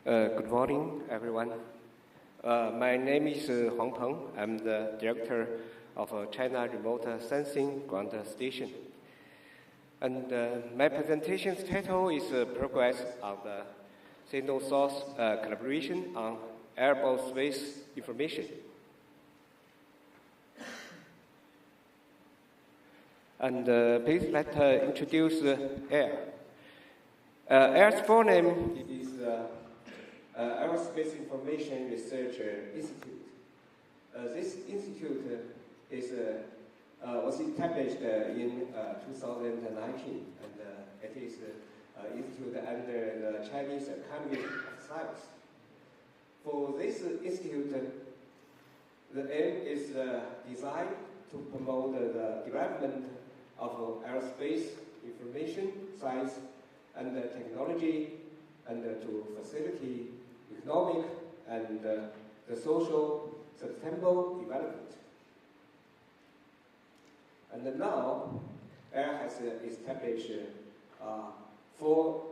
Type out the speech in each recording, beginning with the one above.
Good morning, everyone. My name is Huang Peng. I'm the director of China Remote Sensing Ground Station. And my presentation's title is Progress of the Signal Source Collaboration on Airborne Space Information. And please let's introduce AIR. AIR's full name is Aerospace Information Research Institute. This institute was established in 2019, and it is an institute under the Chinese Academy of Science. For this institute, the aim is designed to promote the development of aerospace information, science, and technology, and to facilitate economic and the social sustainable development. And now, AIR has established 4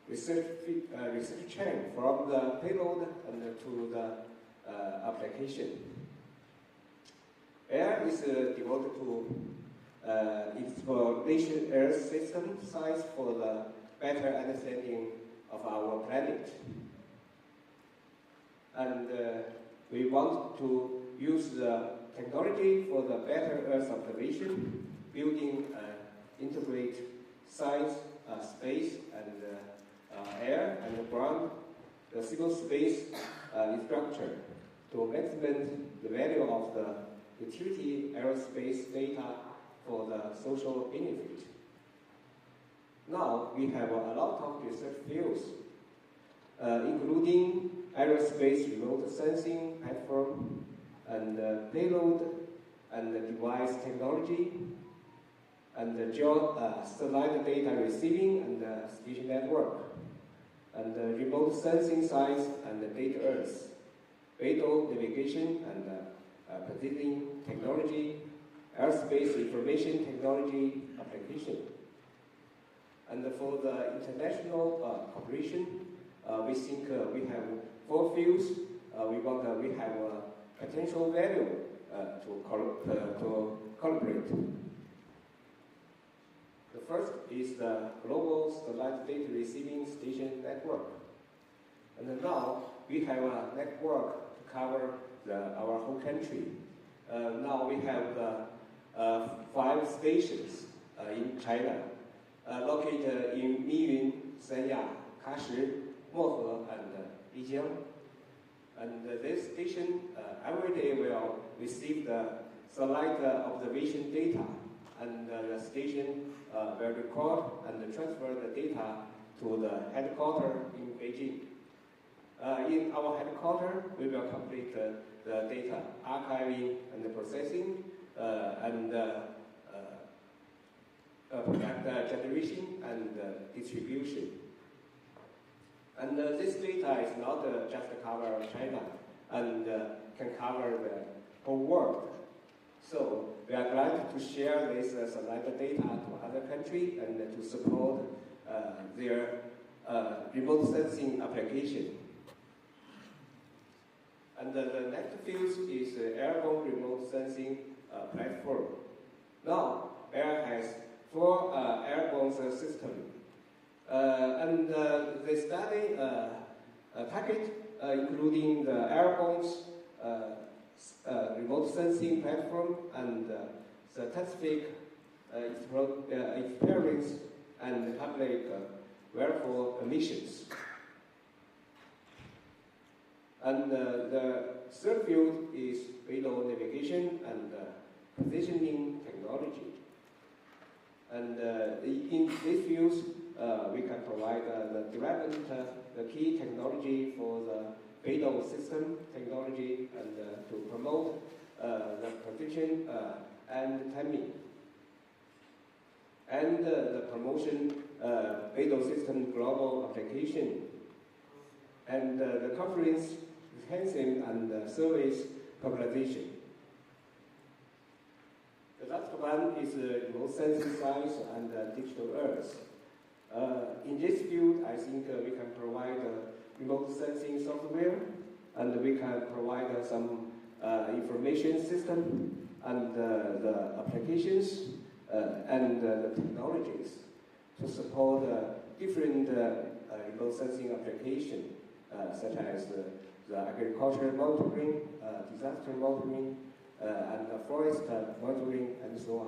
research chain from the payload and to the application. AIR is devoted to exploration Earth system science for the better understanding of our planet. And we want to use the technology for the better Earth observation, building integrate science, space, and air and ground, the civil space structure to maximize the value of the utility aerospace data for the social benefit. Now, we have a lot of research fields, including aerospace remote sensing platform, and payload, and device technology, and satellite data receiving and station network, and remote sensing science and data earth, radar navigation and positioning technology, aerospace information technology application. And for the international cooperation, we think we have 4 fields. We have potential value to collaborate. The first is the global satellite data receiving station network. And now we have a network to cover our whole country. Now we have 5 stations in China, located in Miyun, Sanya, Kashi, Mohe, and Lijiang. And this station every day will receive the satellite observation data, and the station will record and transfer the data to the headquarters in Beijing. In our headquarters, we will complete the data archiving and processing and product generation and distribution. And this data is not just cover China and can cover the whole world. So we are glad to share this satellite data to other countries and to support their remote sensing application. And the next field is airborne remote sensing platform. Now, AIR has 4 airborne systems. And they study a package including the airborne remote sensing platform and scientific experience and public welfare missions. And the third field is radar navigation and positioning technology. And in these fields, we can provide the development, the key technology for the radar system technology, and to promote the precision and timing. And the promotion radar system global application. And the conference enhancing and service popularization. The last one is remote sensing science and digital earth. In this field, I think we can provide remote sensing software, and we can provide some information system and the applications and the technologies to support different remote sensing applications, such as the agriculture monitoring, disaster monitoring, and forest monitoring, and so on.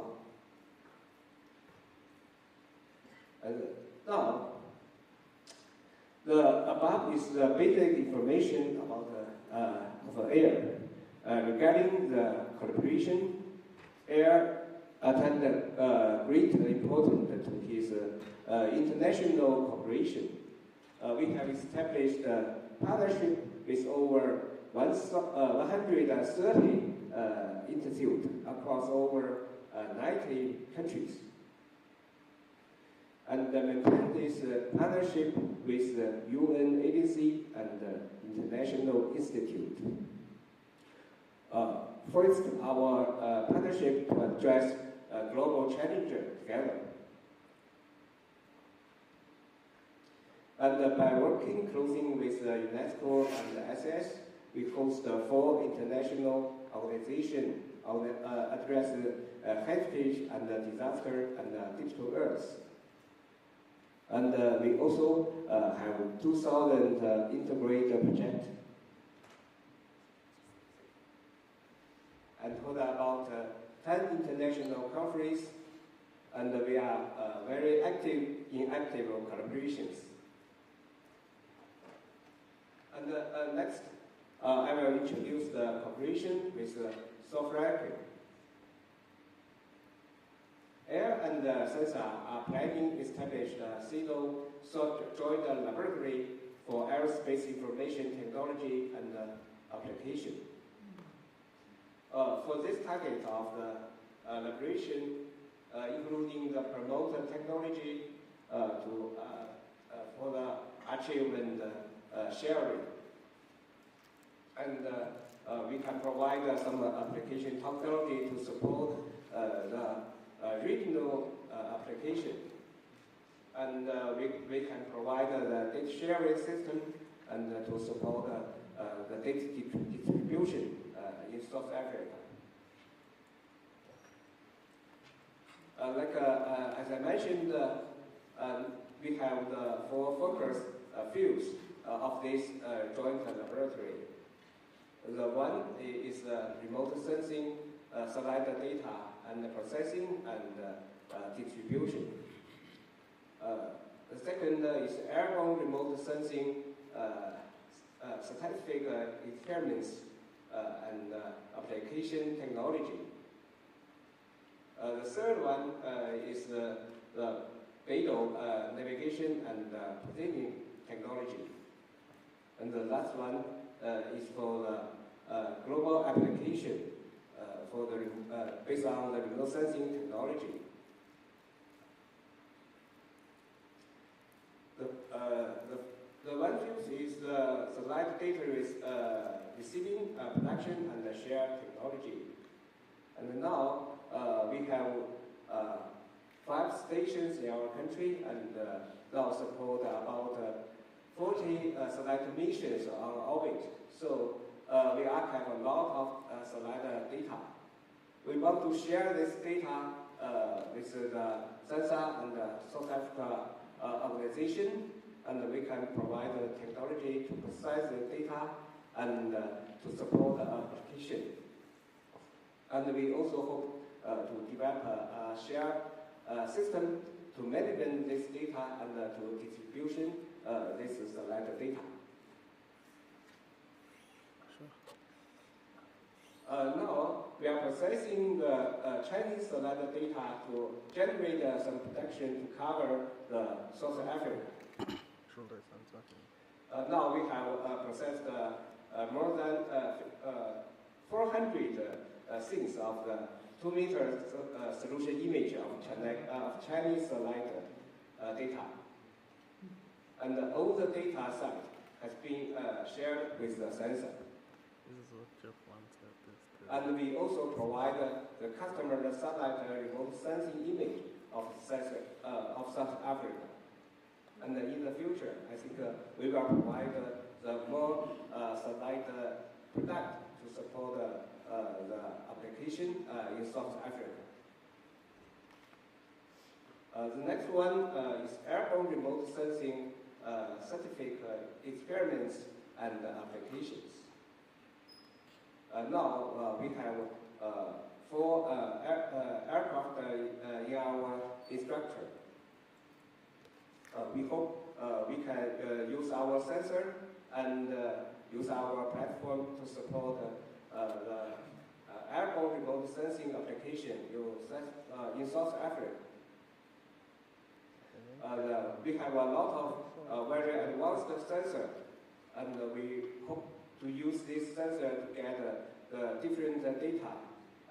And now, the above is the basic information about of air. Regarding the collaboration, air attended great importance to his international cooperation. We have established a partnership with over 130 institutes across over 90 countries. And maintain this partnership with the UN agency and the International Institute. First, our partnership to address global challenges together. And by working closely with UNESCO and the SS, we host 4 international organizations address heritage and disaster and digital Earth. And we also have 2,000 integrated projects. And hold about 10 international conferences, and we are very active in active collaborations. And next, I will introduce the cooperation with software. Air and Sensor are planning to establish a single joint laboratory for aerospace information technology and application. For this target of the collaboration, including the promoter technology for the achievement sharing. And we can provide some application technology to support the regional application. And we can provide the data sharing system and to support the data distribution in South Africa. As I mentioned, we have the 4 focus fields of this joint laboratory. The one is remote sensing, satellite data, and processing and distribution. The second is airborne remote sensing, scientific experiments, and application technology. The third one is the BEDO navigation and positioning technology. And the last one is for the global application for the based on the remote sensing technology. The one field is the satellite data receiving, production, and share technology. And now we have 5 stations in our country, and now support about 40 satellite missions on orbit. So we archive a lot of satellite data. We want to share this data with the Sensor and the South Africa organization, and we can provide the technology to process the data and to support the application. And we also hope to develop a shared system to manage this data and to distribution this satellite data. Now, we are processing the Chinese satellite data to generate some protection to cover the South Africa. Now we have processed more than 400 scenes of the 2-meter solution image of Chinese satellite data. And all the data set has been shared with the sensor. And we also provide the customer the satellite remote sensing image of South Africa. And in the future, I think we will provide the more satellite product to support the application in South Africa. The next one is airborne remote sensing scientific experiments and applications. Now we have 4 aircraft in our instructor. We hope we can use our sensor and use our platform to support the airborne remote sensing application in South Africa. We have a lot of very advanced sensor, and we hope to use this sensor to get the different data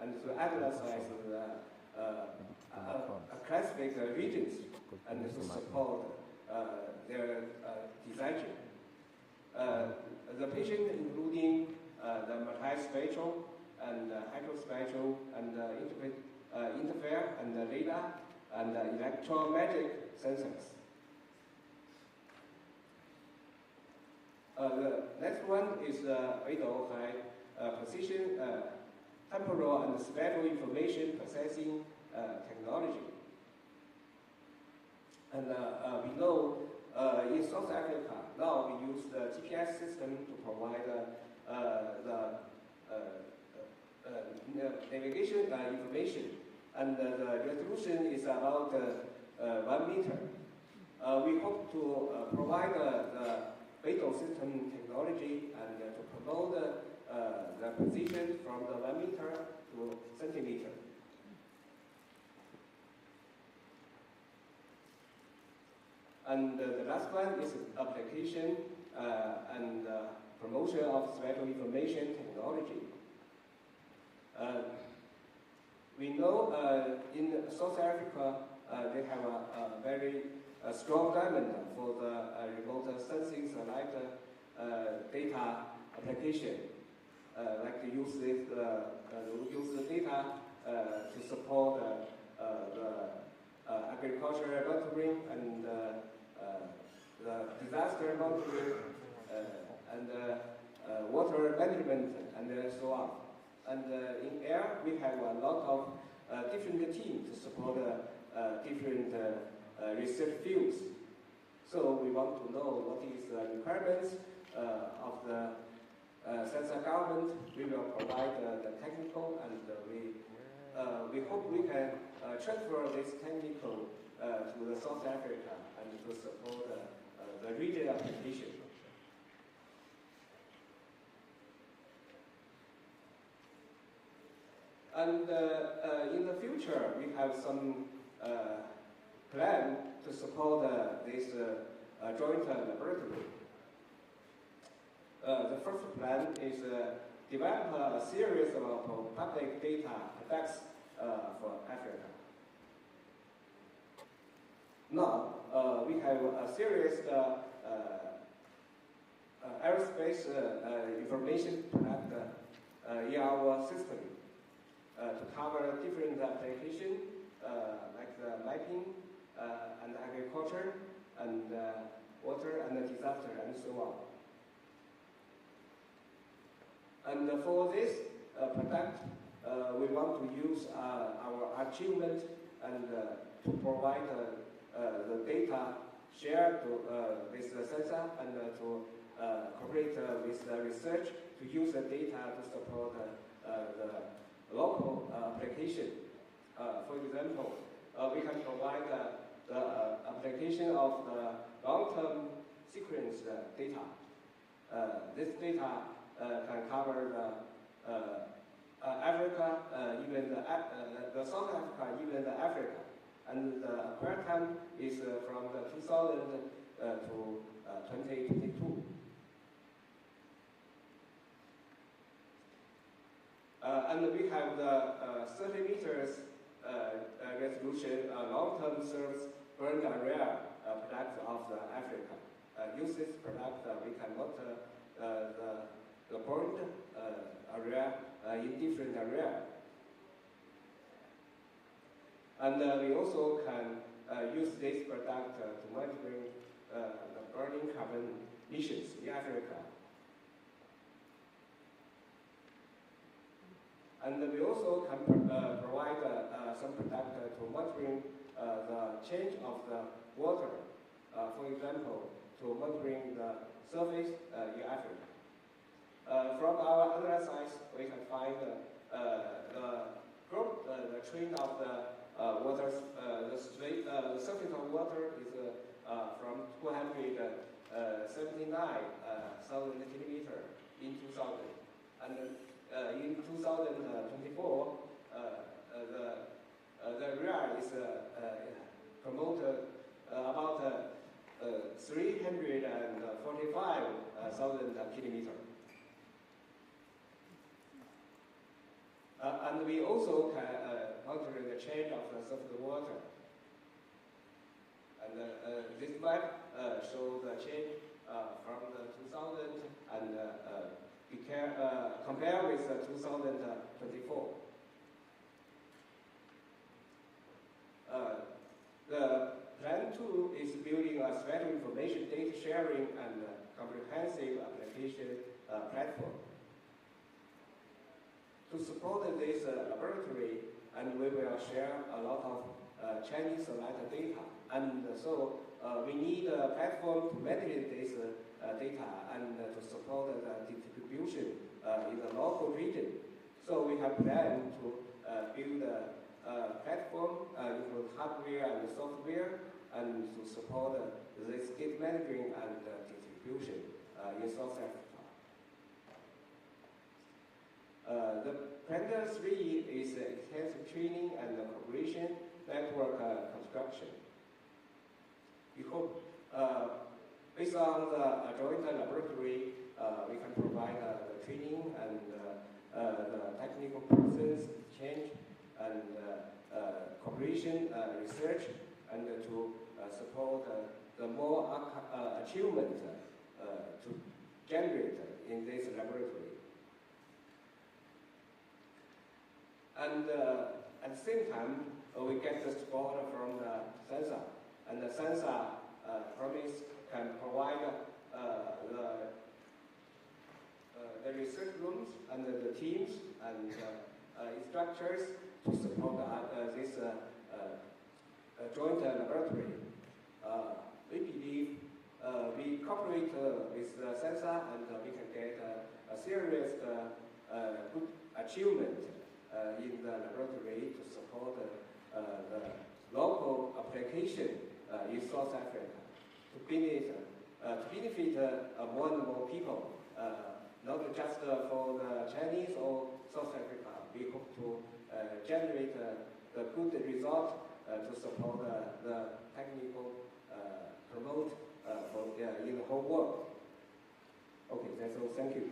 and to analyze the classic regions and to support their decision. The patient including the multispectral and hyperspectral and interfere and radar and electromagnetic sensors. The next one is VIDO high precision temporal and spatial information processing technology. And we know in South Africa now we use the GPS system to provide the navigation information, and the resolution is about 1 meter. We hope to provide the VIDO system technology and to promote the position from the 1 meter to centimeter. And the last one is application and promotion of spatial information technology. We know in South Africa they have a very strong government for the remote sensing satellite data application. Like to use this, use the data to support the agriculture monitoring and the disaster monitoring and water management and so on. And in air, we have a lot of different teams to support different research fields. So we want to know what is the requirements of the sensor government. We will provide the technical, and we hope we can transfer this technical to the South Africa and to support the region application. And in the future, we have some plan to support this joint laboratory. The first plan is develop a series of public data effects for Africa. Now, we have a series aerospace information product in our system to cover different applications like the mapping and agriculture and water and disaster and so on. And for this product, we want to use our achievement and to provide the data shared with the sensor and to cooperate with the research to use the data to support the local application. For example, we can provide the application of the long-term sequence data. This data can cover Africa, even the South Africa, even the Africa. And the acquire time is from 2000 to 2022. And we have the 30 meters resolution long-term service burned area product of Africa. Use this product, we can note the burned area in different areas. And we also can use this product to monitor the burning carbon missions in Africa. And we also can provide some product to monitoring the change of the water. For example, to monitoring the surface in Africa. From our analysis, we can find the trend of the water, the surface of water is from 279,000 kilometers in 2000. And in 2024, the RIA is promoted about 345,000 kilometers. And we also can monitor the change of the surface water. And this map shows the change from the 2000 and compare with 2024. The Plan 2 is building a spatial information data sharing and comprehensive application platform. To support this laboratory, and we will share a lot of Chinese satellite data. And so we need a platform to manage this data and to support the distribution in the local region. So we have planned to build a platform, include hardware and software, and to support this data management and distribution in South Africa. The Plan 3 is extensive training and cooperation network construction. We hope, based on the joint laboratory, we can provide the training and the technical process change and cooperation research, and to support the more achievement to generate in this laboratory. And at the same time, we get the support from the sensor. And the sensor promise can provide the research rooms and the teams and instructors to support this joint laboratory. We believe we cooperate with the sensor, and we can get a serious good achievement in the laboratory to support the local application in South Africa to benefit more and more people, not just for the Chinese or South Africa. We hope to generate the good result to support the technical promote in the whole world. Okay, that's all. Thank you.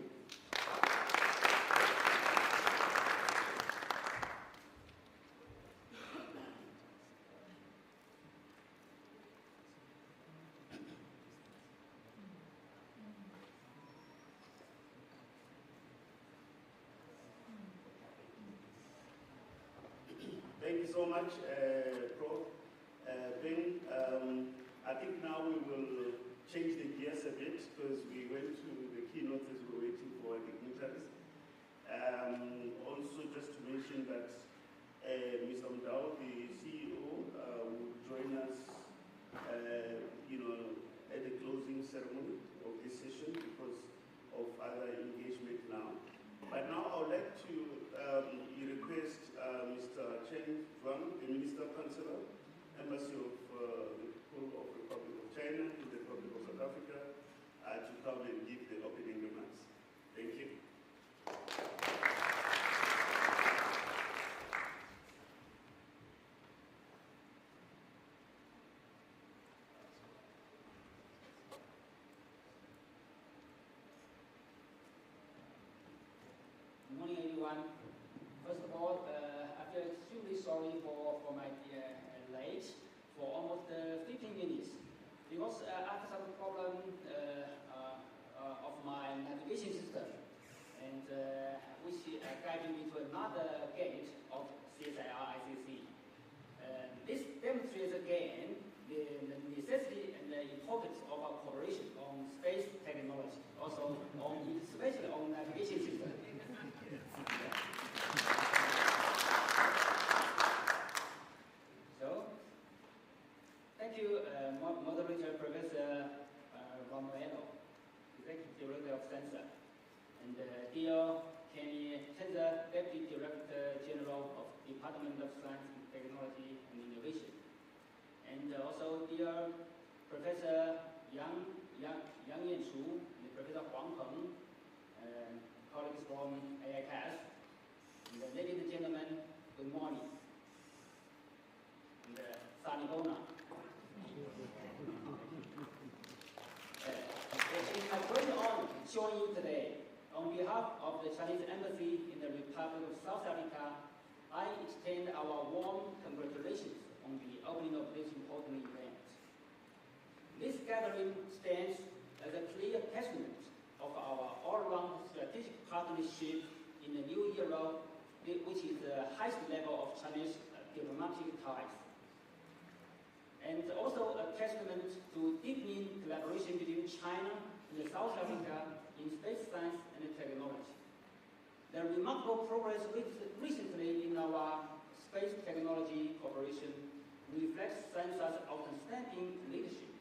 Thank you so much, Prof. Ben, I think now we will change the gears a bit because we went to the keynote as we were waiting for dignitaries. Also, just to mention that Mr. Mdao, the CEO, will join us, at the closing ceremony of this session because of other engagement now. But now I would like to request Mr. Chen Zhuang, the Minister Chancellor, Embassy of the Republic of China to the Republic of South Africa, to come and give the opening remarks. Thank you. also especially on navigation system. So, thank you, moderator Professor Romuelo, Executive Director of Sensor, and dear Kenny Tenza, Deputy Director General of Department of Science, Technology and Innovation, and also dear Professor Yang Yanchu and Professor Huang Peng, colleagues from AICAS, and ladies and gentlemen, good morning. And Sani Bona. It's my great honor to join you today. On behalf of the Chinese Embassy in the Republic of South Africa, I extend our warm congratulations on the opening of this important event. This gathering stands as a clear testament of our all-round strategic partnership in the new era, which is the highest level of Chinese diplomatic ties. And also a testament to deepening collaboration between China and South Africa in space science and technology. The remarkable progress recently in our space technology cooperation reflects Sensa's outstanding leadership,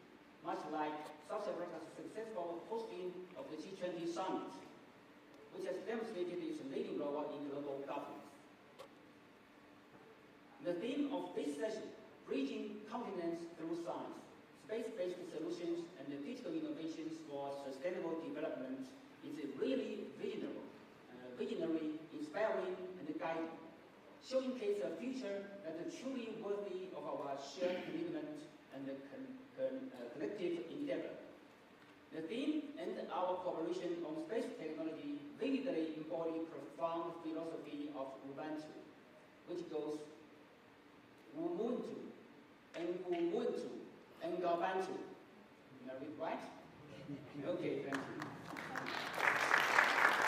much like South Africa's successful hosting of the G20 summit, which has demonstrated its leading role in global governance. The theme of this session, Bridging Continents Through Science, Space-Based Solutions and Digital Innovations for Sustainable Development, is really visionary, inspiring, and guiding, showcasing a future that is truly worthy of our shared commitment and collective endeavor. The theme and our cooperation on space technology vividly embody profound philosophy of Ubuntu, which goes Ubuntu, and Gabantu. Am I read right? Okay, thank you.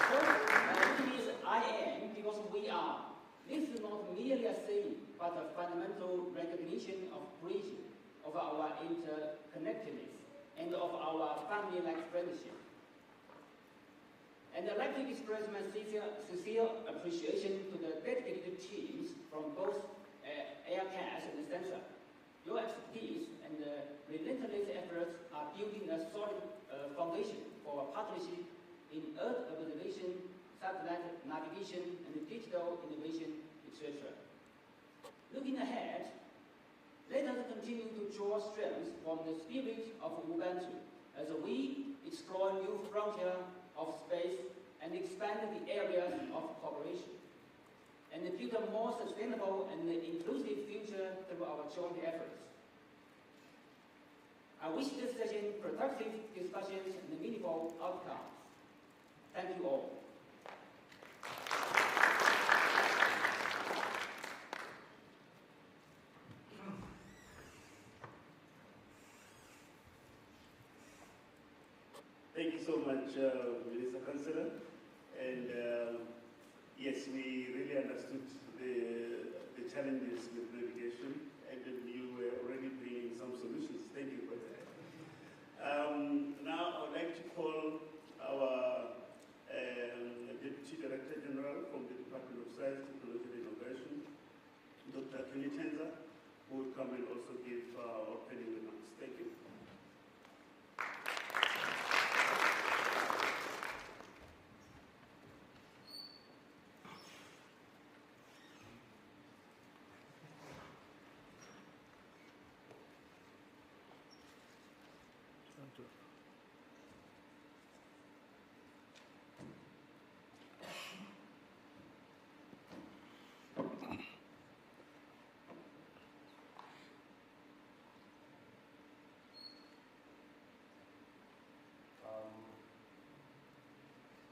So, it is I am because we are. This is not merely a saying, but a fundamental recognition of bridging, of our interconnectedness, and of our family-like friendship. And I'd like to express my sincere appreciation to the dedicated teams from both AirCAS and Sensor. Your expertise and relentless efforts are building a solid foundation for a partnership in Earth observation, satellite navigation, and digital innovation, etc. Looking ahead, let us continue to draw strength from the spirit of Ubuntu as we explore new frontiers of space and expand the areas of cooperation, and build a more sustainable and inclusive future through our joint efforts. I wish this session productive discussions and meaningful outcomes. Thank you all. Thank you so much, Minister Councillor. And yes, we really understood the challenges with navigation, and you were already bringing some solutions. Thank you for that. Now I would like to call our Deputy Director General from the Department of Science, Technology and Innovation, Dr. Kenny Tenza, who will come and also give opening remarks. Thank you.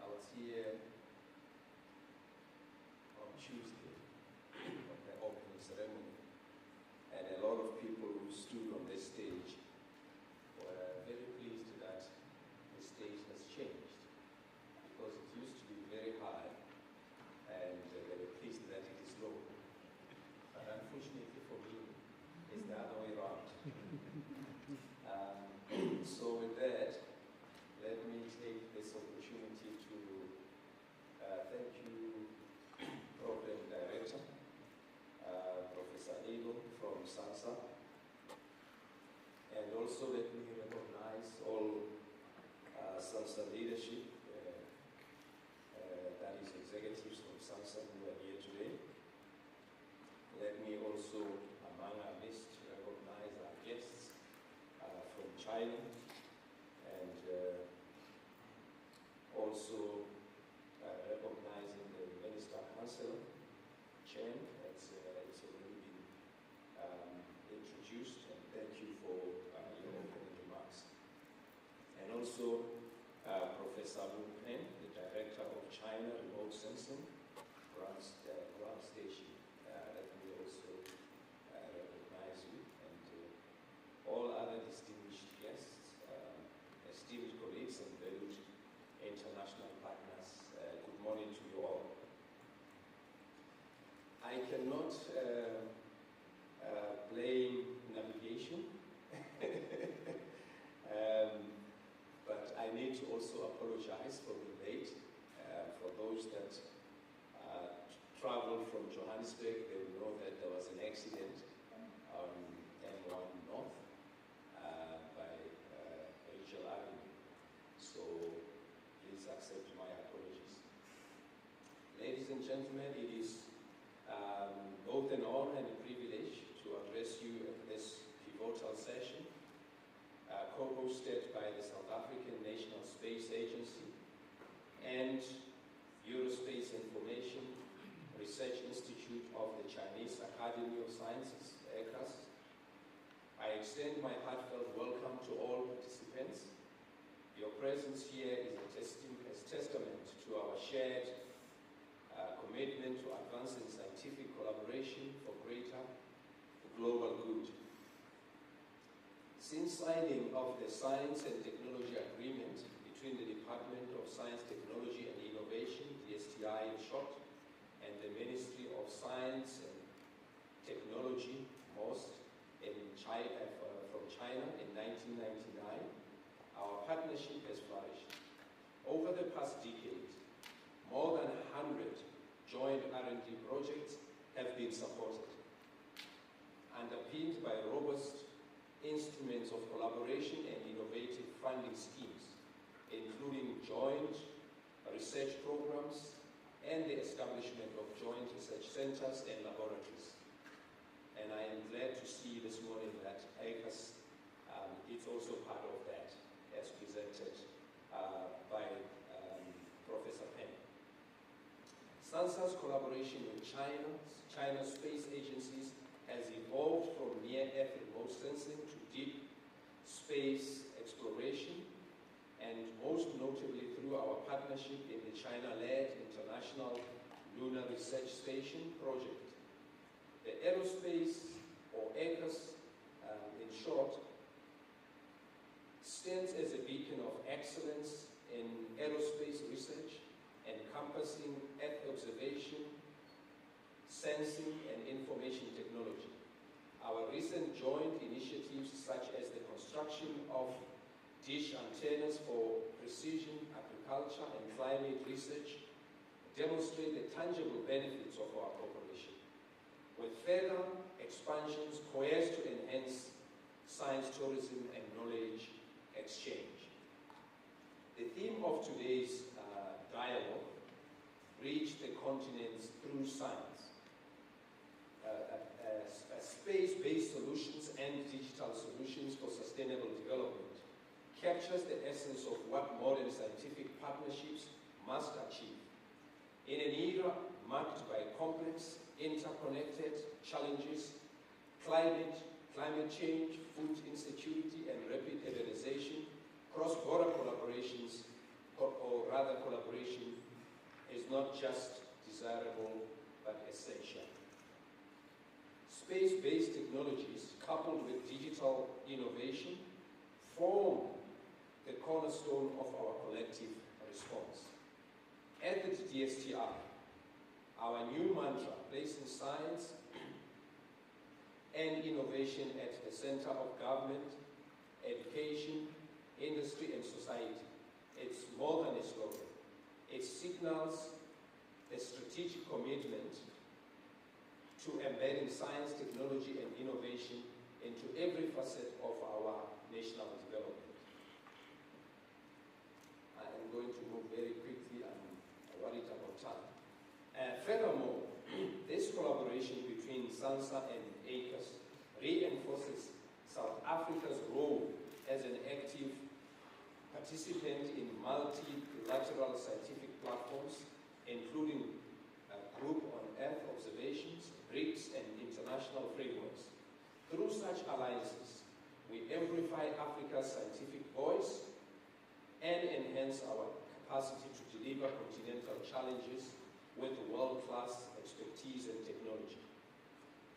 I was here on Tuesday at the opening ceremony, and a lot of people who stood on this stage were very pleased that the stage has changed, because it used to be very high, and they were pleased that it is low. But unfortunately for me, it's the other way around. So with that, let me take this China, and also recognizing the Minister Chancellor, Chen. It's already been introduced, and thank you for your opening remarks. And also Professor Wu Peng, the Director of China Remote Sensing Ground Station. Let me also recognize you, and all other distinguished guests, esteemed colleagues, and valued international partners. Good morning to you all. I cannot blame navigation, but I need to also apologize for the late. For those that traveled from Johannesburg, they will know that there was an accident on M1 North by Rachel Avenue. So please accept my apologies. Ladies and gentlemen, it is both an honor and a privilege to address you at this pivotal session, co-hosted by the South African National Space Agency and Eurospace Information Research Institute of the Chinese Academy of Sciences, ECAS. I extend my heartfelt welcome to all participants. Your presence here is testament to our shared commitment to advancing scientific collaboration for greater global good. Since signing of the Science and Technology Agreement between the Department of Science, Technology and Innovation, DSTI in short, and the Ministry of Science and Technology, MOST, from China in 1999, our partnership has flourished. Over the past decade, more than 100 joint R&D projects have been supported, underpinned by robust instruments of collaboration and innovative funding schemes, including joint research programs and the establishment of joint research centers and laboratories. And I am glad to see this morning that ECAS is also part of that, as presented by Professor Peng. SANSA's collaboration with China's space agencies has evolved from near-Earth remote sensing to deep space exploration, and most notably through our partnership in the China-led International Lunar Research Station project. The aerospace, or ECAS in short, stands as a beacon of excellence in aerospace research, encompassing Earth observation, sensing, and information technology. Our recent joint initiatives, such as the construction of dish antennas for precision agriculture and climate research, demonstrate the tangible benefits of our cooperation, with further expansions poised to enhance science tourism and knowledge exchange. The theme of today's dialogue, Reach the Continents Through Science, space-based solutions and digital solutions for sustainable development, captures the essence of what modern scientific partnerships must achieve. In an era marked by complex, interconnected challenges, climate change, food insecurity, and rapid urbanization, cross-border collaborations, or rather collaboration, is not just desirable, but essential. Space-based technologies, coupled with digital innovation, form the cornerstone of our collective response. At the DSTI, our new mantra, placing science and innovation at the center of government, education, industry, and society. It's more than a slogan. It signals a strategic commitment to embedding science, technology, and innovation into every facet of our national development. I am going to move very quickly. I'm worried about time. Furthermore, this collaboration between SANSA and ECAS reinforces South Africa's role as an including a group on Earth observations, BRICS, and international frameworks. Through such alliances, we amplify Africa's scientific voice and enhance our capacity to deliver continental challenges with world-class expertise and technology.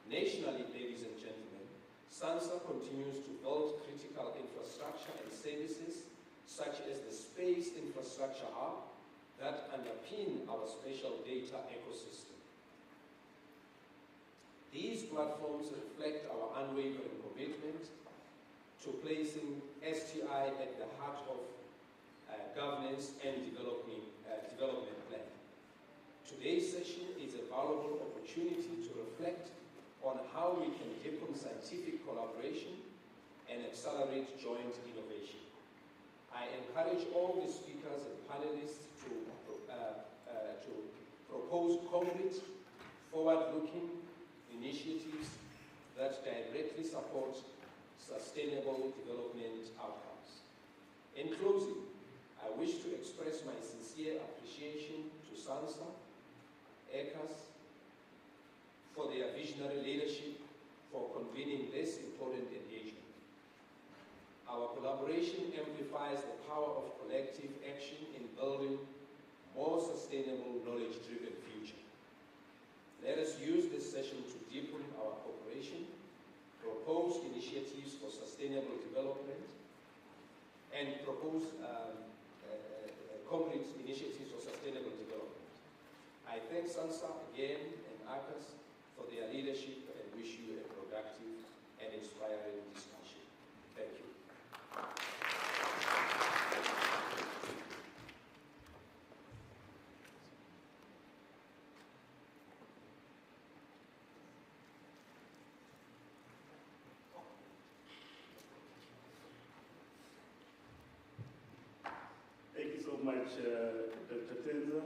Nationally, ladies and gentlemen, SANSA continues to build critical infrastructure and services such as the Space Infrastructure Hub that underpin our spatial data ecosystem. These platforms reflect our unwavering commitment to placing STI at the heart of governance and development plan. Today's session is a valuable opportunity to reflect on how we can deepen scientific collaboration and accelerate joint innovation. I encourage all the speakers and panelists to propose concrete, forward-looking initiatives that directly support sustainable development outcomes. In closing, I wish to express my sincere appreciation to SANSA, ECAS, for their visionary leadership for convening this important engagement. Our collaboration amplifies the power of collective action in building more sustainable, knowledge-driven future. Let us use this session to deepen our cooperation, propose initiatives for sustainable development, and propose concrete initiatives for sustainable development. I thank SANSA again and ACAS for their leadership and wish you a productive and inspiring discussion. Thank you. Thank you so much, Dr. Tenza.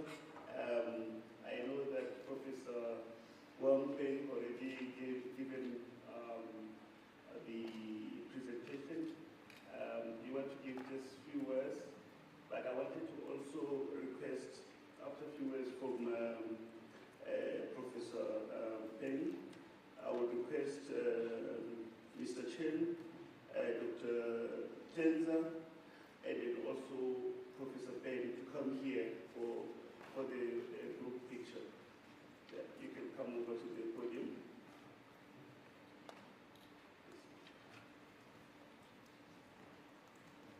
I know that Professor Wampe already given the presentation. You want to give just a few words, but I wanted to also request, after a few words from Professor Penny, I would request Mr. Chen, Dr. Tenza, and then also Professor Penny to come here for the group picture. Yeah, you can come over to the podium.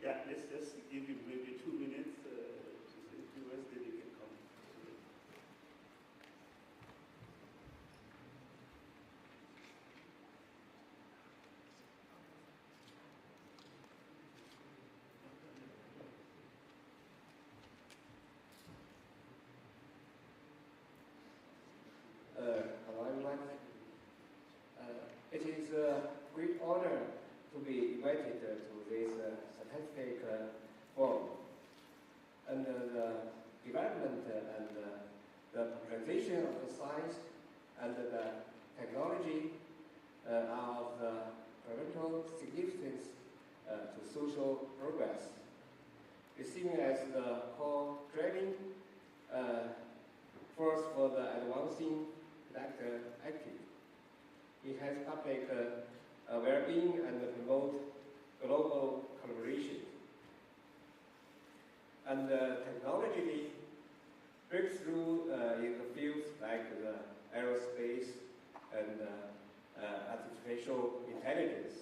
Yeah, let's just give you maybe 2 minutes to say a few words, then you can come. Hello everyone. It is a great honor to be invited to this scientific forum. And the development and the popularization of the science and the technology are of parental significance to social progress. Receiving as the core driving force for the advancing sector active. It has public well-being and promote global collaboration. And technologically, breakthrough in the fields like the aerospace and artificial intelligence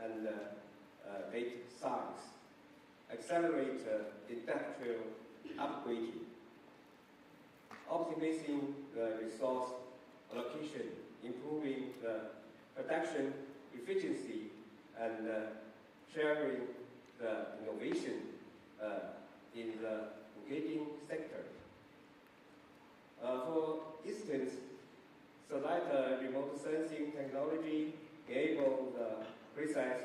and data science accelerate industrial upgrading, optimizing the resource allocation, improving the production efficiency, and sharing the innovation in the engaging sector. For instance, so that remote sensing technology enable the precise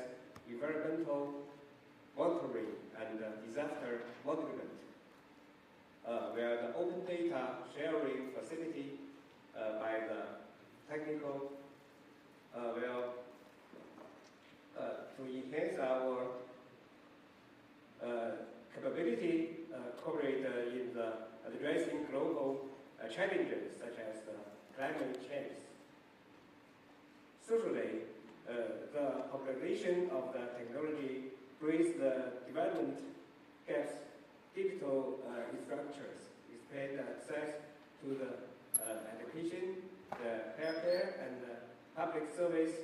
environmental monitoring and disaster management, where the open data sharing facility by the technical to enhance our capability cooperate in the addressing global challenges such as climate change. Socially, the popularization of the technology brings the development gaps, digital infrastructures, expand access to the education, the healthcare, and public service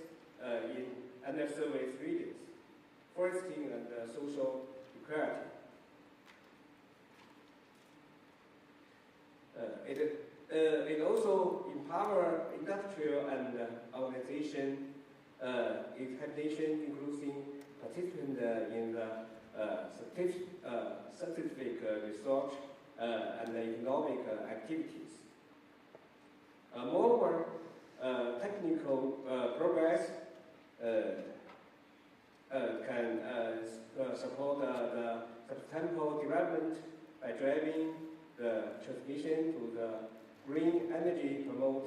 in underserved regions, fostering and social equality. It also empowers industrial and organization expectation, including participants in the scientific research and economic activities. Moreover, technical progress can support the sustainable development by driving the transmission to the green energy, promote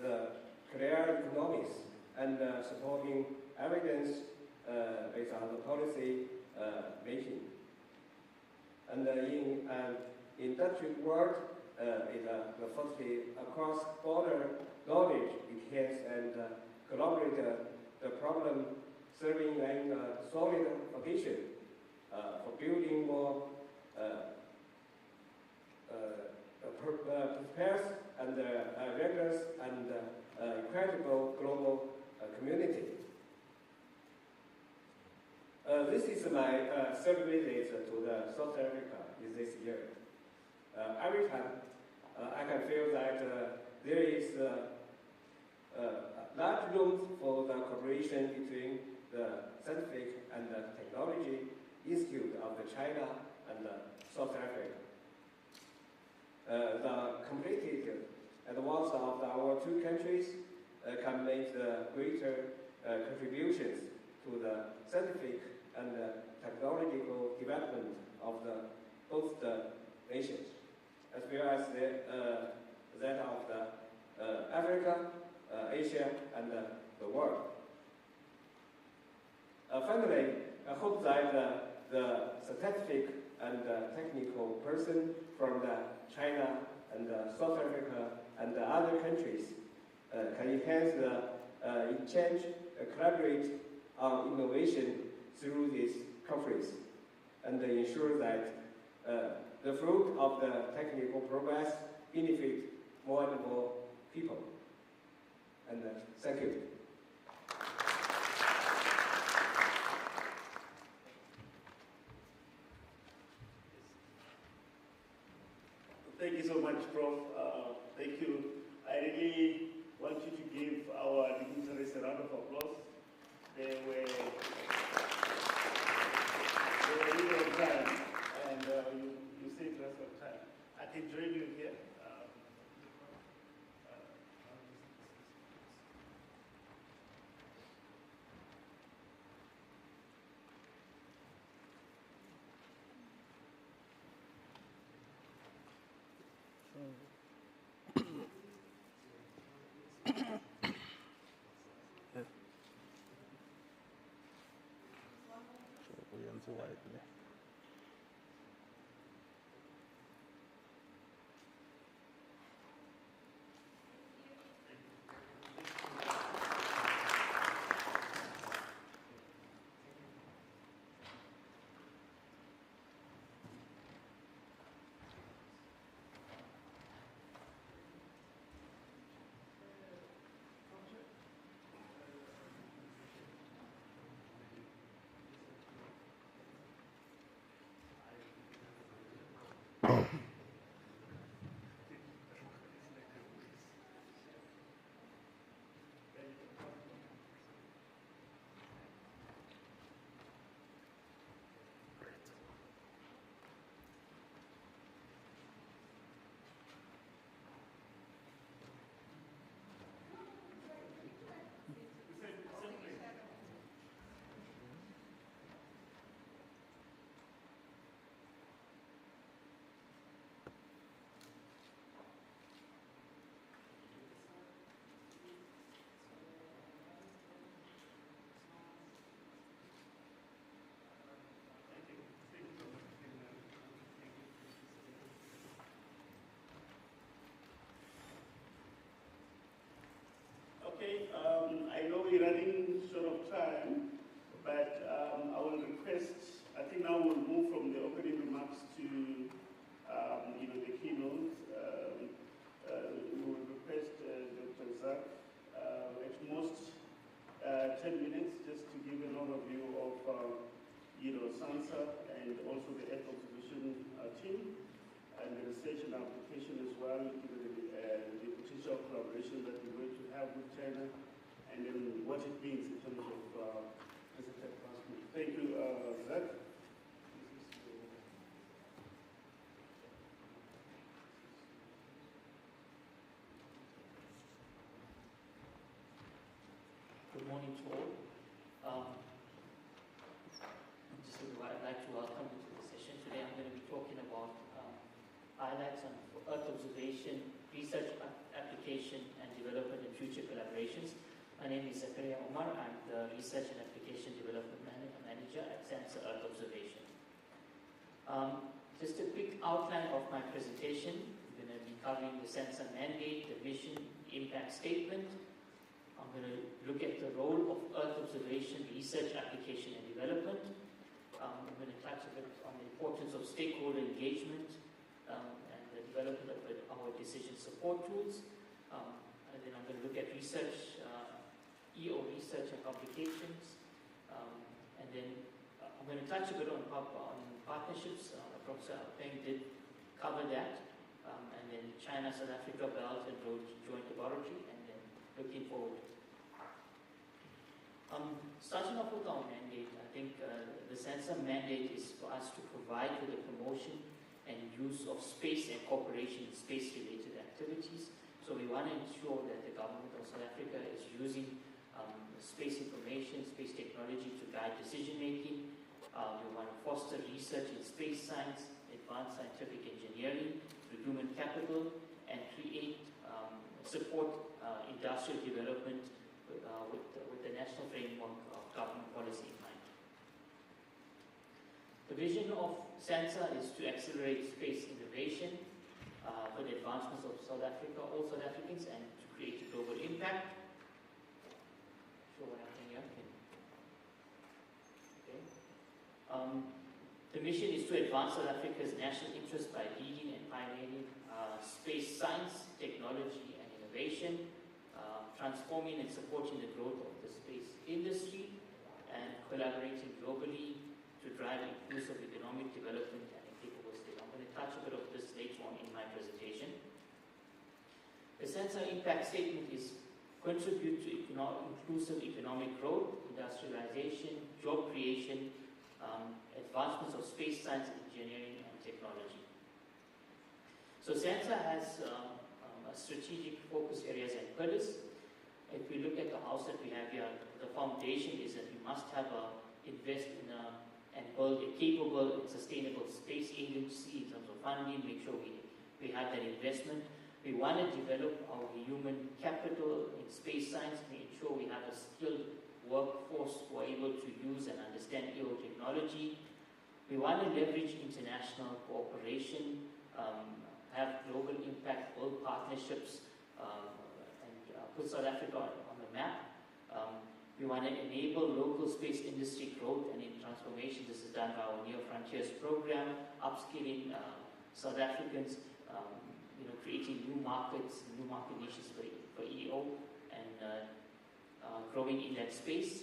the clear economics, and supporting evidence based on the policy making. And in an industrial world, the firstly across border knowledge enhance and collaborate the problem serving in a solid foundation for building more prepared and rigorous and incredible global community. This is my third visit to the South Africa this year. Every time I can feel that there is large room for the cooperation between the scientific and the technology institute of the China and South Africa. The completed advance of our two countries can make greater contributions to the scientific and technological development of both the nations, as well as that of the Africa, Asia, and the world. Finally, I hope that the scientific and technical person from China and South Africa and other countries can enhance the exchange, collaborate on innovation through this conference, and ensure that the fruit of the technical progress benefit more and more people. And thank you. Thank you so much, Prof. Thank you. I really want you to give our dignitaries a round of applause. They were really on time, and you saved us of time. I can join you here. Okay, I know we're running short of time, but I will request, I think now we'll move from the opening remarks to the keynote. We will request Dr. Zak at most 10 minutes just to give an overview of SANSA and also the Earth Observation team and the research and application as well, given the potential collaboration that we're going to have with China, and then what it means in terms of visitor transport. Thank you, Zach. Good morning to all. I'd like to welcome you to the session. Today I'm going to be talking about highlights on Earth observation, research application and development and future collaborations. My name is Zakaria Omar. I'm the Research and Application Development Manager at SANSA Earth Observation. Just a quick outline of my presentation. I'm going to be covering the SANSA mandate, the vision, impact statement. I'm going to look at the role of Earth observation, research, application, and development. I'm going to touch a bit on the importance of stakeholder engagement and the development of our decision support tools. And then I'm going to look at research, EO research and publications. And then I'm going to touch a bit on partnerships. Professor Peng did cover that. And then China, South Africa, Belt and Road Joint Laboratory. And then looking forward. Starting off with our mandate, I think the SANSA mandate is for us to provide for the promotion and use of space and cooperation in space-related activities. So we want to ensure that the government of South Africa is using space information, space technology to guide decision-making. We want to foster research in space science, advanced scientific engineering, through human capital, and create, support industrial development with the national framework of government policy in mind. The vision of SANSA is to accelerate space innovation for the advancements of South Africa, all South Africans, and to create a global impact. Show what happened here. Okay. The mission is to advance South Africa's national interest by leading and pioneering space science, technology, and innovation, transforming and supporting the growth of the space industry, and collaborating globally to drive inclusive economic development and a capable state. I'm going to touch a bit of this later on in my presentation. The SANSA impact statement is contribute to inclusive economic growth, industrialization, job creation, advancements of space science, engineering, and technology. So SANSA has strategic focus areas and pillars. If we look at the house that we have here, the foundation is that we must have invest in and build a capable and sustainable space agency in terms of funding, make sure we have that investment. We want to develop our human capital in space science, make sure we have a skilled workforce who are able to use and understand EO technology. We want to leverage international cooperation, have global impact, build partnerships, and put South Africa on the map. We want to enable local space industry growth and in transformation. This is done by our Neo Frontiers program, upskilling South Africans, creating new market niches for EO, and growing in that space.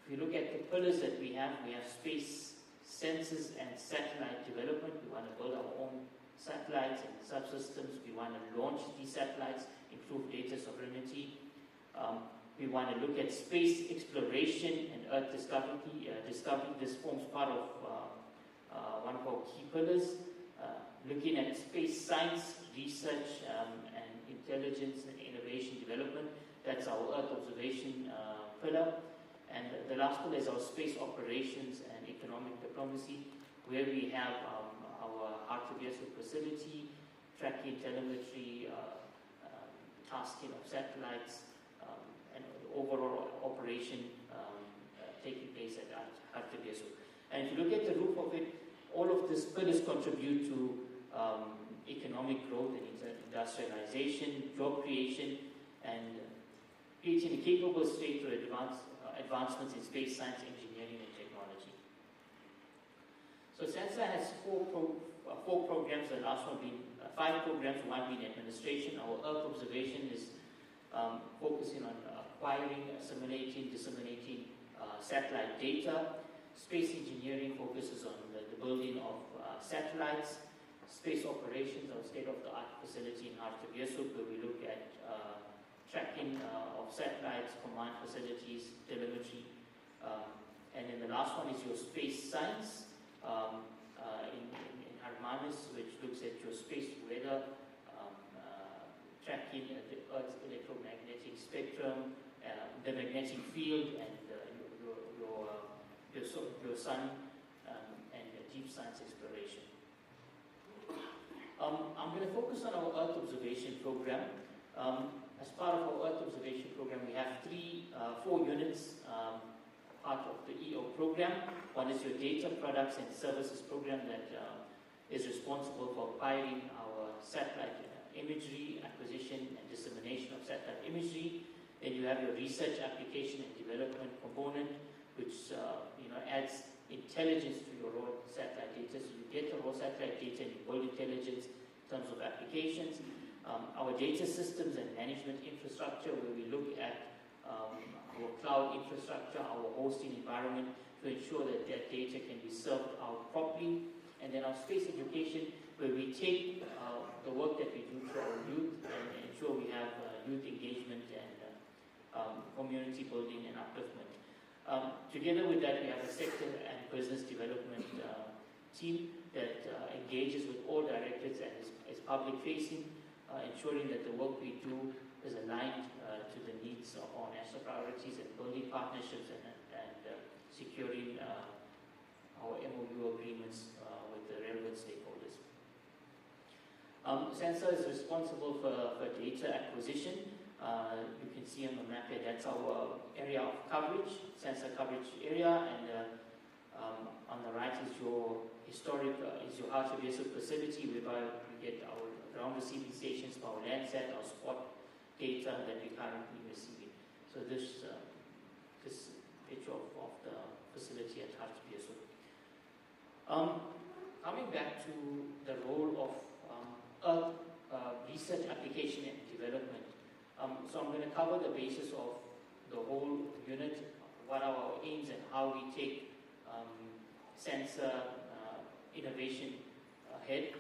If you look at the pillars that we have space sensors and satellite development. We want to build our own satellites and subsystems. We want to launch these satellites, improve data sovereignty. We want to look at space exploration and Earth discovery. This forms part of one of our key pillars. Looking at space science, research, and intelligence and innovation development. That's our Earth observation pillar. And the last pillar is our space operations and economic diplomacy, where we have our Hartbeespoort facility, tracking telemetry, tasking of satellites, and the overall operation taking place at Hartbeespoort. And if you look at the roof of it, all of these pillars contribute to economic growth and industrialization, job creation, and creating a capable state through advancements in space science, engineering, and technology. So SANSA has four programs, the last one being 5 programs, one being administration. Our Earth observation is focusing on acquiring, assimilating, disseminating satellite data. Space engineering focuses on the building of satellites. Space operations, our state-of-the-art facility in Hartbeespoort, where we look at tracking of satellites, command facilities, telemetry. And then the last one is your space science in Hermanus, which looks at your space weather, tracking the Earth's electromagnetic spectrum, the magnetic field, and your sun, and deep science exploration. I'm going to focus on our Earth observation program. As part of our Earth observation program, we have 4 units part of the EO program. One is your data products and services program that is responsible for acquiring our satellite imagery, acquisition and dissemination of satellite imagery. Then you have your research application and development component, which adds intelligence to your raw satellite data. So you get the raw satellite data and you build intelligence in terms of applications. Our data systems and management infrastructure, where we look at our cloud infrastructure, our hosting environment, to ensure that that data can be served out properly. And then our space education, where we take the work that we do to our youth and ensure we have youth engagement and community building and upliftment. Together with that, we have a sector and business development team that engages with all directorates and is public-facing, ensuring that the work we do is aligned to the needs of our national priorities and building partnerships and securing our MOU agreements with the relevant stakeholders. SANSA is responsible for data acquisition. You can see on the map here, that's our area of coverage, SANSA coverage area, and on the right is your historic, is your Hartbeespoort facility, whereby we get our ground receiving stations for our Landsat, our spot data that we're currently receiving. So this picture of the facility at Hartbeespoort. Coming back to the role of Earth research, application, and development. So I'm going to cover the basis of the whole unit, what are our aims and how we take SANSA innovation ahead.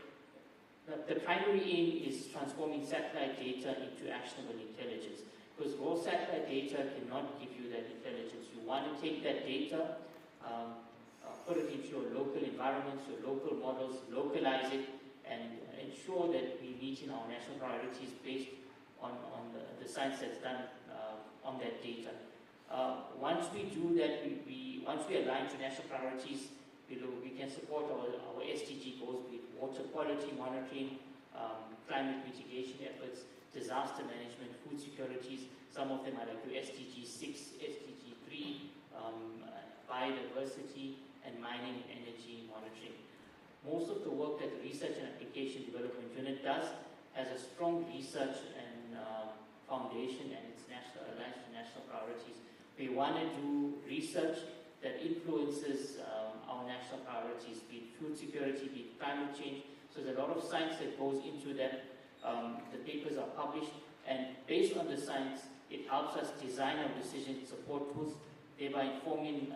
The primary aim is transforming satellite data into actionable intelligence, because raw satellite data cannot give you that intelligence. You want to take that data, put it into your local environments, your local models, localize it, and ensure that we meet in our national priorities based on the science that's done on that data. Once we do that, once we align to national priorities, we can support our SDG goals, be it water quality monitoring, climate mitigation efforts, disaster management, food securities. Some of them are like your SDG 6, SDG 3, biodiversity, and mining and energy monitoring. Most of the work that the Research and Application Development Unit does has a strong research and foundation, and it's aligned to national priorities. We want to do research that influences our national priorities, be it food security, be it climate change. So there's a lot of science that goes into that. The papers are published, and based on the science, it helps us design our decision support tools, thereby informing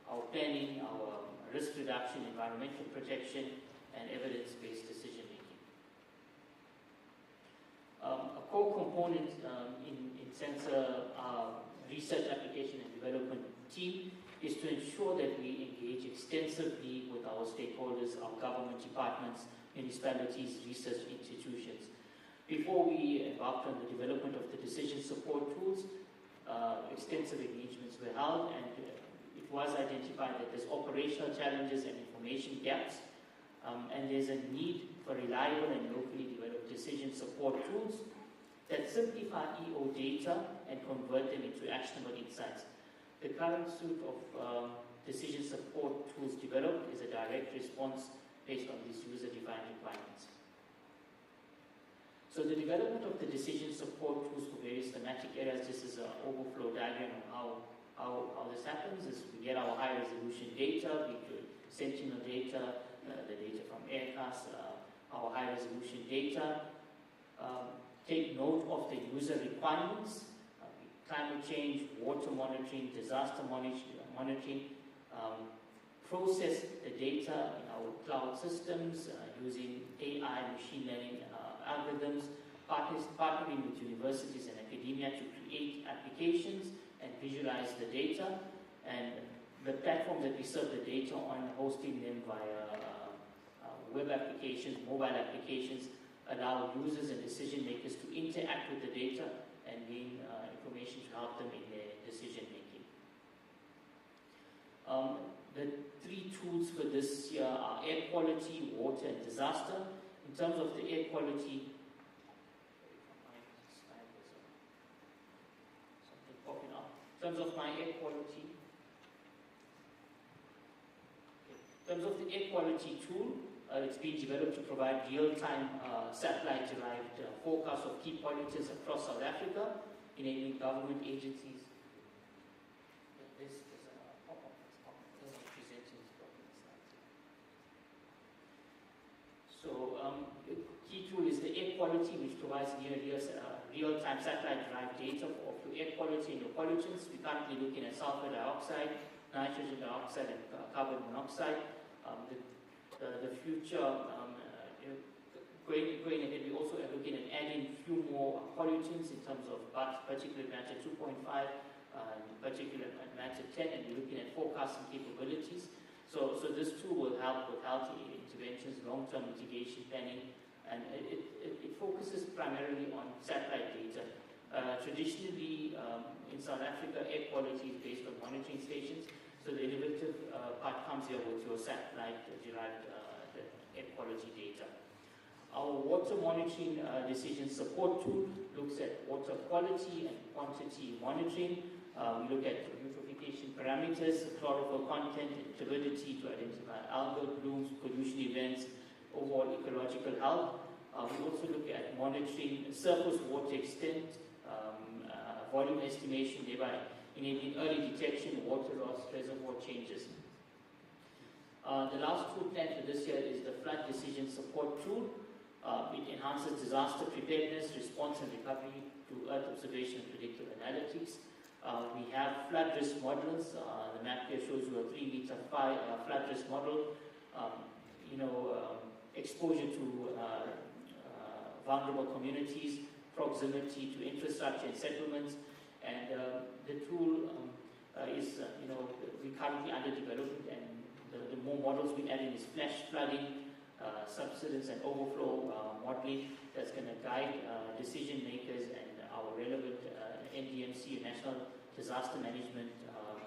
our planning, our risk reduction, environmental protection, and evidence-based decision making. A core component in SANSA research, application, and development team is to ensure that we engage extensively with our stakeholders, our government departments, municipalities, research institutions. Before we embarked on the development of the decision support tools, extensive engagements were held, and it was identified that there's operational challenges and information gaps, and there's a need for reliable and locally developed decision support tools that simplify EO data and convert them into actionable insights. The current suite of decision support tools developed is a direct response based on these user-defined requirements. So the development of the decision support tools for various thematic areas, this is an overflow diagram of how this happens, is we get our high resolution data, we could sentinel data, the data from Aircast, our high resolution data, take note of the user requirements, climate change, water monitoring, disaster monitoring, process the data in our cloud systems using AI, machine learning algorithms, partnering with universities and academia to create applications and visualize the data, and the platform that we serve the data on, hosting them via web applications, mobile applications, allow users and decision makers to interact with the data and gain information to help them in their decision making. The three tools for this year are air quality, water, and disaster. In terms of the air quality, something popping up. In terms of my air quality, in terms of the air quality tool, it's been developed to provide real-time satellite-derived forecasts of key pollutants across South Africa, enabling government agencies. There's a pop-up that's popping. It doesn't present in this document slide. So the key tool is the air quality, which provides real-time satellite-derived data of your air quality and your pollutants. We're currently looking at sulfur dioxide, nitrogen dioxide, and carbon monoxide. The future, going ahead, we also are looking at adding a few more pollutants in terms of particulate matter 2.5, particulate matter 10, and we're looking at forecasting capabilities. So this tool will help with healthy interventions, long-term mitigation planning, and it focuses primarily on satellite data. Traditionally, in South Africa, air quality is based on monitoring stations. So the innovative part comes here with your satellite-derived air quality data. Our water monitoring decision support tool looks at water quality and quantity monitoring. We look at eutrophication parameters, chlorophyll content, and turbidity to identify algal blooms, pollution events, overall ecological health. We also look at monitoring surface water extent, volume estimation, thereby enabling early detection, water loss, reservoir changes. The last tool planned for this year is the flood decision support tool. It enhances disaster preparedness, response and recovery through earth observation and predictive analytics. We have flood risk models. The map here shows you a 3-meter flood risk model. Exposure to vulnerable communities, proximity to infrastructure and settlements, and the tool is, we're currently under development, and the more models we add in is flash flooding, subsidence and overflow modeling that's going to guide decision makers and our relevant NDMC, National Disaster Management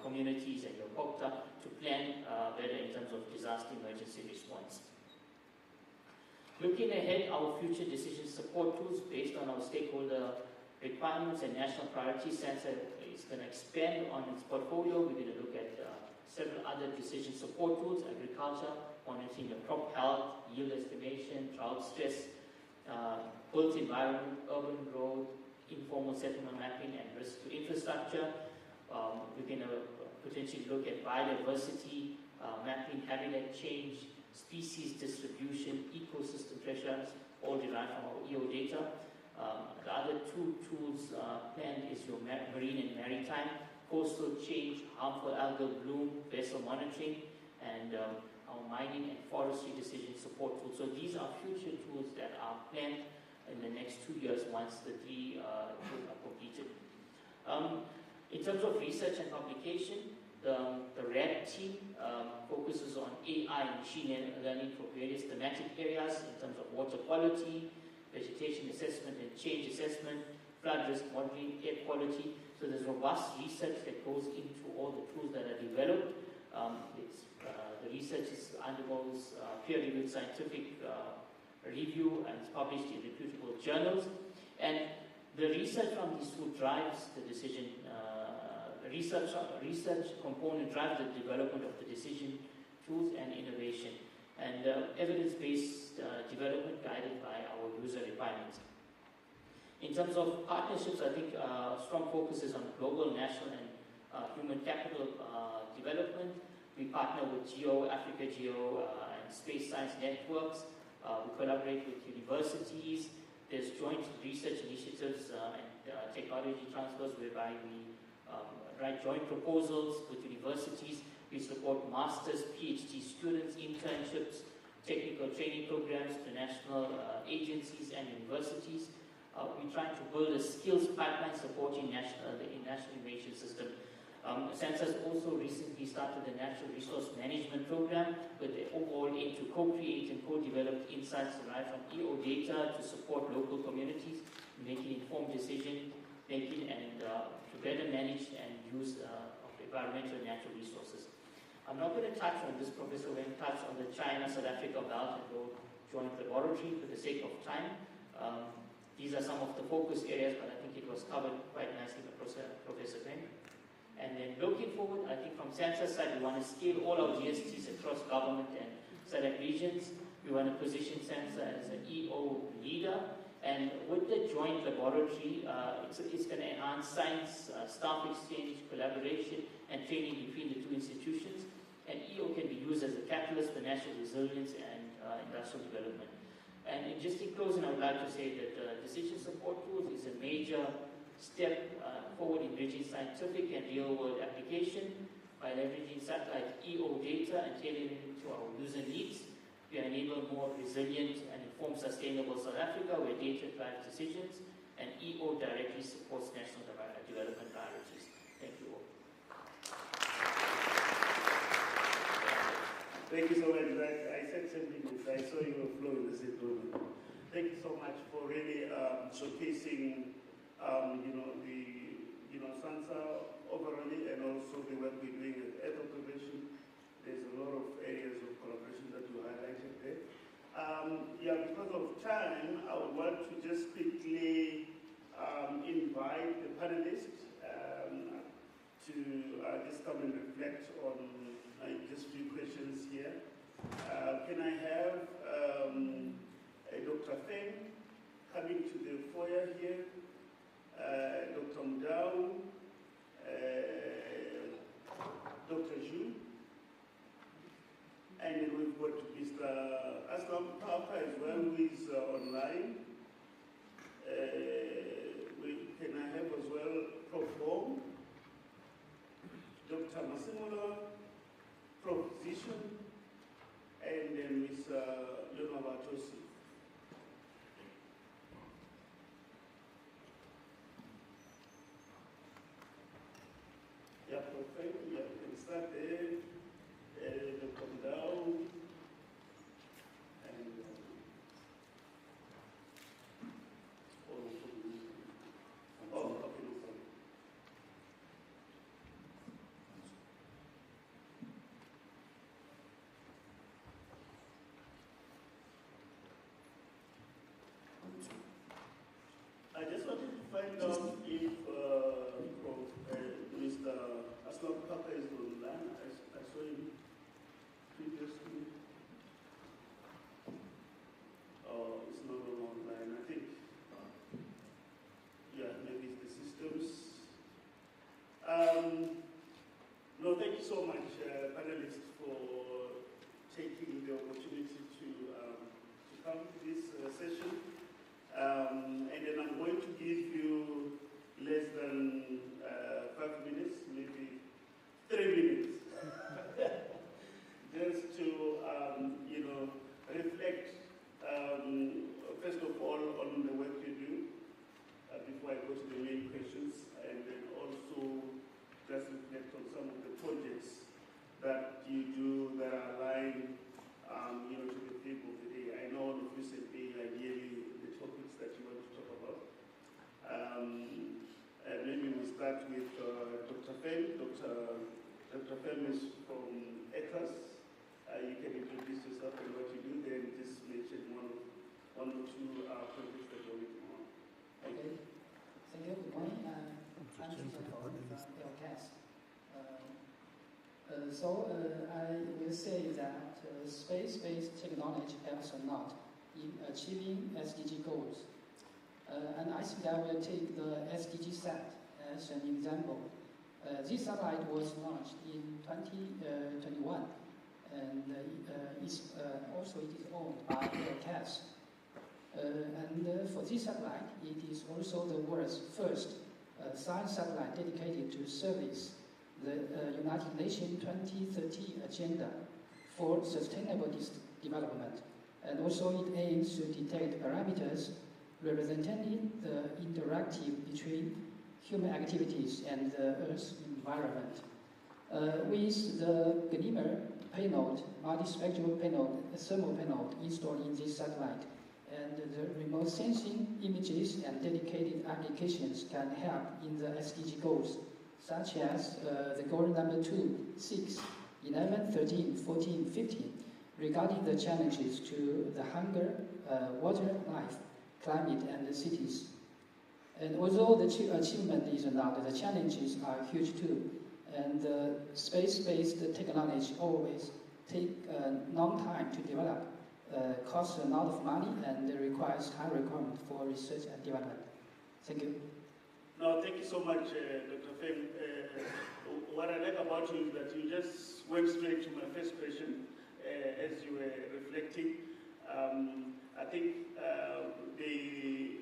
communities, and your COPTA to plan better in terms of disaster emergency response. Looking ahead, our future decision support tools based on our stakeholder requirements and national priorities, SANSA is going to expand on its portfolio. We're going to look at several other decision support tools: agriculture, monitoring the crop health, yield estimation, drought stress, built environment, urban growth, informal settlement mapping, and risk to infrastructure. We're going to potentially look at biodiversity mapping, habitat change, species distribution, ecosystem pressures, all derived from our EO data. The other two tools planned is your marine and maritime, coastal change, harmful algal bloom, vessel monitoring, and our mining and forestry decision support tools. So these are future tools that are planned in the next 2 years once the 3 tools are completed. In terms of research and publication, the RAD team focuses on AI and machine learning for various thematic areas in terms of water quality, vegetation assessment and change assessment, flood risk modeling, air quality. So there's robust research that goes into all the tools that are developed. The research undergoes peer-reviewed scientific review and is published in reputable journals. And the research from these tools drives the decision. Research component drives the development of the decision tools and innovation, and evidence-based development guided by our user requirements. In terms of partnerships, I think strong focus is on global, national, and human capital development. We partner with Africa Geo, and Space Science Networks. We collaborate with universities. There's joint research initiatives and technology transfers whereby we write joint proposals with universities. We support masters, PhD students, internships, technical training programs to national agencies and universities. We try to build a skills pipeline supporting the national innovation system. SANSA has also recently started a natural resource management program with the overall aim to co-create and co-develop insights derived from EO data to support local communities, making informed decision making and to better manage and use of environmental and natural resources. I'm not going to touch on this, Professor Wen touched on the China-South Africa Belt and Road Joint Laboratory for the sake of time. These are some of the focus areas, but I think it was covered quite nicely by Professor Wen. And then looking forward, I think from SANSA's side, we want to scale all our GSTs across government and SADC regions. We want to position SANSA as an EO leader. And with the joint laboratory, it's going to enhance science, staff exchange, collaboration, and training between the two institutions. And EO can be used as a catalyst for national resilience and industrial development. And just in closing, I would like to say that decision support tools is a major step forward in bridging scientific and real-world application by leveraging satellite EO data and tailoring it to our user needs. We enable more resilient and informed sustainable South Africa where data drives decisions and EO directly supports national development priorities. Thank you all. Thank you so much. I said 10 minutes. I saw you were flowing the same room. Thank you so much for really showcasing the SANSA overall and also the work we're doing at Earth Observation. There's a lot of areas of collaboration that you highlighted there. Because of time, I would want to just quickly invite the panelists to just come and reflect on just a few questions here. Can I have Dr. Feng coming to the foyer here? Dr. Mdau, Dr. Zhu, and then we've got Mr. Aslam Papa as well, who is online. Can I have as well Prof. Hong, Dr. Masimola, Prof. Zishun, and then Ms. Leonova Tosi. Yeah, perfect. Yeah, we can start there. Dr. Mdau. And okay, no problem. I just wanted to find out if Mr. Aslam Papa is online. I saw him previously. Oh, it's not online. I think, maybe it's the systems. No, thank you so much, panelists, for taking the opportunity to come to this session. And then I'm going to give you less than 5 minutes, maybe 3 minutes, just to reflect first of all on the work you do before I go to the main questions, and then also just reflect on some of the projects that you do that are aligned to the theme of the day. I know recently, ideally, the topics that you want to talk about. Maybe we'll start with Dr. Feng. Dr. Feng is from ECAS. You can introduce yourself and what you do, then just mention one or two projects that you're working on. Okay. Thank you. Good morning. I'm from ECAS. I will say that space-based technology helps a lot in achieving SDG goals. And I think I will take the SDG sat as an example. This satellite was launched in 2021, and it's, also it is owned by CAS. And for this satellite, it is also the world's first science satellite dedicated to service the United Nations 2030 Agenda for Sustainable Development. And also it aims to detect parameters representing the interactive between human activities and the Earth's environment. With the glimmer payload, multispectral payload, thermal payload installed in this satellite, and the remote sensing images and dedicated applications can help in the SDG goals, such as the goal number 2, 6, 11, 13, 14, 15, regarding the challenges to the hunger, water, life, climate, and the cities. And although the achievement is not, the challenges are huge too. And space-based technology always take a long time to develop, costs a lot of money, and requires high requirement for research and development. Thank you. No, thank you so much, Dr. Feng. What I like about you is that you just went straight to my first question as you were reflecting. I think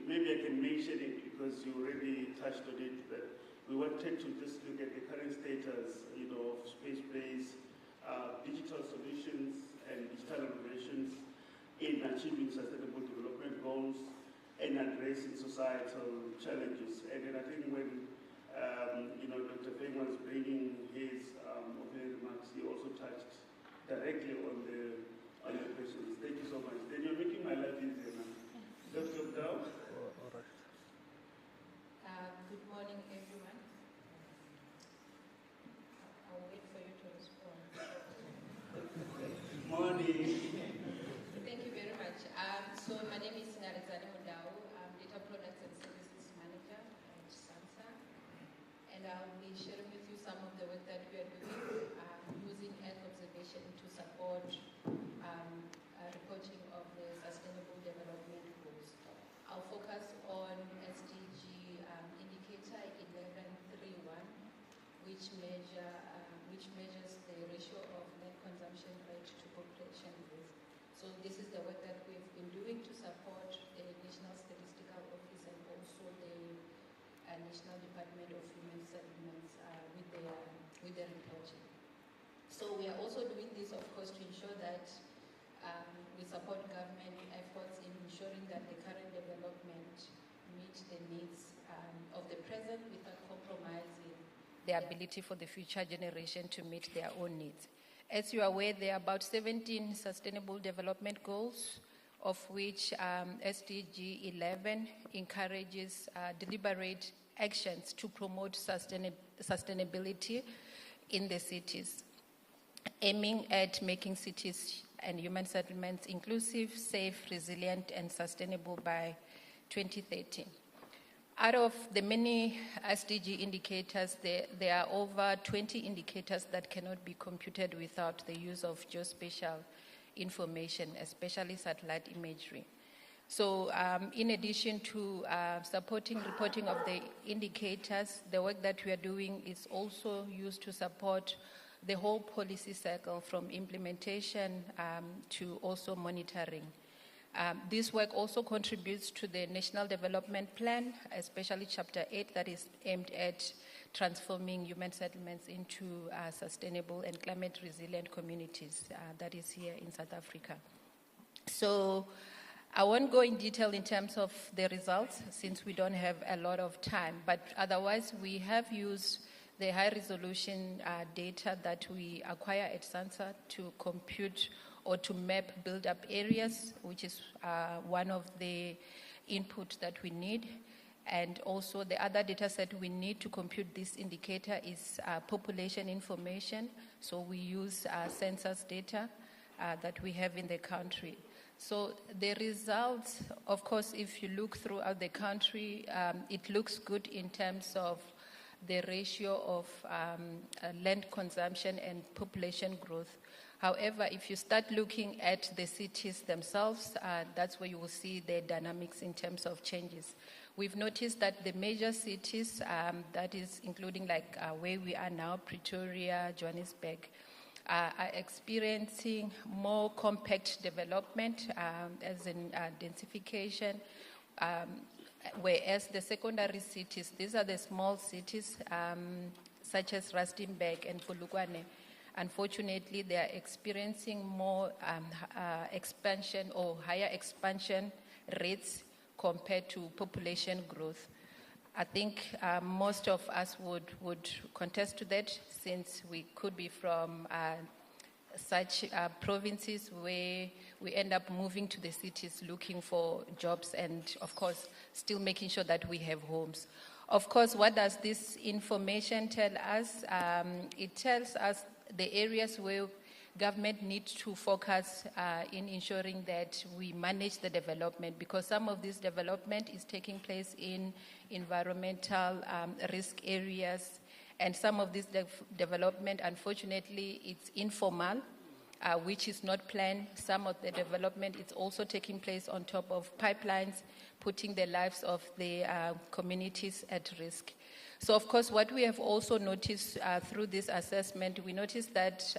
maybe I can mention it because you already touched on it, that we wanted to just look at the current status, of space-based digital solutions and digital innovations in achieving sustainable development goals and addressing societal challenges. And then I think when Dr. Feng was bringing his opening remarks, he also touched directly on the questions. Thank you so much. Then you're making my life easier now. Dr. Dow? Good morning, everyone. I'll wait for you to respond. Morning. Thank you very much. So my name is Narizani Mudau. I'm Data Products and Services Manager at SANSA. And I'll be sharing with you some of the work that we are doing using Earth observation to support reporting of the Sustainable Development Goals. I'll focus on SDG indicator 1131, which measures the ratio of net consumption rate to population growth. So this is the work that we've been doing to support the National Statistical Office and also the National Department of Human Settlements with their reporting. So we are also doing this, of course, to ensure that we support government efforts in ensuring that the current development meets the needs of the present without compromising the ability for the future generation to meet their own needs. As you are aware, there are about 17 Sustainable Development Goals, of which SDG 11 encourages deliberate actions to promote sustainability in the cities, aiming at making cities and human settlements inclusive, safe, resilient, and sustainable by 2030. Out of the many SDG indicators, there are over 20 indicators that cannot be computed without the use of geospatial information, especially satellite imagery. So in addition to supporting reporting of the indicators, the work that we are doing is also used to support the whole policy cycle from implementation to also monitoring. This work also contributes to the National Development Plan, especially Chapter 8, that is aimed at transforming human settlements into sustainable and climate resilient communities, that is here in South Africa. So I won't go in detail in terms of the results since we don't have a lot of time, but otherwise we have used the high resolution data that we acquire at SANSA to compute or to map build-up areas, which is one of the inputs that we need. And also the other data set we need to compute this indicator is population information. So we use census data that we have in the country. So the results, of course, if you look throughout the country, it looks good in terms of the ratio of land consumption and population growth. However, if you start looking at the cities themselves, that's where you will see the dynamics in terms of changes. We've noticed that the major cities, that is including like where we are now, Pretoria, Johannesburg, are experiencing more compact development, as in densification, whereas the secondary cities, these are the small cities such as Rustenburg and Polokwane, unfortunately they are experiencing more expansion or higher expansion rates compared to population growth. I think most of us would contest to that, since we could be from such provinces where we end up moving to the cities looking for jobs and, of course, still making sure that we have homes. Of course, what does this information tell us? It tells us the areas where government needs to focus in ensuring that we manage the development, because some of this development is taking place in environmental risk areas, and some of this development, unfortunately, it's informal, which is not planned. Some of the development is also taking place on top of pipelines, putting the lives of the communities at risk. So, of course, what we have also noticed through this assessment, we noticed that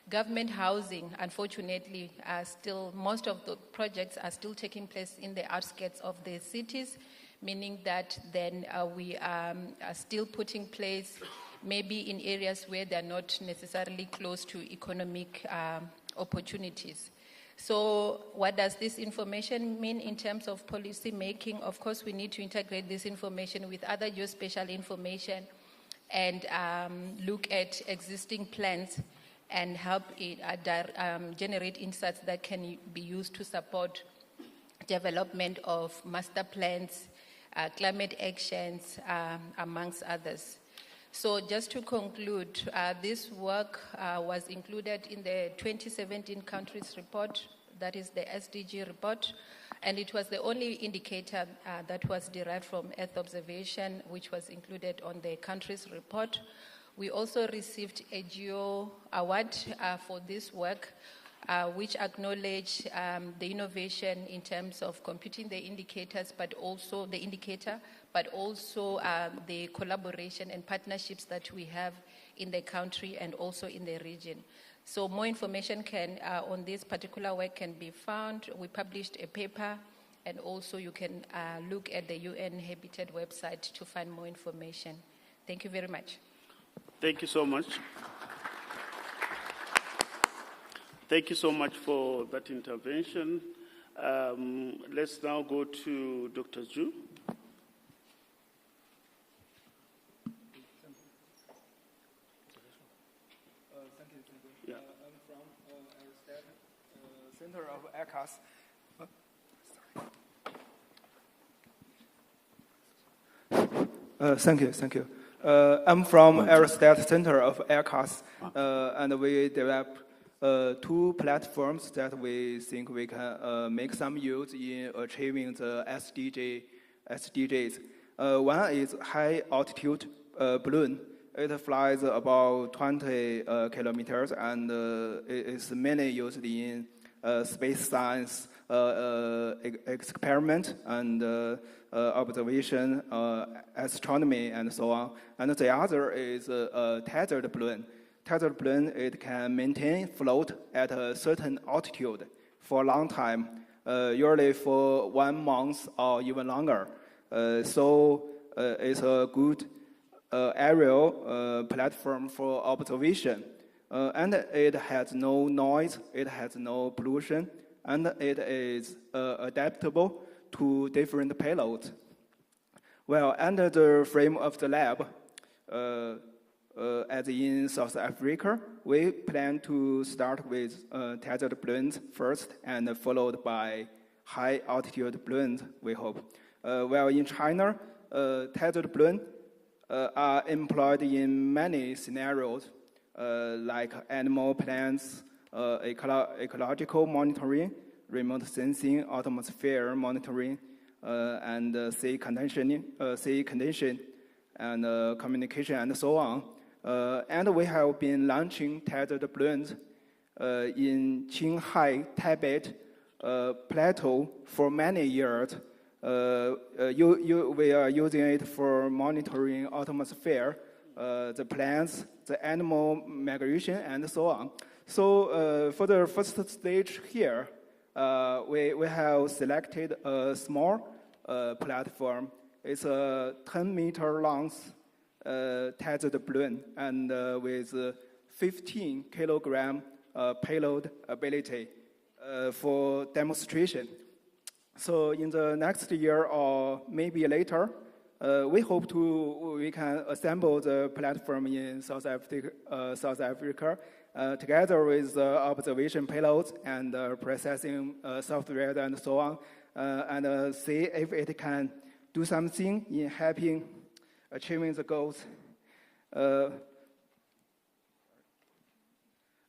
government housing, unfortunately, most of the projects are still taking place in the outskirts of the cities, meaning that then we are still putting place maybe in areas where they're not necessarily close to economic opportunities. So what does this information mean in terms of policy making? Of course, we need to integrate this information with other geospatial information and look at existing plans and help it generate insights that can be used to support development of master plans, climate actions, amongst others. So just to conclude, this work was included in the 2017 countries report, that is the SDG report, and it was the only indicator that was derived from Earth observation, which was included on the countries report. We also received a GEO award for this work, which acknowledged the innovation in terms of computing the indicators, but also the collaboration and partnerships that we have in the country and also in the region. So more information on this particular work can be found. We published a paper, and also you can look at the UN Habitat website to find more information. Thank you very much. Thank you so much. Thank you so much for that intervention. Let's now go to Dr. Zhu. Thank you. Yeah. I'm from Aerostat Center of ACAS. Thank you. I'm from Aerostat Center of AirCAS, and we develop 2 platforms that we think we can make some use in achieving the SDGs. One is high altitude balloon. It flies about 20 kilometers, and it is mainly used in space science experiment and observation, astronomy, and so on. And the other is a tethered balloon. Tethered balloon, it can maintain float at a certain altitude for a long time, usually for 1 month or even longer. So it's a good aerial platform for observation. And it has no noise, it has no pollution, and it is adaptable to different payloads. Well, under the frame of the lab, as in South Africa, we plan to start with tethered balloons first, and followed by high altitude balloons, we hope. While in China, tethered balloons are employed in many scenarios, like animal plants, ecological monitoring, remote sensing, atmosphere monitoring, and sea condition, and communication, and so on. And we have been launching tethered balloons in Qinghai, Tibet plateau for many years. We are using it for monitoring atmosphere, the plants, the animal migration, and so on. So for the first stage here, we have selected a small platform. It's a 10-meter long tethered balloon and with 15 kilogram payload ability for demonstration. So in the next year or maybe later, we hope we can assemble the platform in South Africa together with observation payloads and processing software and so on, and see if it can do something in helping achieving the goals.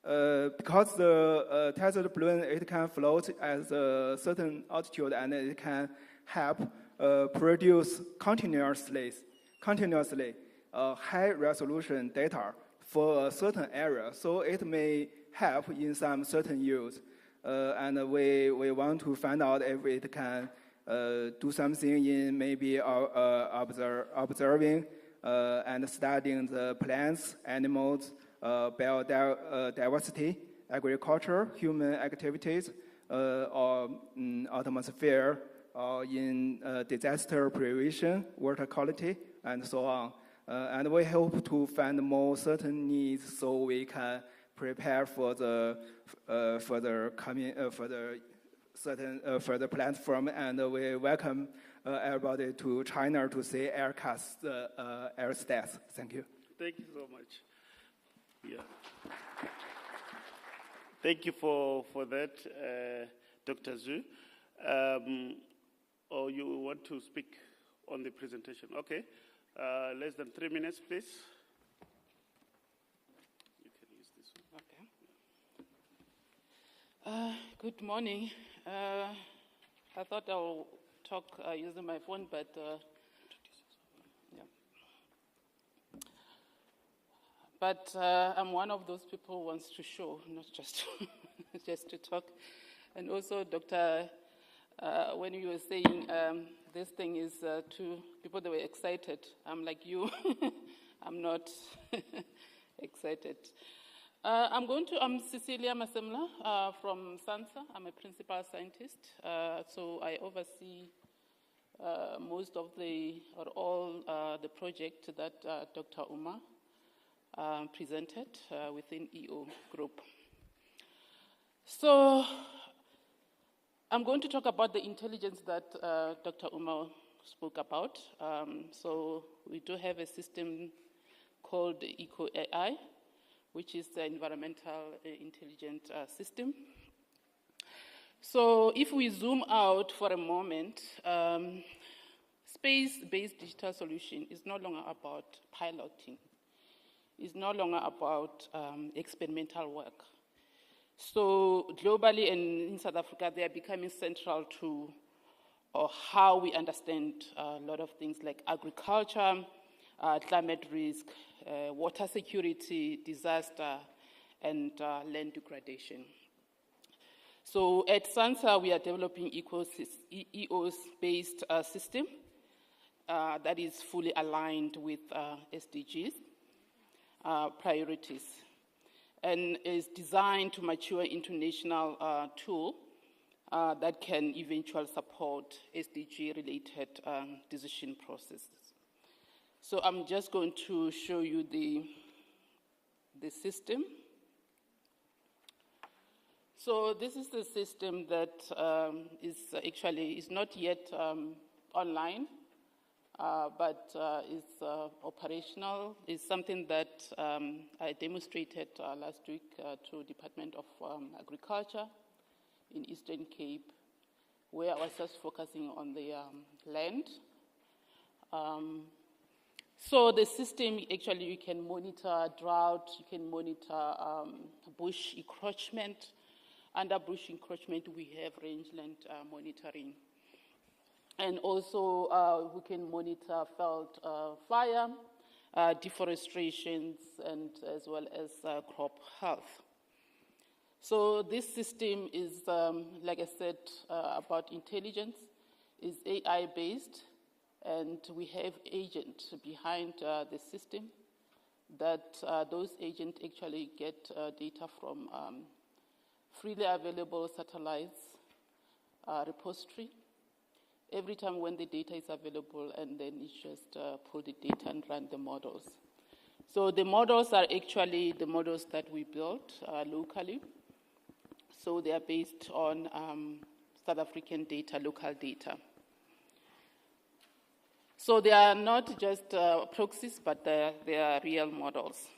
Because the tethered balloon, it can float at a certain altitude and it can help produce continuously high resolution data for a certain area. So it may help in some certain use. And we want to find out if it can do something in maybe observing and studying the plants, animals, biodiversity, agriculture, human activities, or atmosphere, or in disaster prevention, water quality, and so on. And we hope to find more certain needs so we can prepare for the further platform. And we welcome everybody to China to see AirCast air stats. Thank you. Thank you so much. Yeah. Thank you for that, Dr. Zhu. Or you want to speak on the presentation? Okay. Less than 3 minutes, please. You can use this one. Okay. Good morning. I thought I'll talk using my phone, but yeah. But I'm one of those people who wants to show, not just just to talk. And also, Dr. When you were saying this thing is to people that were excited, I'm like you. I'm not excited. I'm Cecilia Masemla from SANSA. I'm a principal scientist. So I oversee most of all the project that Dr. Uma presented within EO group. So I'm going to talk about the intelligence that Dr. Uma spoke about. So we do have a system called EcoAI, which is the environmental intelligent system. So if we zoom out for a moment, space-based digital solution is no longer about piloting. It's no longer about experimental work. So globally and in South Africa, they are becoming central to how we understand a lot of things like agriculture, climate risk, water security, disaster, and land degradation. So at SANSA, we are developing EOS-based system that is fully aligned with SDGs priorities, and is designed to mature into national tool that can eventually support SDG-related decision processes. So I'm just going to show you the system. So this is the system that is not yet online, but is operational. It's something that I demonstrated last week to Department of Agriculture in Eastern Cape, where I was just focusing on the land. So the system, actually, you can monitor drought, you can monitor bush encroachment. Under bush encroachment, we have rangeland monitoring. And also, we can monitor veld fire, deforestations, and as well as crop health. So this system is, like I said, about intelligence, is AI-based, and we have agents behind the system that those agents actually get data from freely available satellites repository every time when the data is available, and then it's just pull the data and run the models. So the models are actually the models that we built locally. So they are based on South African data, local data. So they are not just proxies, but they are real models.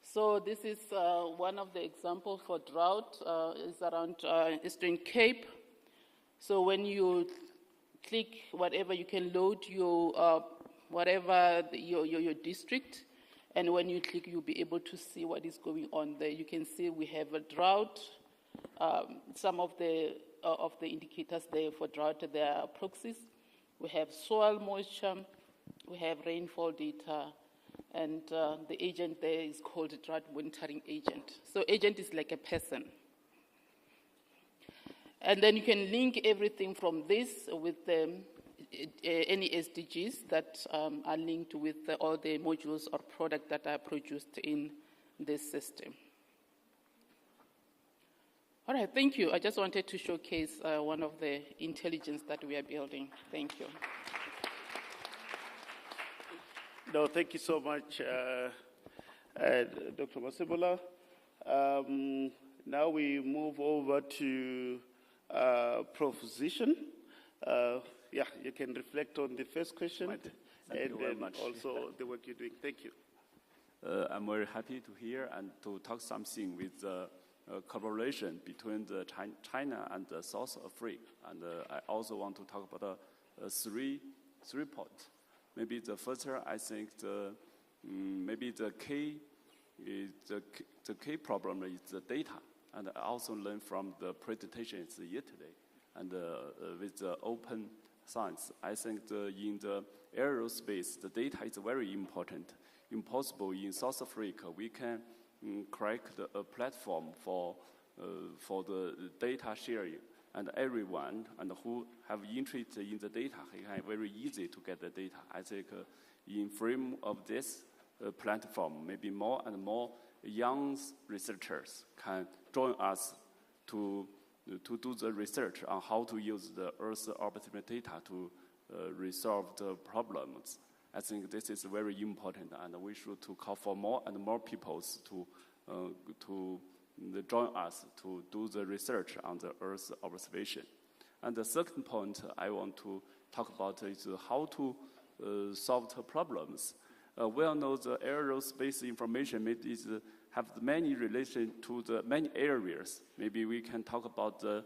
So this is one of the examples for drought. It's around Eastern Cape. So when you click whatever, you can load your your district, and when you click, you'll be able to see what is going on there. You can see we have a drought. Some of the indicators there for drought, there are proxies. We have soil moisture, we have rainfall data, and the agent there is called drought monitoring agent. So agent is like a person. And then you can link everything from this with any SDGs that are linked with all the modules or products that are produced in this system. All right, thank you. I just wanted to showcase one of the intelligence that we are building. Thank you. No, thank you so much, Dr. Masebola. Now we move over to proposition. Yeah, you can reflect on the first question Thank and you very then much. also the work you're doing. Thank you. I'm very happy to hear and to talk something with collaboration between China and South Africa. And I also want to talk about three points. Maybe the first, I think maybe the key problem is the data. And I also learned from the presentations yesterday. And with the open science, I think in the aerospace, the data is very important. Impossible in South Africa, we can create a platform for the data sharing, and everyone and who have interest in the data can very easy to get the data. I think in frame of this platform, maybe more and more young researchers can join us to do the research on how to use the Earth orbit data to resolve the problems. I think this is very important, and we should to call for more and more people to join us to do the research on the Earth observation. And the second point I want to talk about is how to solve the problems. We all know the aerospace information have many relation to the many areas. Maybe we can talk about the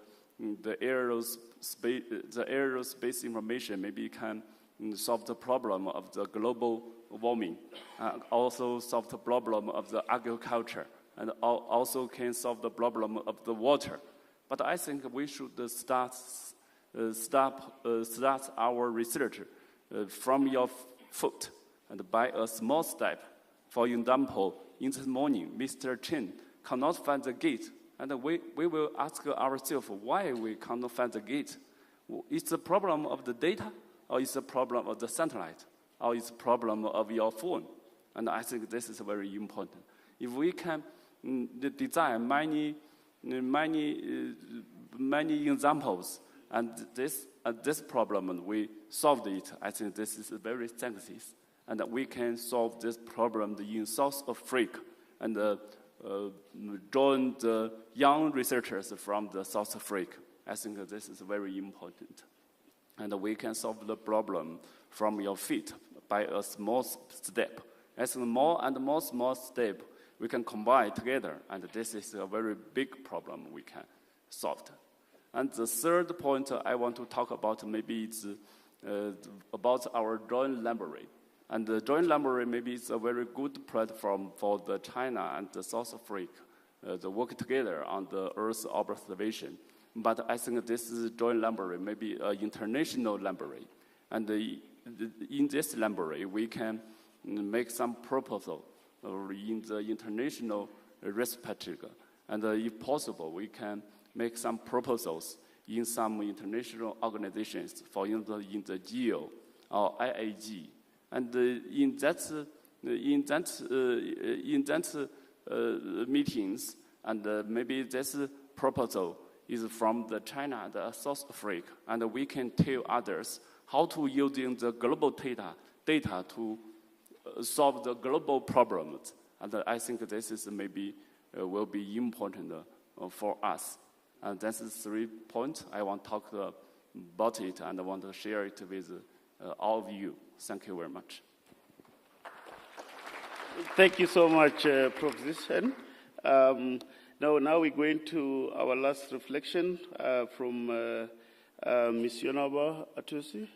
aerospace information. Maybe can solve the problem of the global warming, also solve the problem of the agriculture, and also can solve the problem of the water. But I think we should start our research from your foot and by a small step. For example, in the morning, Mr. Chen cannot find the gate, and we will ask ourselves why we cannot find the gate. Is the problem of the data, or is the problem of the satellite, or is the problem of your phone? And I think this is very important. If we can design many examples, and this problem we solved it, I think this is very success. And we can solve this problem in South Africa and join the young researchers from the South Africa. I think this is very important. And we can solve the problem from your feet by a small step. As more and more small step, we can combine together, and this is a very big problem we can solve. And the third point I want to talk about maybe it's about our joint library. And the joint library maybe is a very good platform for the China and the South Africa to work together on the Earth observation. But I think this is a joint library, maybe an international library. And in this library, we can make some proposal in the international respected. And if possible, we can make some proposals in some international organizations, for instance, in the GEO or IAG. And in that meetings, and maybe this proposal is from the China, the South Africa, and we can tell others how to using the global data to solve the global problems. And I think this is maybe will be important for us. And that's the 3 points I want to talk about it, and I want to share it with all of you. Thank you very much. Thank you so much, Prof. Zishan. Now we're going to our last reflection from Ms. Yonaba Atusi.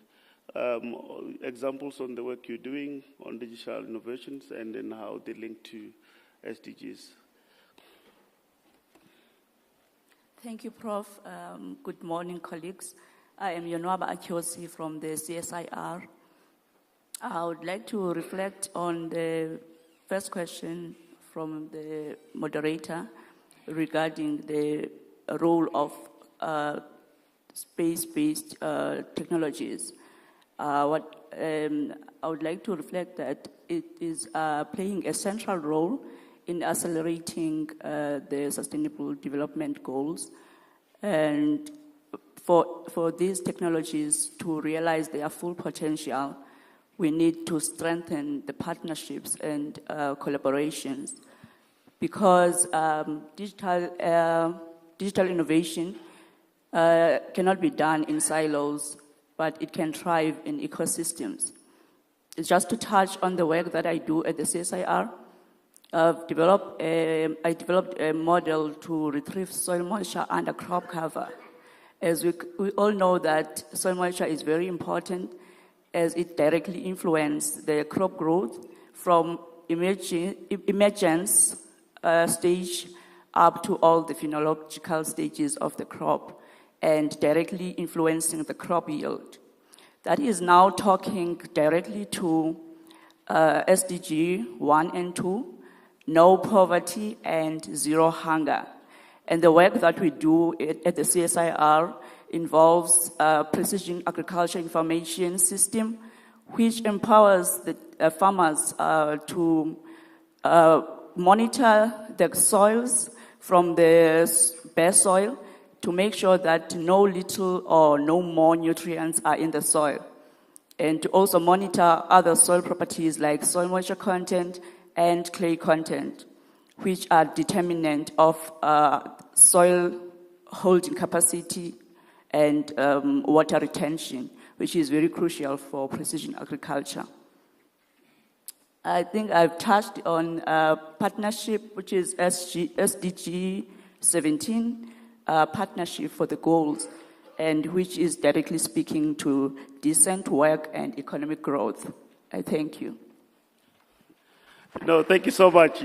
Examples on the work you're doing on digital innovations and then how they link to SDGs. Thank you, Prof. Good morning, colleagues. I am Yonaba Akiosi from the CSIR. I would like to reflect on the first question from the moderator regarding the role of space-based technologies. I would like to reflect that it is playing a central role in accelerating the Sustainable Development Goals. And for these technologies to realize their full potential, we need to strengthen the partnerships and collaborations, because digital innovation cannot be done in silos, but it can thrive in ecosystems. Just to touch on the work that I do at the CSIR, I developed a model to retrieve soil moisture under crop cover. As we all know that soil moisture is very important, as it directly influences the crop growth from emergence stage up to all the phenological stages of the crop, and directly influencing the crop yield. That is now talking directly to SDG 1 and 2, no poverty and zero hunger. And the work that we do at the CSIR involves precision agriculture information system, which empowers the farmers to monitor the soils from the bare soil to make sure that no little or no more nutrients are in the soil, and to also monitor other soil properties like soil moisture content and clay content, which are determinant of soil holding capacity and water retention, which is very crucial for precision agriculture. I think I've touched on partnership, which is SDG 17, partnership for the goals, and which is directly speaking to decent work and economic growth. I thank you. No, thank you so much.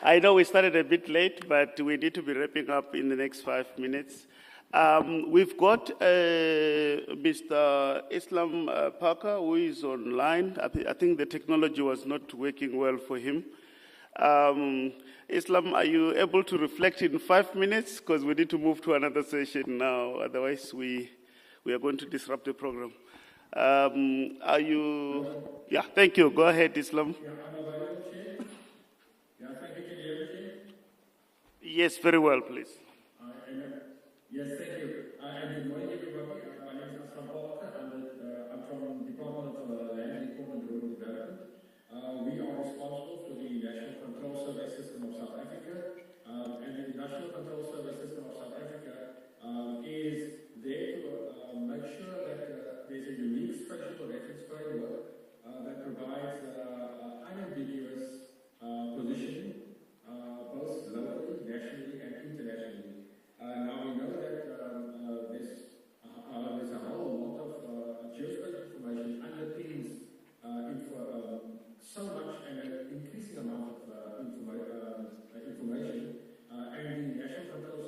I know we started a bit late, but we need to be wrapping up in the next 5 minutes. We've got Mr. Islam Parker, who is online. I think the technology was not working well for him. Islam, are you able to reflect in 5 minutes? Because we need to move to another session now. Otherwise, we are going to disrupt the program. Are you? Yeah, thank you. Go ahead, Islam. Yeah, I'm available, Chair. Yeah, thank you. Can you hear me? Yes, very well, please. Yes, thank you. And good morning, everybody. My name is Islam Parker, and I'm from the Department of Land Reform and Rural Development. We are responsible for the National Control Survey System of South Africa, and the National Control Survey System of South Africa is there to make sure that there's a unique spatial reference framework that provides unambiguous positioning, both locally, nationally, and internationally. Now we know that there's a whole lot of geospatial information underpins so much and an increasing amount of information, and the National Control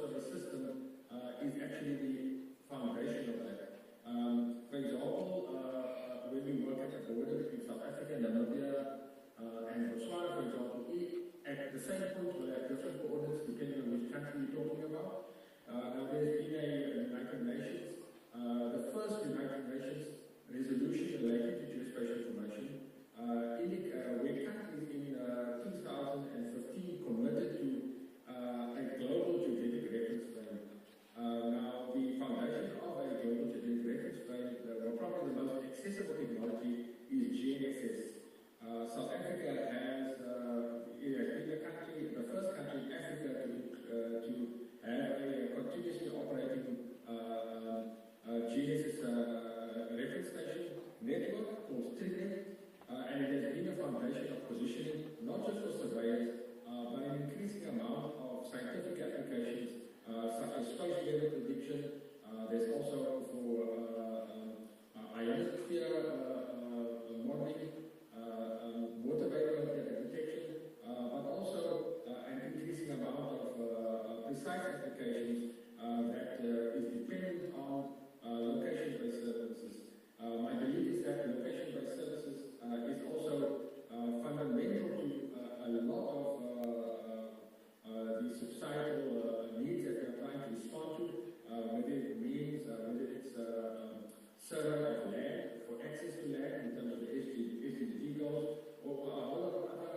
applications that is dependent on location-based services. My belief is that location-based services is also fundamental to a lot of the societal needs that we are trying to respond to, whether it means, whether it's survey of land, for access to land in terms of the SDG goals, or a whole lot of other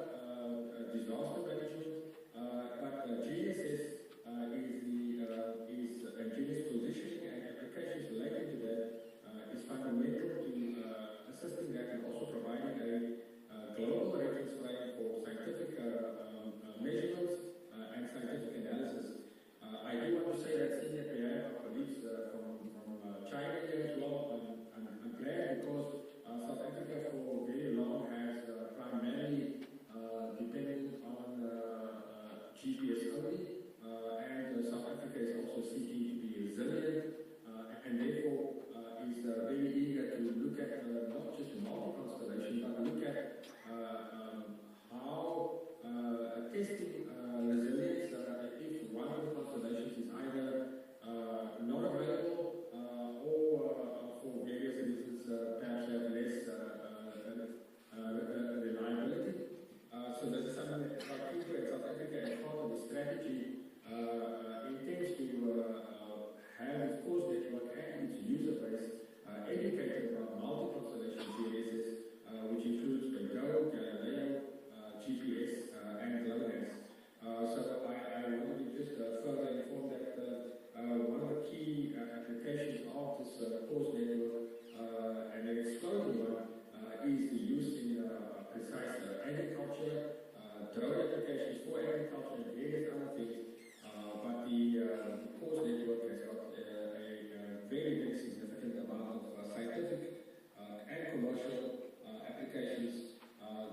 disaster management. But GNSS and GNS positioning and applications related to that is fundamental to assisting that and also providing a global reference frame for scientific measurements and scientific analysis. I do want to say that seeing that we have our colleagues from China here as well, I'm glad because South Africa for very long has primarily depended on GPS only, and South Africa is also seeking to be resilient, and therefore is very eager to look at not just multi-constellation, but look at how testing resilience if one of the constellations is either not available or for various reasons perhaps have less reliability. So this is something that South Africa as part of the strategy intends to have its course network and its user base educated about multi-constellation GNSS, which includes the GO, Galileo, GPS, and GLONASS. So I wanted to just further inform that one of the key applications of this course network, and an exploding one, is the use in precise agriculture, drone applications for agriculture, and various other things. But the course network has got a very, very significant amount of scientific and commercial applications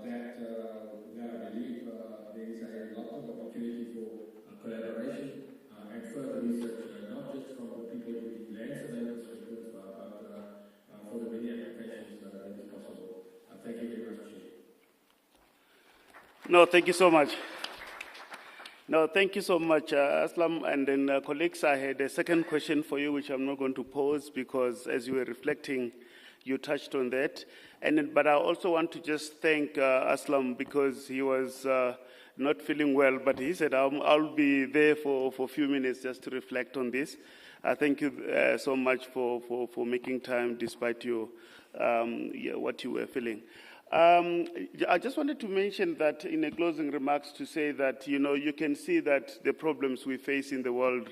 that I believe there is a lot of opportunity for collaboration and further research, not just from the people with the land survey perspective, but for the many applications that is possible. Thank you very much, Chair. No, thank you so much. No, thank you so much, Aslam. And then, colleagues, I had a second question for you, which I'm not going to pose because as you were reflecting, you touched on that. But I also want to just thank Aslam because he was not feeling well, but he said, I'll be there for a few minutes just to reflect on this. Thank you so much for making time despite your, what you were feeling. I just wanted to mention that in a closing remarks to say that, you can see that the problems we face in the world,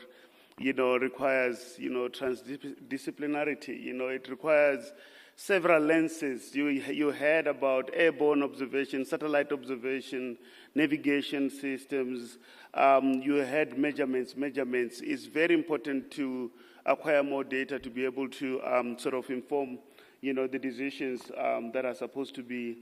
requires, transdisciplinarity. It requires several lenses. You heard about airborne observation, satellite observation, navigation systems. You had measurements. It's very important to acquire more data to be able to sort of inform the decisions that are supposed to be,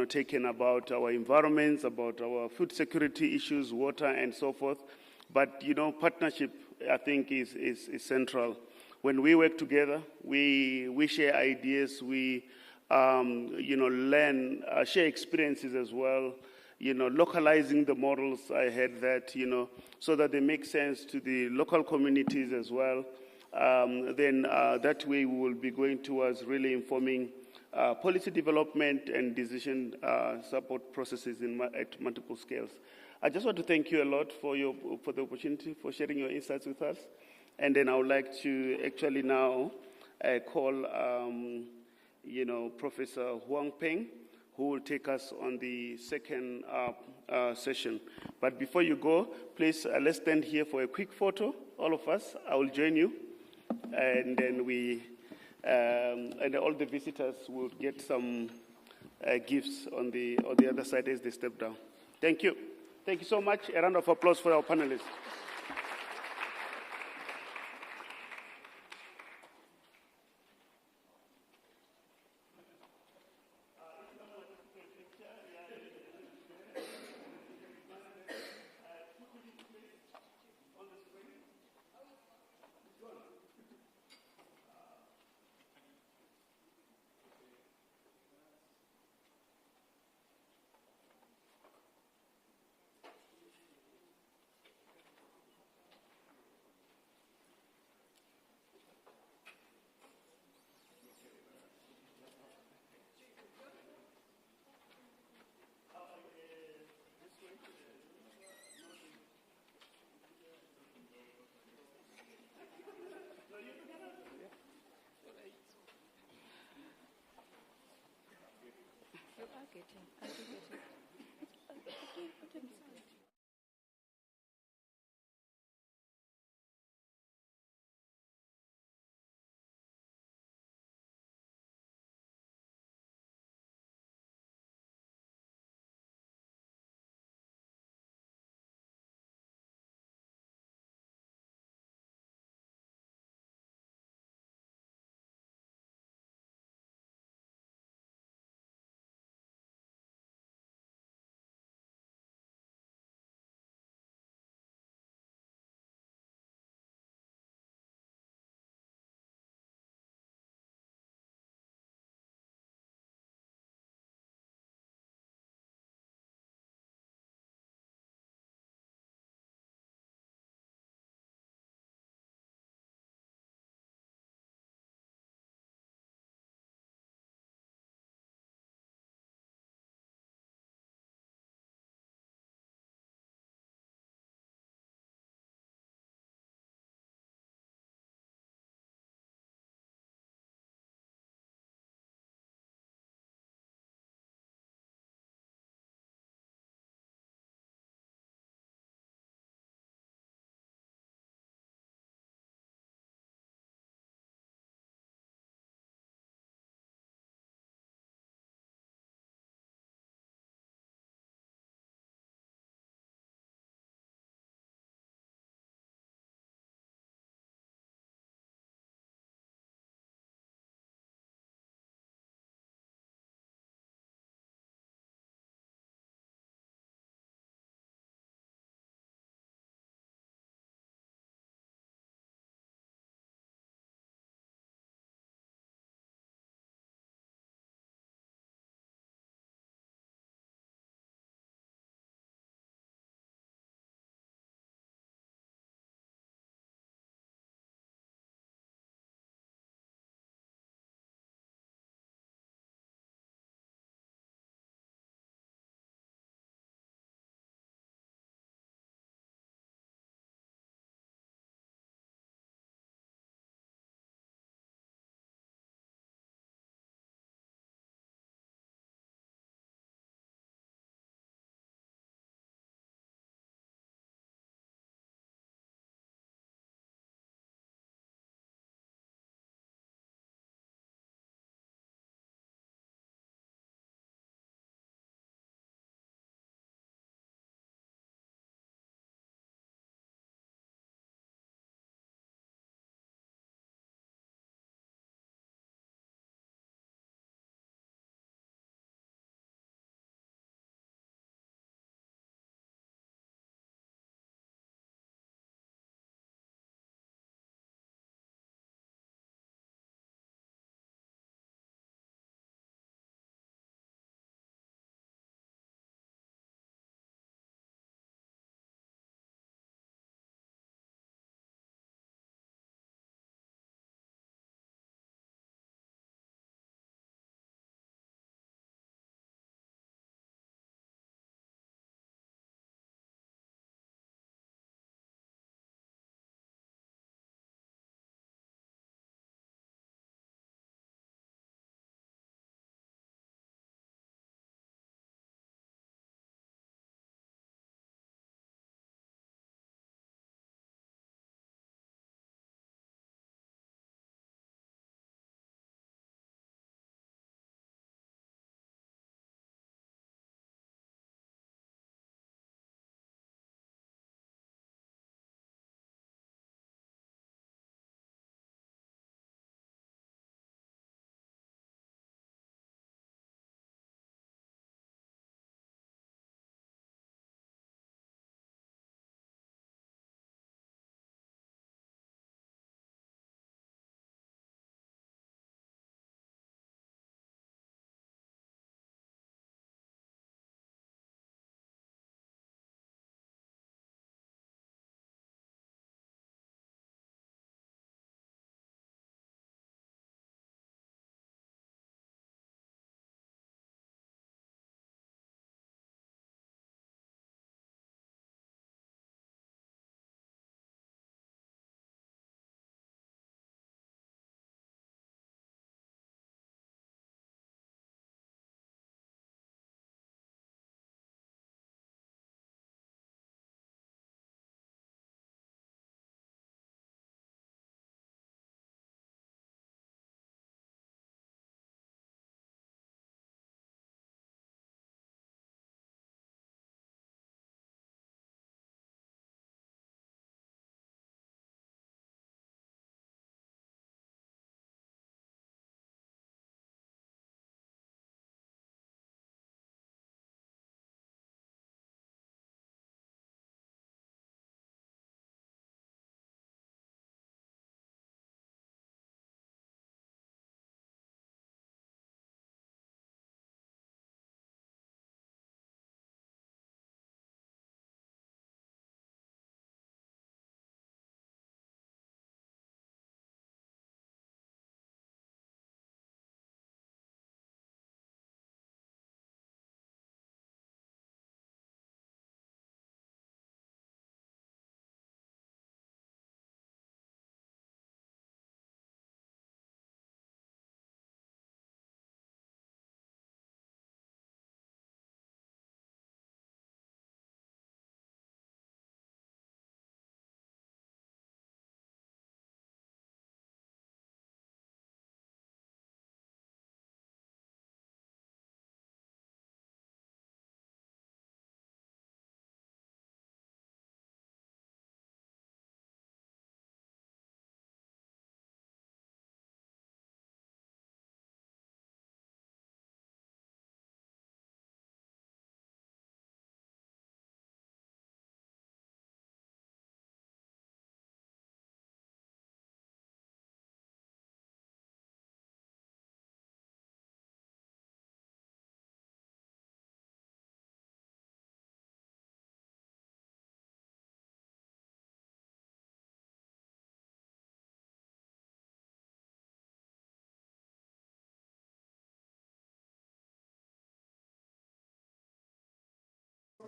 taken about our environments, about our food security issues, water, and so forth. But, partnership, I think, is central. When we work together, we share ideas, we, learn, share experiences as well, localizing the models, I heard that, so that they make sense to the local communities as well. Then that way we will be going towards really informing policy development and decision support processes at multiple scales. I just want to thank you a lot for the opportunity for sharing your insights with us. And then I would like to actually now call Professor Huang Peng, who will take us on the second session. But before you go, please let's stand here for a quick photo, all of us. I will join you. And then and all the visitors will get some gifts on the other side as they step down. Thank you. Thank you so much. A round of applause for our panelists.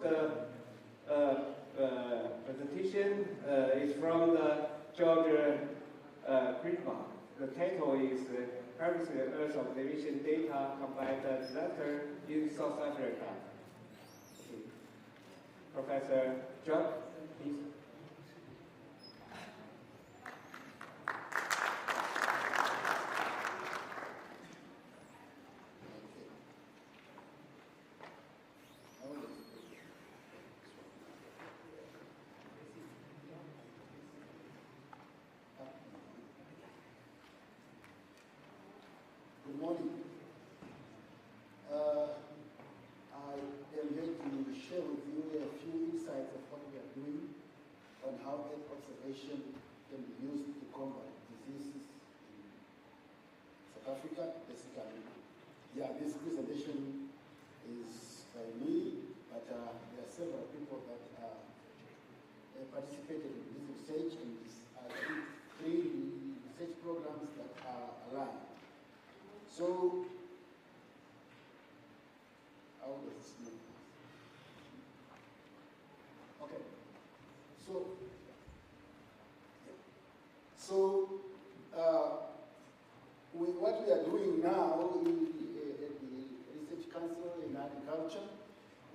The presentation is from the George Friedman. The title is Harvesting Earth Observation Data Combined Disaster in South Africa. Professor John, please. Good morning. I am here to share with you a few insights of what we are doing on how Earth observation can be used to combat diseases in South Africa, basically. Yeah, this presentation is by me, but there are several people that participated in this research, and three research programs that are aligned. So, how does this move? Okay. What we are doing now at the Research Council in Agriculture,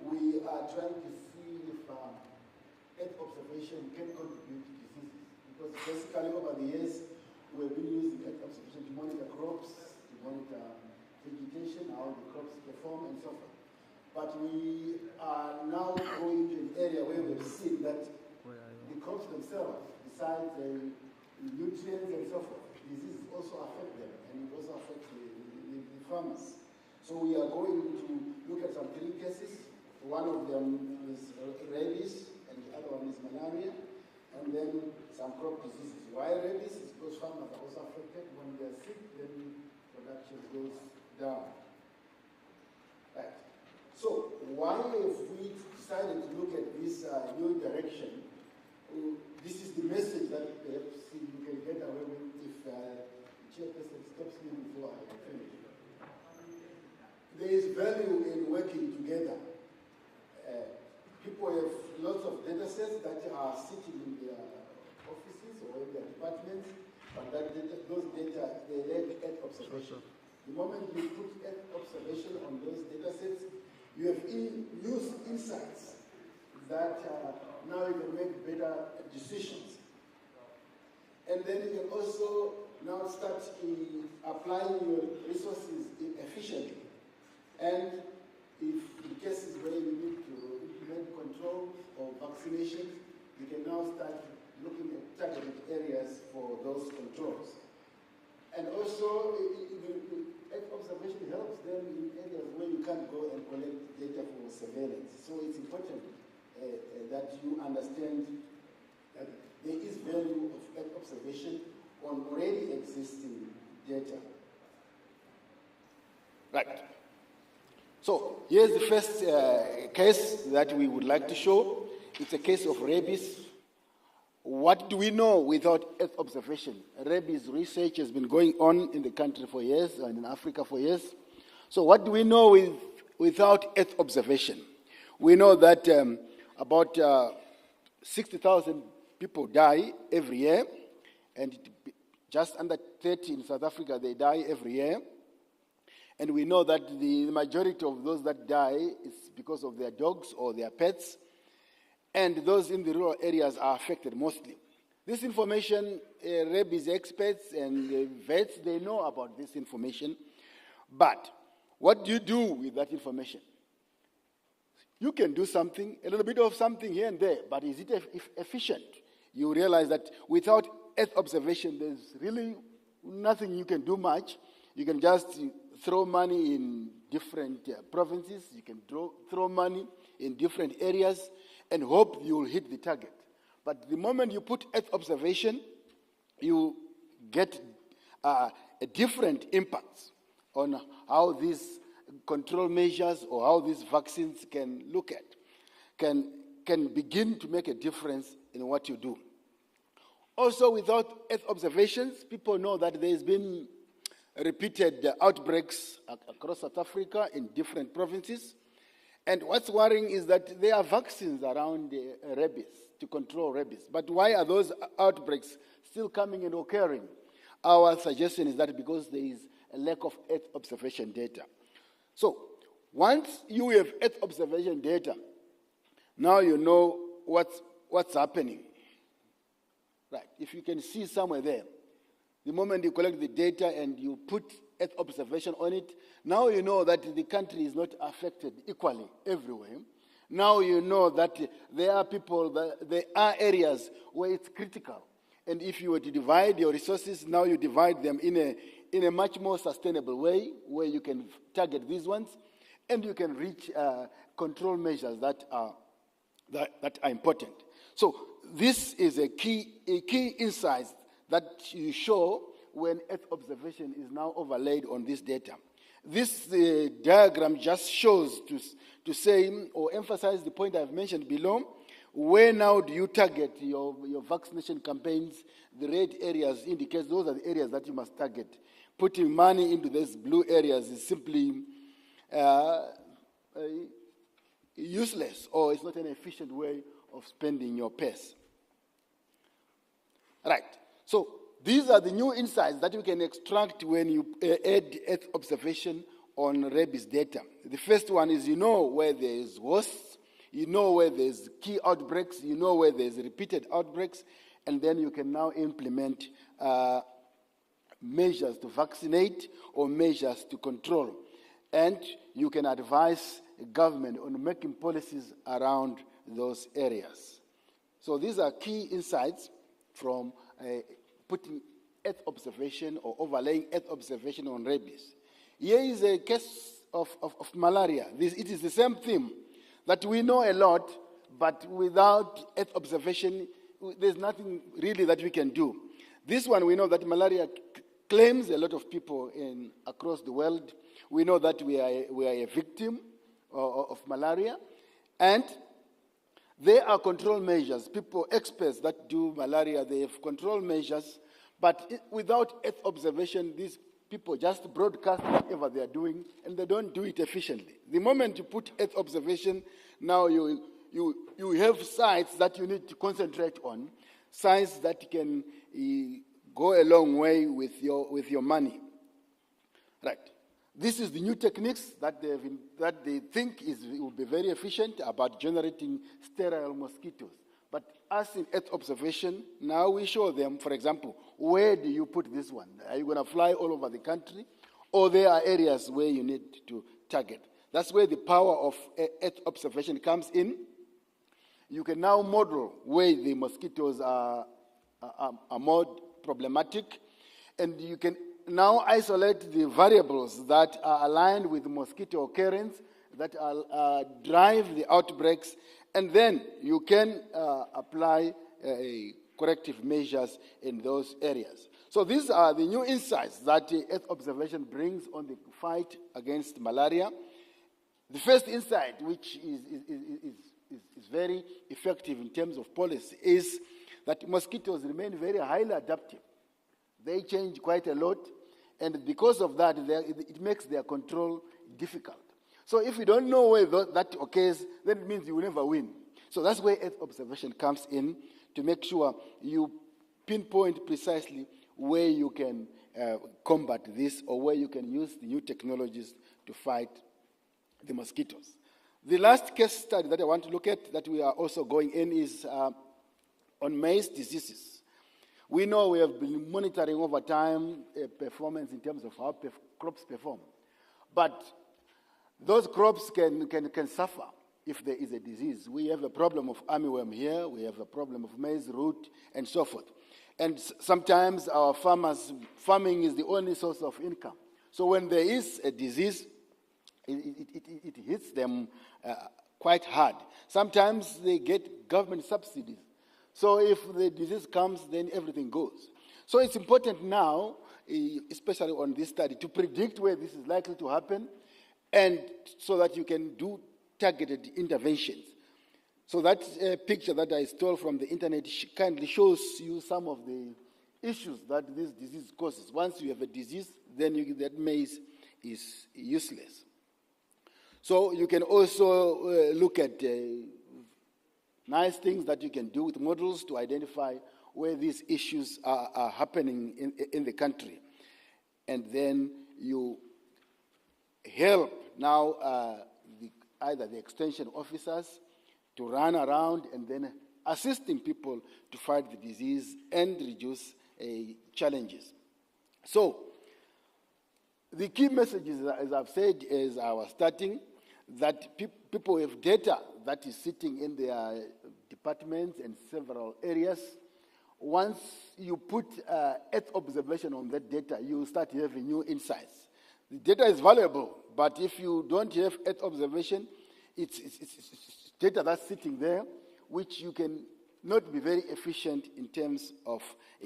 we are trying to see if Earth observation can contribute to diseases. Because basically over the years, we've been using Earth observation to monitor crops, to monitor vegetation, how the crops perform, and so forth. But we are now going to an area where we've seen that the crops themselves, besides the nutrients and so forth, diseases also affect them, and it also affects the farmers. So we are going to look at some three cases. One of them is rabies, and the other one is malaria, and then some crop diseases. Why rabies? It's because farmers are also affected. When they are sick, then production goes down. Right. So why have we decided to look at this new direction? This is the message that perhaps you can get away with if the chairperson stops me before I finish. There is value in working together. People have lots of data sets that are sitting in their offices or in their departments, but those data, they lack Earth observation. The moment you put Earth observation on those data sets, you have used insights that now you can make better decisions. And then you can also now start applying your resources efficiently. And if the cases where you need to implement control or vaccinations, you can now start looking at targeted areas for those controls. And also, Earth observation helps them in areas where you can't go and collect data for surveillance. So it's important that you understand that there is value of Earth observation on already existing data. Right. So here's the first case that we would like to show. It's a case of rabies. What do we know without Earth observation? Rabies research has been going on in the country for years and in Africa for years. So what do we know without Earth observation? We know that about 60,000 people die every year, and just under 30 in South Africa, they die every year. And we know that the majority of those that die is because of their dogs or their pets, and those in the rural areas are affected mostly. This information, rabies experts and vets, they know about this information, but what do you do with that information? You can do something, a little bit of something here and there, but is it efficient? You realize that without Earth observation, there's really nothing you can do much. You can just throw money in different provinces, you can throw money in different areas, and hope you will hit the target. But the moment you put Earth observation, you get a different impacts on how these control measures or how these vaccines can look at, can begin to make a difference in what you do. Also, without Earth observations, people know that there's been repeated outbreaks across South Africa in different provinces, And what's worrying is that there are vaccines around rabies to control rabies. But why are those outbreaks still coming and occurring? Our suggestion is that because there is a lack of Earth observation data. So once you have Earth observation data, now you know what's happening. Right. If you can see somewhere there, the moment you collect the data and you put Earth observation on it, now you know that the country is not affected equally everywhere. Now you know that there are areas where it's critical. And if you were to divide your resources, now you divide them in a much more sustainable way, where you can target these ones, and you can reach control measures that are important. So this is a key insight that you show when Earth observation is now overlaid on this data. This diagram just shows to say or emphasize the point I've mentioned below. Where now do you target your vaccination campaigns? The red areas indicate those are the areas that you must target. Putting money into these blue areas is simply useless, or it's not an efficient way of spending your purse. Right. So these are the new insights that you can extract when you add Earth observation on rabies data. The first one is you know where there is hosts, you know where there's key outbreaks, you know where there's repeated outbreaks, and then you can now implement measures to vaccinate or measures to control. And you can advise government on making policies around those areas. So these are key insights from putting Earth observation or overlaying Earth observation on rabies. Here is a case of malaria. It is the same theme, that we know a lot, but without Earth observation, there's nothing really that we can do. This one, we know that malaria claims a lot of people across the world. We know that we are a victim of malaria, and there are control measures. Experts that do malaria, they have control measures, but without Earth observation, these people just broadcast whatever they are doing, and they don't do it efficiently. The moment you put Earth observation, now you have sites that you need to concentrate on, sites that can go a long way with your money. Right. This is the new techniques that they think will be very efficient about generating sterile mosquitoes. But as in Earth observation, now we show them, for example, where do you put this one? Are you going to fly all over the country? Or there are areas where you need to target. That's where the power of Earth observation comes in. You can now model where the mosquitoes are more problematic, and you can now isolate the variables that are aligned with mosquito occurrence, that drive the outbreaks, and then you can apply corrective measures in those areas. So these are the new insights that Earth observation brings on the fight against malaria. The first insight, which is very effective in terms of policy, is that mosquitoes remain very highly adaptive. They change quite a lot, and because of that, it makes their control difficult. So if you don't know where that occurs, then it means you will never win. So that's where Earth observation comes in, to make sure you pinpoint precisely where you can combat this, or where you can use the new technologies to fight the mosquitoes. The last case study that I want to look at, that we are also going in, is on maize diseases. We know we have been monitoring over time performance in terms of how crops perform. But those crops can suffer if there is a disease. We have a problem of armyworm here, we have a problem of maize root, and so forth. And sometimes our farming is the only source of income. So when there is a disease, it hits them quite hard. Sometimes they get government subsidies. So if the disease comes, then everything goes. So it's important now, especially on this study, to predict where this is likely to happen, and so that you can do targeted interventions. So that picture that I stole from the internet kindly shows you some of the issues that this disease causes. Once you have a disease, then that maize is useless. So you can also look at nice things that you can do with models to identify where these issues are happening in the country. And then you help now either the extension officers to run around and then assisting people to fight the disease and reduce challenges. So the key messages, as I've said, as I was starting, that people have data that is sitting in their departments and several areas. Once you put Earth observation on that data, you start having new insights. The data is valuable, but if you don't have Earth observation, it's data that's sitting there, which you can not be very efficient in terms of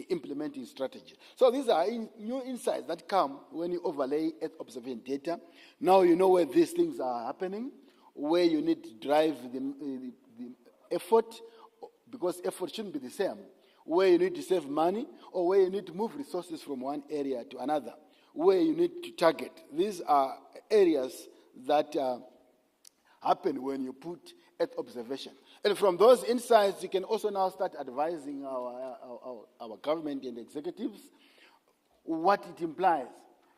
implementing strategy. So these are new insights that come when you overlay Earth observation data. Now you know where these things are happening, where you need to drive the effort, because effort shouldn't be the same, where you need to save money, or where you need to move resources from one area to another, where you need to target. These are areas that happen when you put Earth observation. And from those insights, you can also now start advising our government and executives what it implies.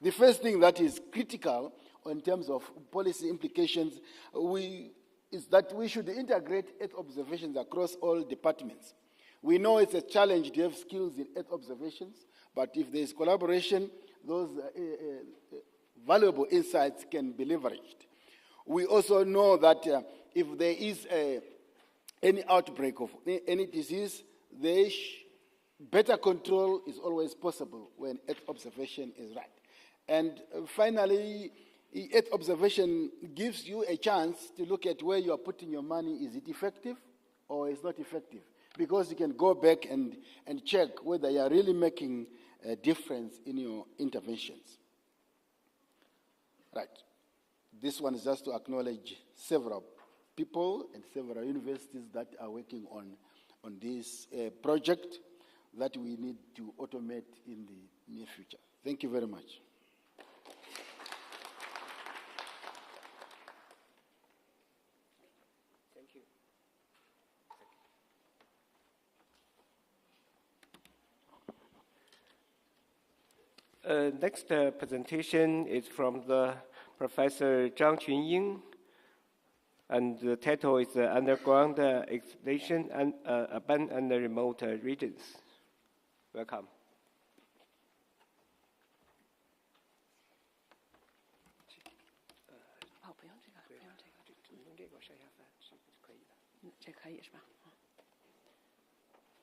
The first thing that is critical in terms of policy implications is that we should integrate Earth observations across all departments. We know it's a challenge to have skills in Earth observations, but if there's collaboration, those valuable insights can be leveraged. We also know that if there is any outbreak of any disease, better control is always possible when Earth observation is right. And finally, Earth observation gives you a chance to look at where you are putting your money. Is it effective or is not effective? Because you can go back and check whether you are really making a difference in your interventions. Right. This one is just to acknowledge several people and several universities that are working on this project that we need to automate in the near future. Thank you very much. Thank you. Next presentation is from the Professor Zhang Qunying, and the title is Underground Exploration and Urban and Remote Regions. Welcome.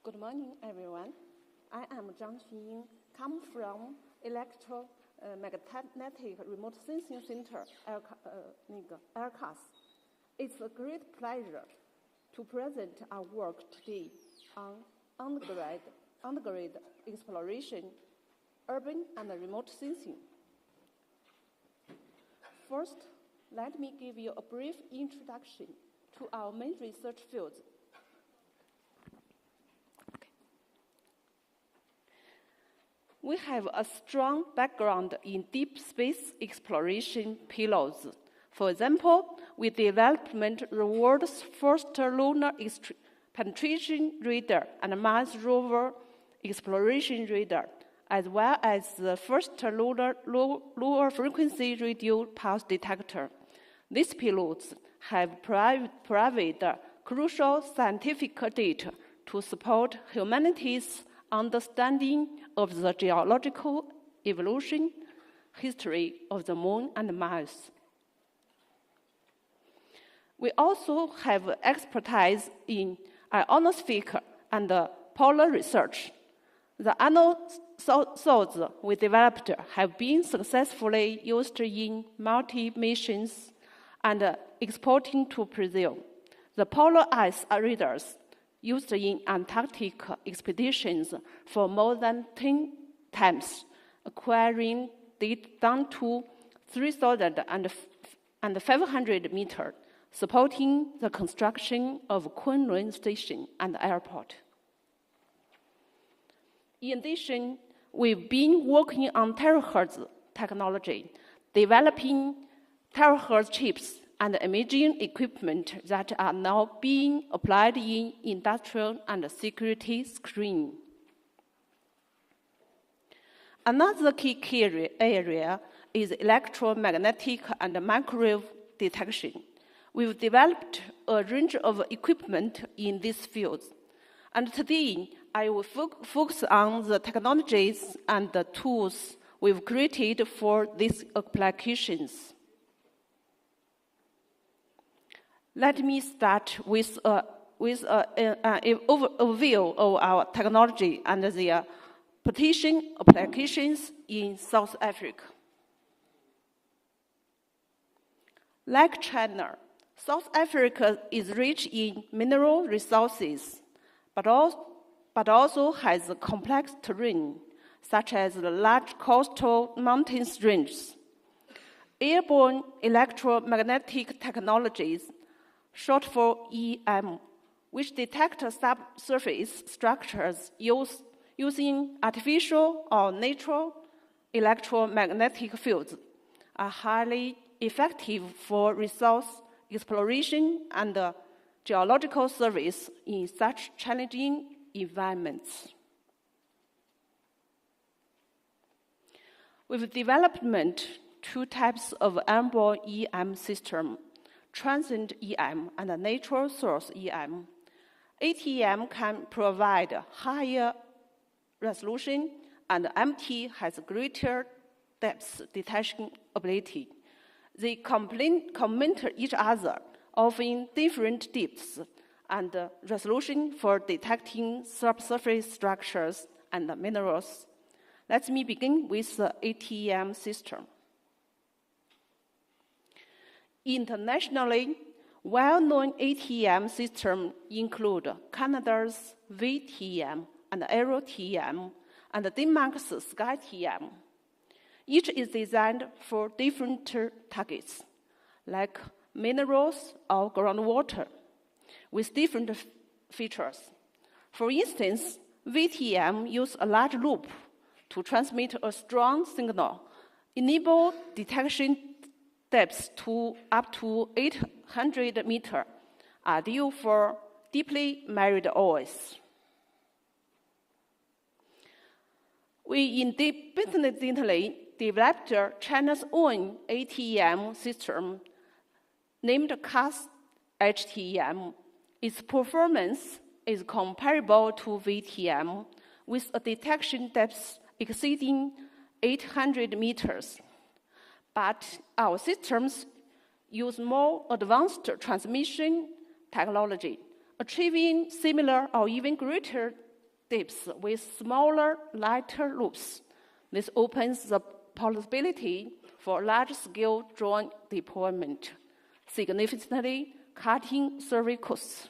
Good morning, everyone. I am Zhang Qunying, come from Electromagnetic Remote Sensing Center, ERCAS. It's a great pleasure to present our work today on underground exploration, urban and remote sensing. First, let me give you a brief introduction to our main research fields. We have a strong background in deep space exploration payloads. For example, we developed the world's first lunar penetration radar and Mars rover exploration radar, as well as the first lunar lower frequency radio pulse detector. These payloads have provided crucial scientific data to support humanity's understanding of the geological evolution history of the Moon and Mars. We also have expertise in ionospheric and polar research. The nanosols we developed have been successfully used in multi-missions and exporting to Brazil. The polar ice radars used in Antarctic expeditions for more than 10 times, acquiring data down to 3,500 meters, supporting the construction of Kunlun Station and airport. In addition, we've been working on terahertz technology, developing terahertz chips and imaging equipment that are now being applied in industrial and security screening. Another key area is electromagnetic and microwave detection. We've developed a range of equipment in these fields, and today I will focus on the technologies and the tools we've created for these applications. Let me start with an overview of our technology and their applications in South Africa. Like China, South Africa is rich in mineral resources, but also has complex terrain, such as the large coastal mountain ranges. Airborne electromagnetic technologies, short for EM, which detect subsurface structures using artificial or natural electromagnetic fields, are highly effective for resource exploration and geological surveys in such challenging environments. We've developed two types of airborne EM system, transient EM and natural source EM. ATEM can provide higher resolution, and MT has greater depth detection ability. They complement each other, offering different depths and resolution for detecting subsurface structures and minerals. Let me begin with the ATEM system. Internationally, well-known ATEM systems include Canada's VTEM and AeroTEM, and Denmark's SkyTEM. Each is designed for different targets, like minerals or groundwater, with different features. For instance, VTEM uses a large loop to transmit a strong signal, enable detection depths to up to 800 meters, ideal for deeply married oils. We independently developed China's own ATEM system named CAS HTEM. Its performance is comparable to VTEM with a detection depth exceeding 800 meters. But our systems use more advanced transmission technology, achieving similar or even greater depths with smaller, lighter loops. This opens the possibility for large-scale drone deployment, significantly cutting survey costs.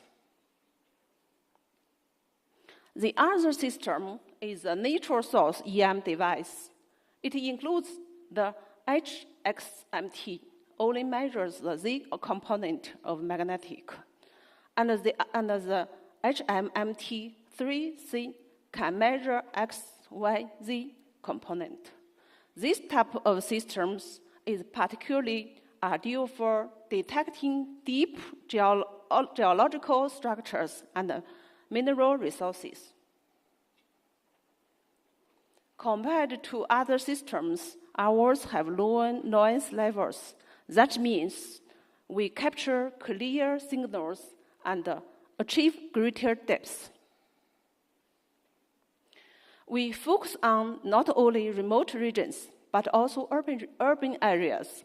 The other system is a natural source EM device. It includes the HXMT, only measures the Z component of magnetic, and the HMMT3C can measure X, Y, Z component. This type of systems is particularly ideal for detecting deep geological structures and mineral resources. Compared to other systems, ours have lower noise levels. That means we capture clear signals and achieve greater depth. We focus on not only remote regions, but also urban areas.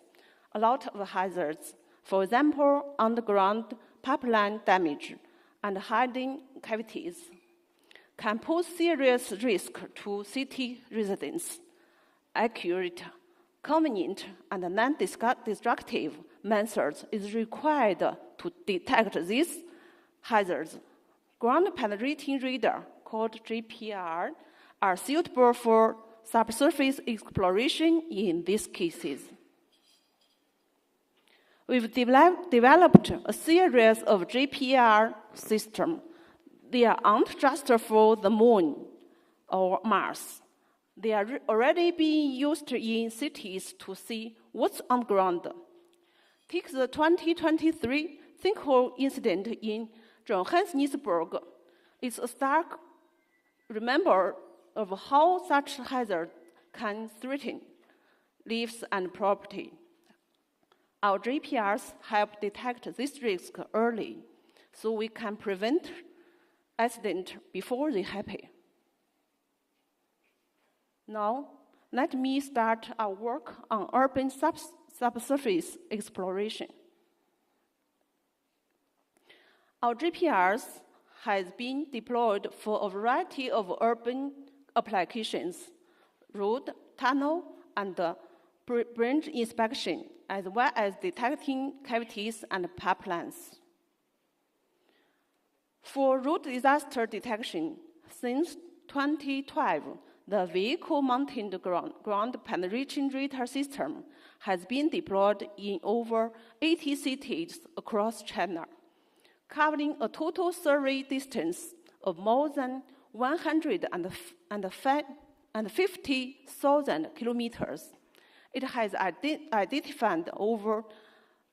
A lot of hazards, for example, underground pipeline damage and hiding cavities, can pose serious risk to city residents. Accurate, convenient, and non-destructive methods is required to detect these hazards. Ground-penetrating radar, called GPR, are suitable for subsurface exploration in these cases. We've developed a series of GPR systems. They aren't just for the Moon or Mars. They are already being used in cities to see what's on the ground. Take the 2023 sinkhole incident in Johannesburg. It's a stark reminder of how such hazard can threaten lives and property. Our JPRs help detect this risk early, so we can prevent accidents before they happen. Now, let me start our work on urban subsurface exploration. Our JPRs has been deployed for a variety of urban applications: road, tunnel, and bridge inspection, as well as detecting cavities and pipelines. For road disaster detection, since 2012, the vehicle-mounted ground-penetrating radar system has been deployed in over 80 cities across China, covering a total survey distance of more than 150,000 kilometers. It has identified over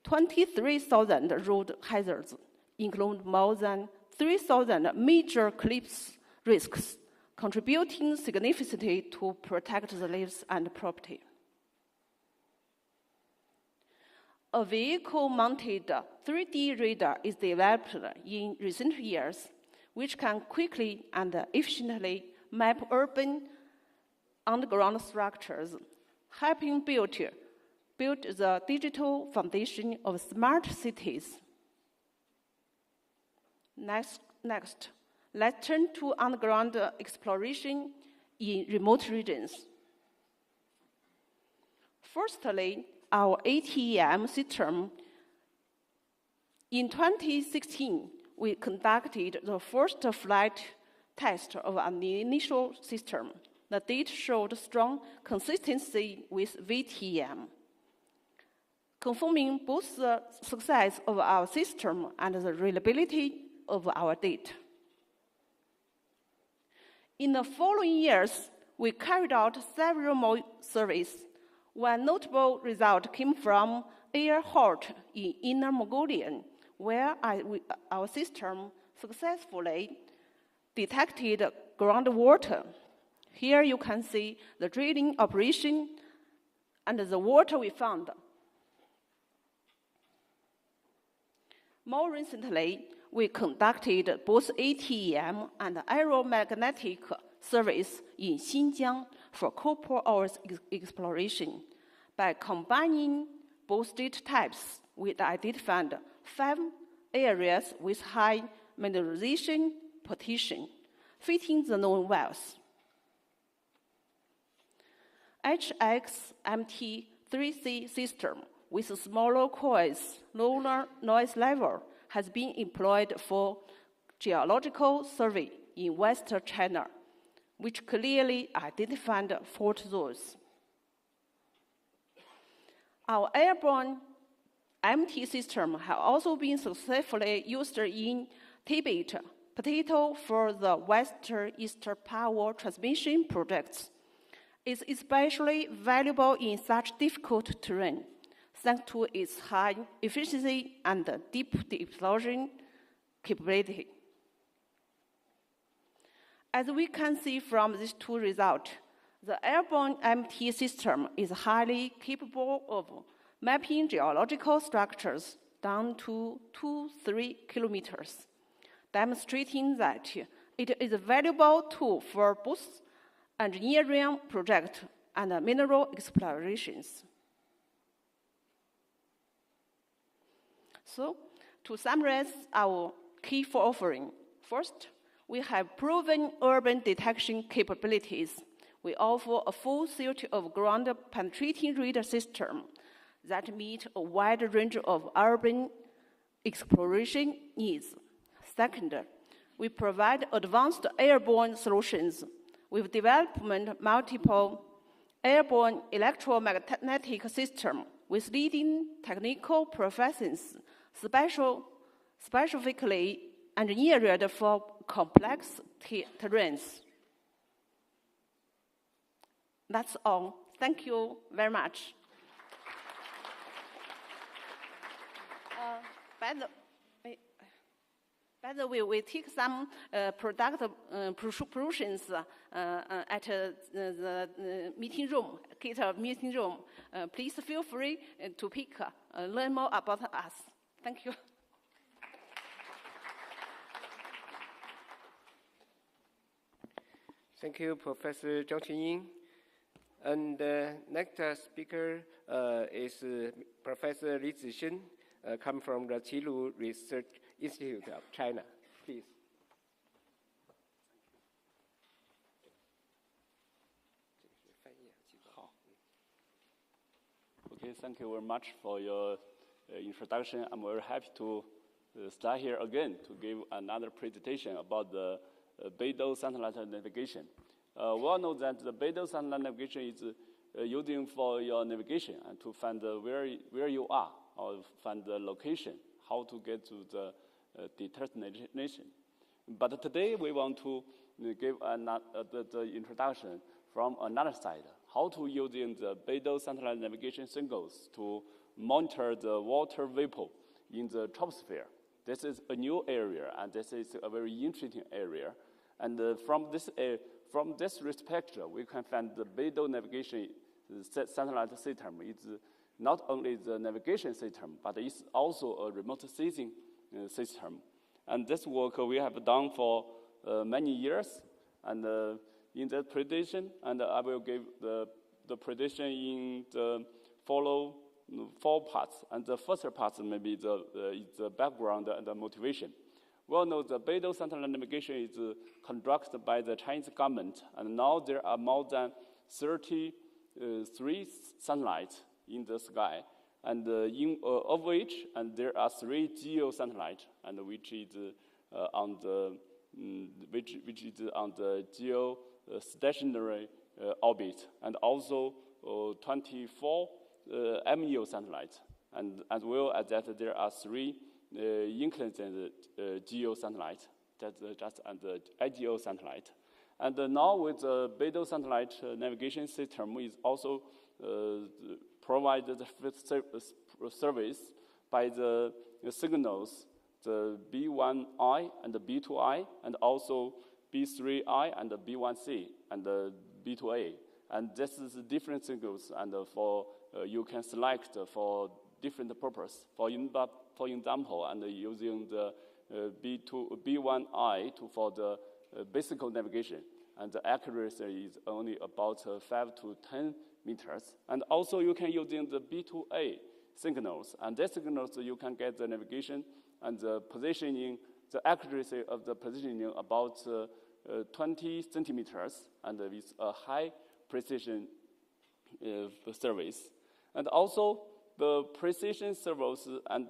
23,000 road hazards, including more than 3,000 major collapse risks, contributing significantly to protect the lives and property. A vehicle-mounted 3D radar is developed in recent years, which can quickly and efficiently map urban underground structures, helping build the digital foundation of smart cities. Next, let's turn to underground exploration in remote regions. Firstly, our ATEM system. In 2016, we conducted the first flight test of an initial system. The data showed strong consistency with VTEM, confirming both the success of our system and the reliability of our data. In the following years, we carried out several more surveys. One notable result came from Air Halt in Inner Mongolia, where our system successfully detected groundwater. Here you can see the drilling operation and the water we found. More recently, we conducted both ATEM and aeromagnetic surveys in Xinjiang for copper ore exploration. By combining both data types, we identified 5 areas with high mineralization potential, fitting the known wells. HXMT3C system with smaller coils, lower noise level, has been employed for geological survey in Western China, which clearly identified fault zones. Our airborne MT system has also been successfully used in Tibet, particularly for the Western Eastern Power Transmission projects. It's especially valuable in such difficult terrain, thanks to its high efficiency and deep explosion capability. As we can see from these 2 results, the airborne MT system is highly capable of mapping geological structures down to 2-3 kilometers, demonstrating that it is a valuable tool for both engineering projects and mineral explorations. So, to summarize our key offering, first, we have proven urban detection capabilities. We offer a full suite of ground-penetrating radar systems that meet a wide range of urban exploration needs. Second, we provide advanced airborne solutions. We've developed multiple airborne electromagnetic systems with leading technical professions, specifically engineered for complex terrains. That's all. Thank you very much. By the way, we take some product promotions at the meeting room, cater meeting room. Please feel free to pick, learn more about us. Thank you. Thank you, Professor Zhang Qinying. And next speaker is Professor Li Zixin, come from the Qilu Research Institute of China. Please. Okay, thank you very much for your introduction. I'm very happy to start here again to give another presentation about the Beidou satellite navigation. We all know that the Beidou satellite navigation is using for your navigation and to find where you are or find the location, how to get to the destination. But today we want to give the introduction from another side, how to using the Beidou satellite navigation signals to monitor the water vapor in the troposphere. This is a new area, and this is a very interesting area. And from this respect, we can find the Beidou navigation satellite system is not only the navigation system, but it's also a remote sensing system. And this work we have done for many years. And in the presentation, and I will give the presentation in the follow 4 parts. And the first part maybe the background and the motivation. We all know the Beidou satellite navigation is conducted by the Chinese government, and now there are more than 33 satellites in the sky, and of which there are 3 geo satellites, and which is on the geostationary orbit, and also 24 MEO satellites, and as well as that there are 3 inclined geo satellites, that's just the IGO satellite. And now with the Beidou satellite navigation system is also provided service by the signals, the B1I and the B2I, and also B3I and the B1C and the B2A. And this is different signals, and for you can select for different purpose. For example, and using the B1I for the basic navigation, and the accuracy is only about 5 to 10 meters. And also you can using the B2A signals, and these signals you can get the navigation and the positioning, the accuracy of the positioning about 20 centimeters, and with a high precision service. And also the precision service and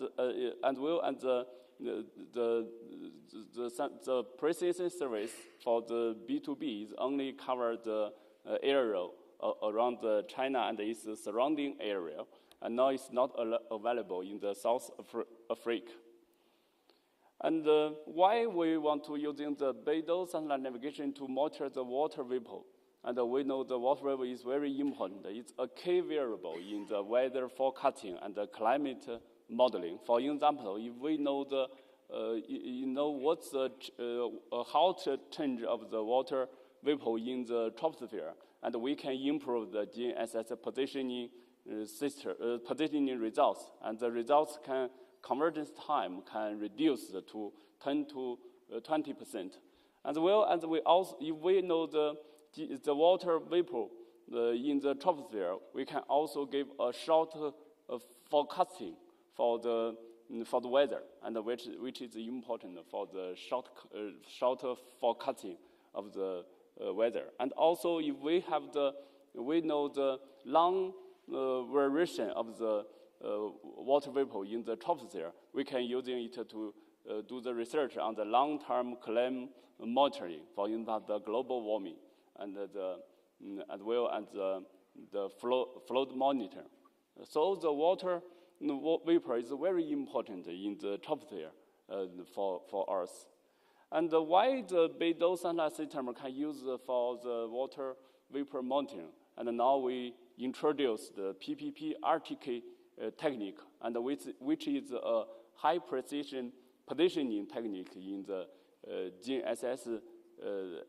the precision service for the B2B is only cover the area around China and its surrounding area, and now it's not available in the South Africa. And why we want to using the Beidou satellite navigation to monitor the water vapor? And we know the water vapor is very important. It's a key variable in the weather forecasting and the climate modeling. For example, if we know what's the how to change of the water vapor in the troposphere, and we can improve the GNSS positioning positioning results, and the results convergence time can reduce to 10 to 20%. As well as we also, if we know the water vapor in the troposphere, we can also give a short forecasting for the weather, and which is important for the shorter forecasting of the weather. And also, if we know the long variation of the water vapor in the troposphere, we can using it to do the research on the long-term climate monitoring, for example, the global warming, and as well as the flood monitor. So the water vapor is very important in the troposphere for us. And why the Beidou satellite system can use for the water vapor monitoring? And now we introduce the PPP RTK technique, and which is a high precision positioning technique in the GNSS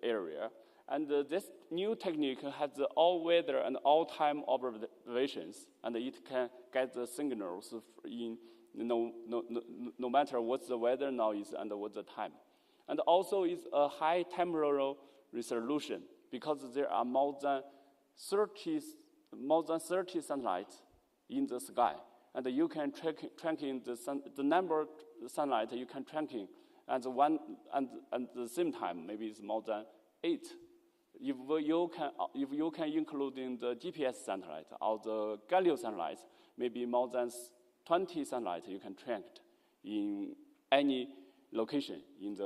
area. And this new technique has the all-weather and all-time observations, and it can get the signals in no matter what the weather now is and what the time. And also is a high temporal resolution because there are more than 30 satellites in the sky, and you can tracking the number of sunlight you can tracking, and at the same time maybe it's more than 8. If you can include in the GPS satellite or the Galileo satellite, maybe more than 20 satellites you can track in any location in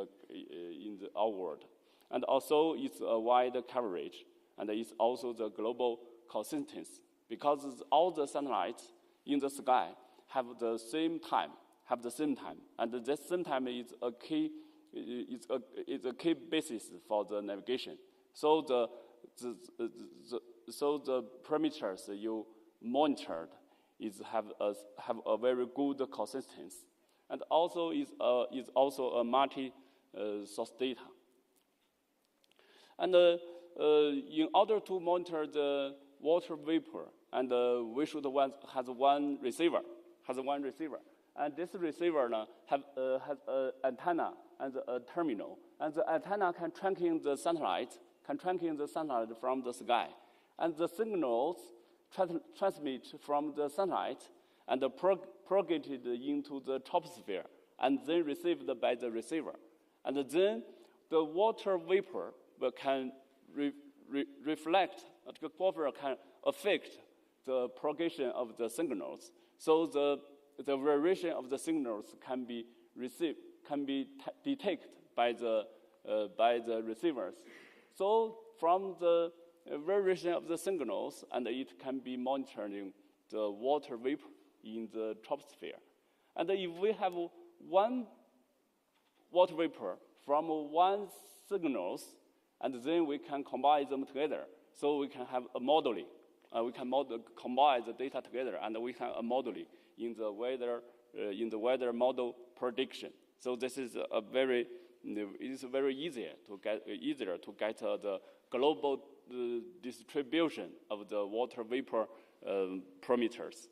our world. And also it's a wide coverage, and it's also the global consistency because all the satellites in the sky have the same time, and the same time is a key basis for the navigation. So the parameters you monitored have a very good consistency, and also is also a multi-source data. And in order to monitor the water vapor, and we should has one receiver, and this receiver has an antenna and a terminal, and the antenna can tracking the satellite from the sky, and the signals transmit from the satellite and propagated into the troposphere, and then received by the receiver, and then the water vapor can reflect. The vapor can affect the propagation of the signals, so the variation of the signals can be detected by the receivers. So from the variation of the signals, and it can be monitoring the water vapor in the troposphere. And if we have one water vapor from one signals, and then we can combine them together, so we can have a modeling. We can combine the data together, and we can modeling in the weather model prediction. So this is it is very easier to get the global distribution of the water vapor parameters.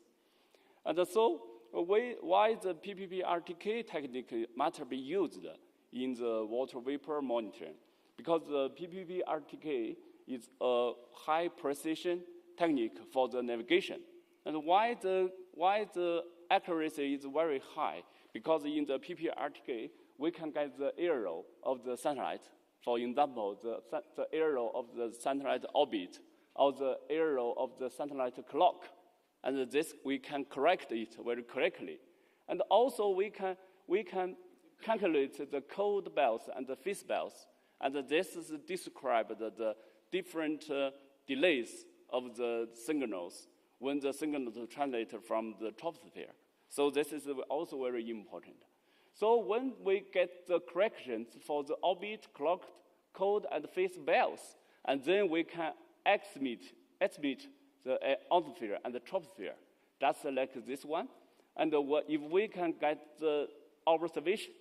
And so why the PPP-RTK technique must be used in the water vapor monitoring? Because the PPP-RTK is a high precision technique for the navigation. And why the accuracy is very high? Because in the PPP-RTK, we can get the area of the satellite. For example, the area of the satellite orbit or the area of the satellite clock. And this we can correct it very correctly. And also we can calculate the code bells and the phase bells. And this is described the different delays of the signals when the signals translate from the troposphere. So this is also very important. So when we get the corrections for the orbit, clock, code, and phase bells, and then we can estimate the atmosphere and the troposphere. That's like this one. And if we can get the observation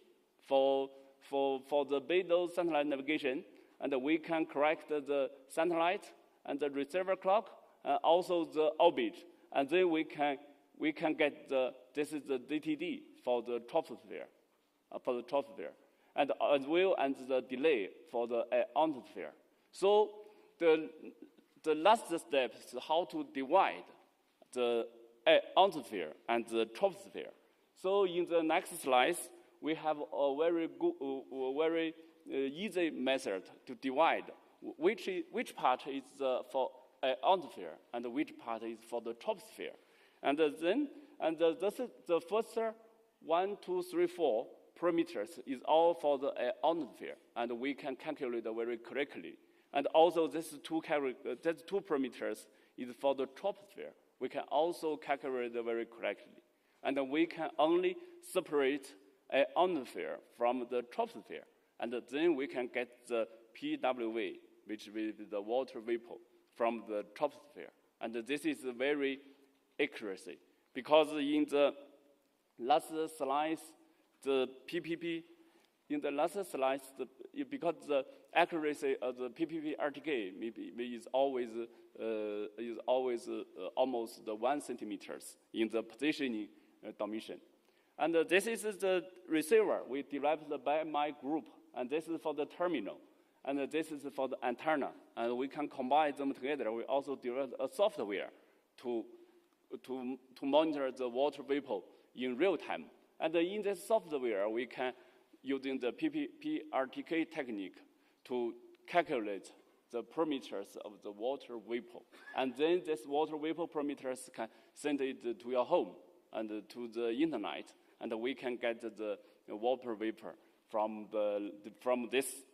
for the Beidou satellite navigation, and we can correct the satellite and the receiver clock, also the orbit, and then we can get this is the DTD for the troposphere, and as well as the delay for the atmosphere. So the last step is how to divide the atmosphere and the troposphere. So in the next slides, we have a very good, very easy method to divide which part is for atmosphere and which part is for the troposphere. And then this is the first 1, 2, 3, 4 parameters is all for the atmosphere, and we can calculate very correctly. And also these two parameters is for the troposphere. We can also calculate very correctly. And we can only separate atmosphere from the troposphere. And then we can get the PWV, which is the water vapor from the troposphere. And this is very accuracy, because in the last slides, the PPP, in the last slides, because the accuracy of the PPP RTK is always almost the 1 centimeters in the positioning dimension. And this is the receiver we developed by my group, and this is for the terminal, and this is for the antenna, and we can combine them together. We also developed a software to monitor the water vapor in real time. And in this software, we can, using the PPP RTK technique, to calculate the parameters of the water vapor. And then this water vapor parameters can send it to your home and to the internet, and we can get the water vapor from this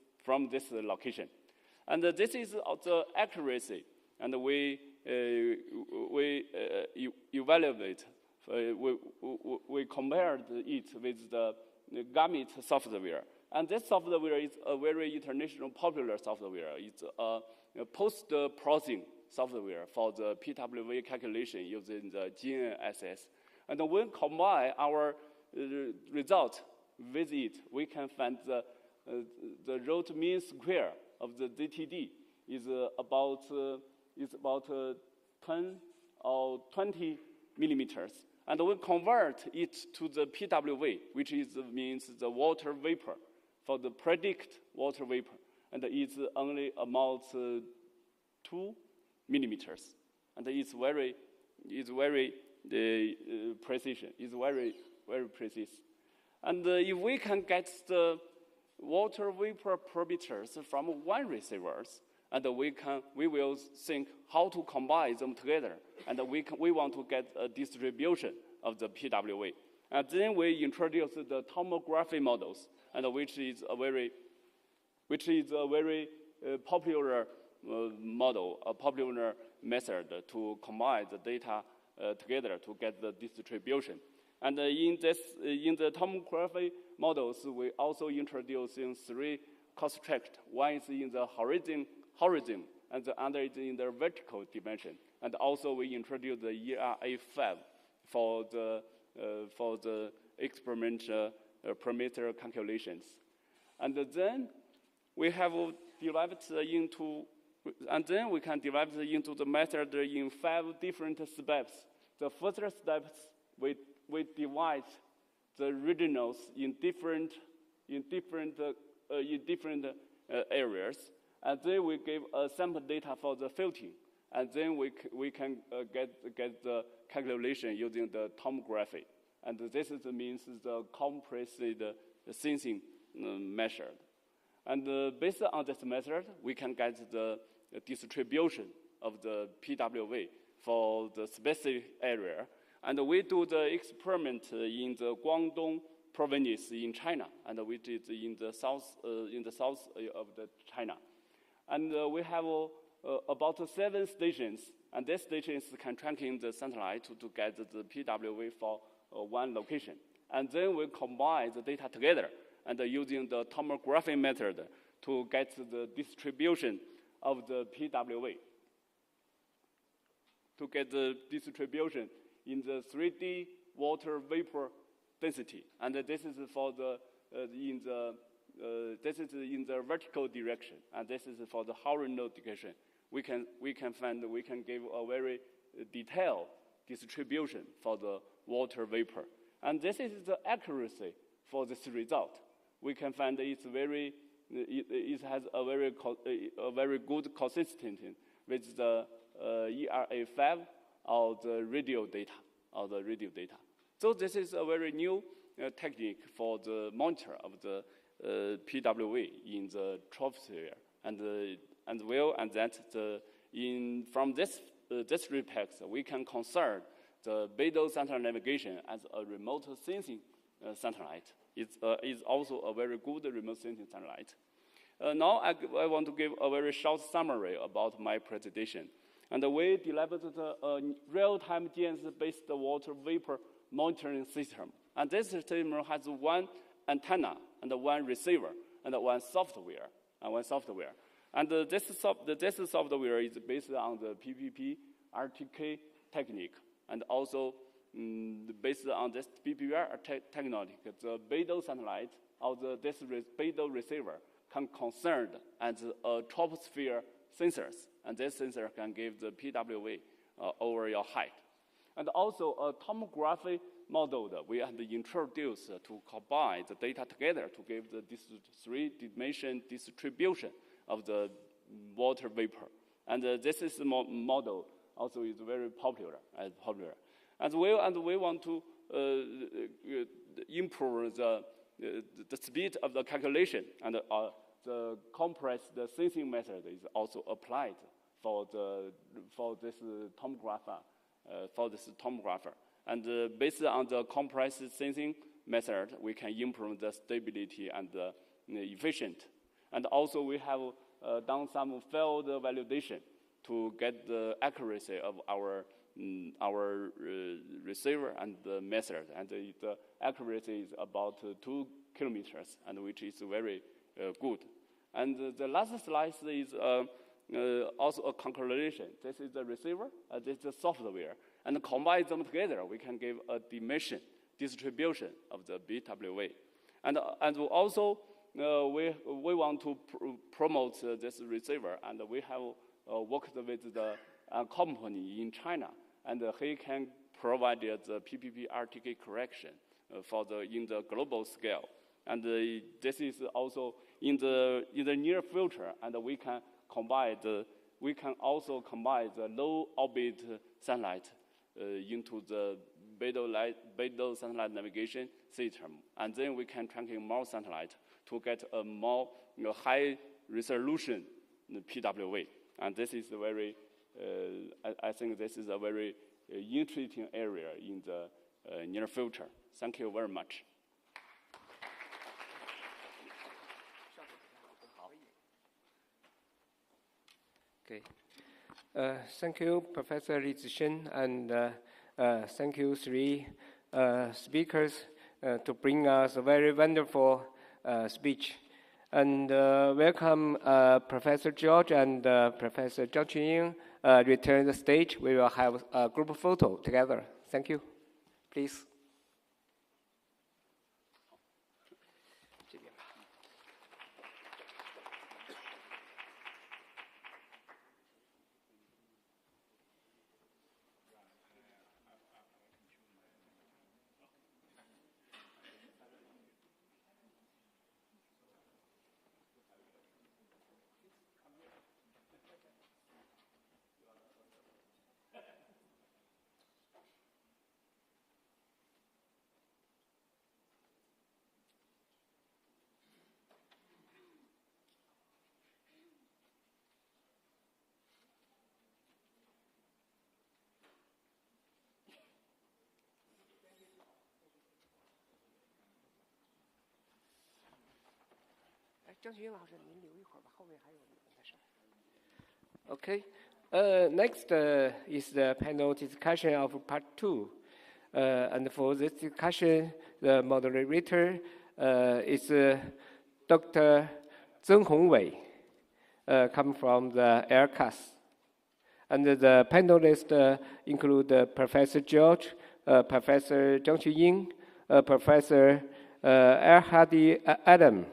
location. And this is the accuracy, and we evaluate. We compared it with the Gamut software. And this software is a very international popular software. It's a post-processing software for the PWV calculation using the GNSS. And when we combine our result with it, we can find the root mean square of the ZTD is about 10 or 20 millimeters. And we convert it to the PWV, which means the water vapor, for the predict water vapor, and it's only about 2 millimeters, and it's very precision. It's very precise. And if we can get the water vapor parameters from one receiver, and we will think how to combine them together, and we want to get a distribution of the PWV. And then we introduce the tomography models, and which is a very popular model, a popular method to combine the data together to get the distribution. And in the tomography models, we also introducing 3 constructs. One is in the horizon, and the other is in the vertical dimension. And also we introduce the ERA5 for the experimental parameter calculations. And then we have developed into, and then we can develop into the method in 5 different steps. The first steps, we divide the regionals in different areas, and then we give sample data for the filtering, and then we can get the calculation using the tomography, and this means the compressed sensing measured. And based on this method, we can get the distribution of the PWV for the specific area. And we do the experiment in the Guangdong province in China, and we did in the south of the China. And we have about 7 stations, and these stations can tracking the satellite to get the PWV for one location. And then we combine the data together and using the tomography method to get the distribution of the PWV. To get the distribution in the 3D water vapor density, and this is for the this is in the vertical direction, and this is for the horizontal direction. We can give a very detailed distribution for the water vapor, and this is the accuracy for this result. We can find it has a very good consistency with the ERA5 or the radio data. So this is a very new technique for the monitor of the PWV in the troposphere, and from this respect, we can consider the Beidou satellite navigation as a remote sensing satellite. It is also a very good remote sensing satellite. Now I want to give a very short summary about my presentation. And we developed a real-time GNSS-based water vapor monitoring system. And this system has 1 antenna and 1 receiver and 1 software. And this software is based on the PPP RTK technique. And also based on this BBR technology, the Beidou satellite or this Beidou receiver can concern as a troposphere sensors, and this sensor can give the PWA over your height. And also a tomography model that we have introduced to combine the data together to give this three-dimension distribution of the water vapor. And this is the model also is very popular. And we want to improve the speed of the calculation, and the compressed sensing method is also applied for this tomographer. And based on the compressed sensing method, we can improve the stability and the efficient. And also we have done some field validation to get the accuracy of our receiver and the method. And the accuracy is about 2 kilometers, and which is very good. And the last slide is also a conclusion. This is the receiver, this is the software. And combine them together, we can give a distribution of the BWA. And also, we want to promote this receiver, and we have worked with the company in China, and he can provide the PPP RTK correction in the global scale. And this is also in the near future, and we can also combine the low orbit satellite into the Beidou satellite navigation system, and then we can tracking more satellites to get a more high resolution PWA. And this is very, I think this is a very interesting area in the near future. Thank you very much. Okay. Thank you, Professor Li Zishen, and thank you, three speakers, to bring us a very wonderful speech. And welcome Professor George and Professor Zhang Chunying return the stage. We will have a group photo together. Thank you. Please. Okay. Next is the panel discussion of part 2. And for this discussion, the moderator is Dr. Zheng Hongwei, come from the AirCAS. And the panelists include Professor George, Professor Zhang Chunying, Professor Erhadi Adam,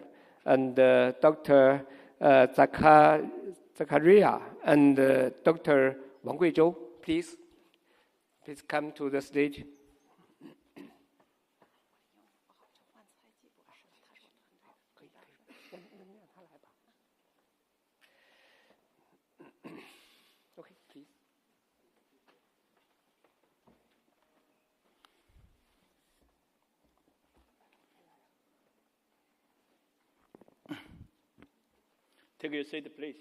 and Dr. Zakaria, and Dr. Wang Guizhou. Please come to the stage. Okay, please. Take your seat, please.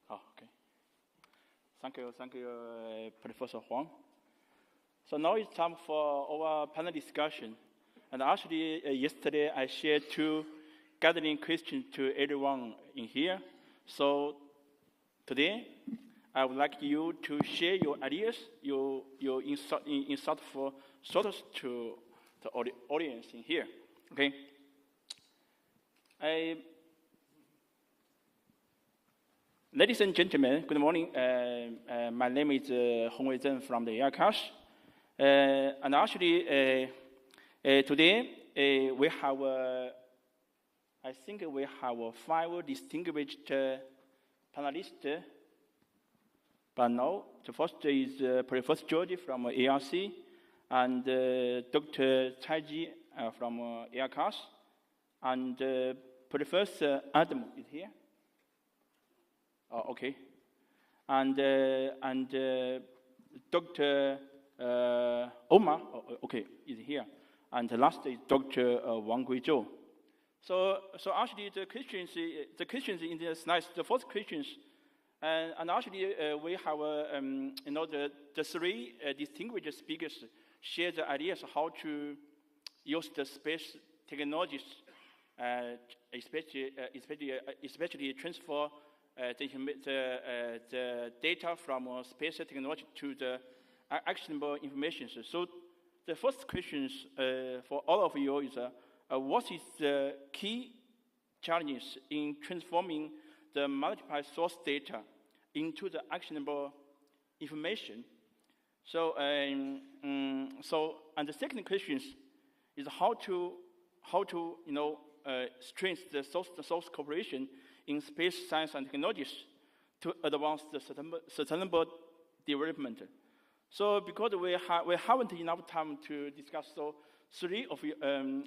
Oh, okay. Thank you, Professor Huang. So now it's time for our panel discussion. And actually, yesterday I shared 2 gathering questions to everyone in here. So today, I would like you to share your ideas, your insightful thoughts to the audience in here. Okay. Ladies and gentlemen, good morning. My name is Hong Wei Zheng from the Aircash. And actually, today we have, I think we have 5 distinguished panelists. But now, the first is Professor George from ARC, and Dr. Cai Ji from Aircash, and Professor Adam is here. Oh, okay. And Dr. Omar, okay, is here. And the last is Dr. Wang Guizhou. So actually the questions in the slides, the first questions, and actually we have, the 3 distinguished speakers share the ideas how to use the space technologies, especially transfer the data from space technology to the actionable information. So the first question for all of you is, what is the key challenges in transforming the multiple source data into the actionable information? So, and the second question is how to strengthen the source cooperation in space science and technologies to advance the sustainable development. So because we haven't enough time to discuss, so 3 of you,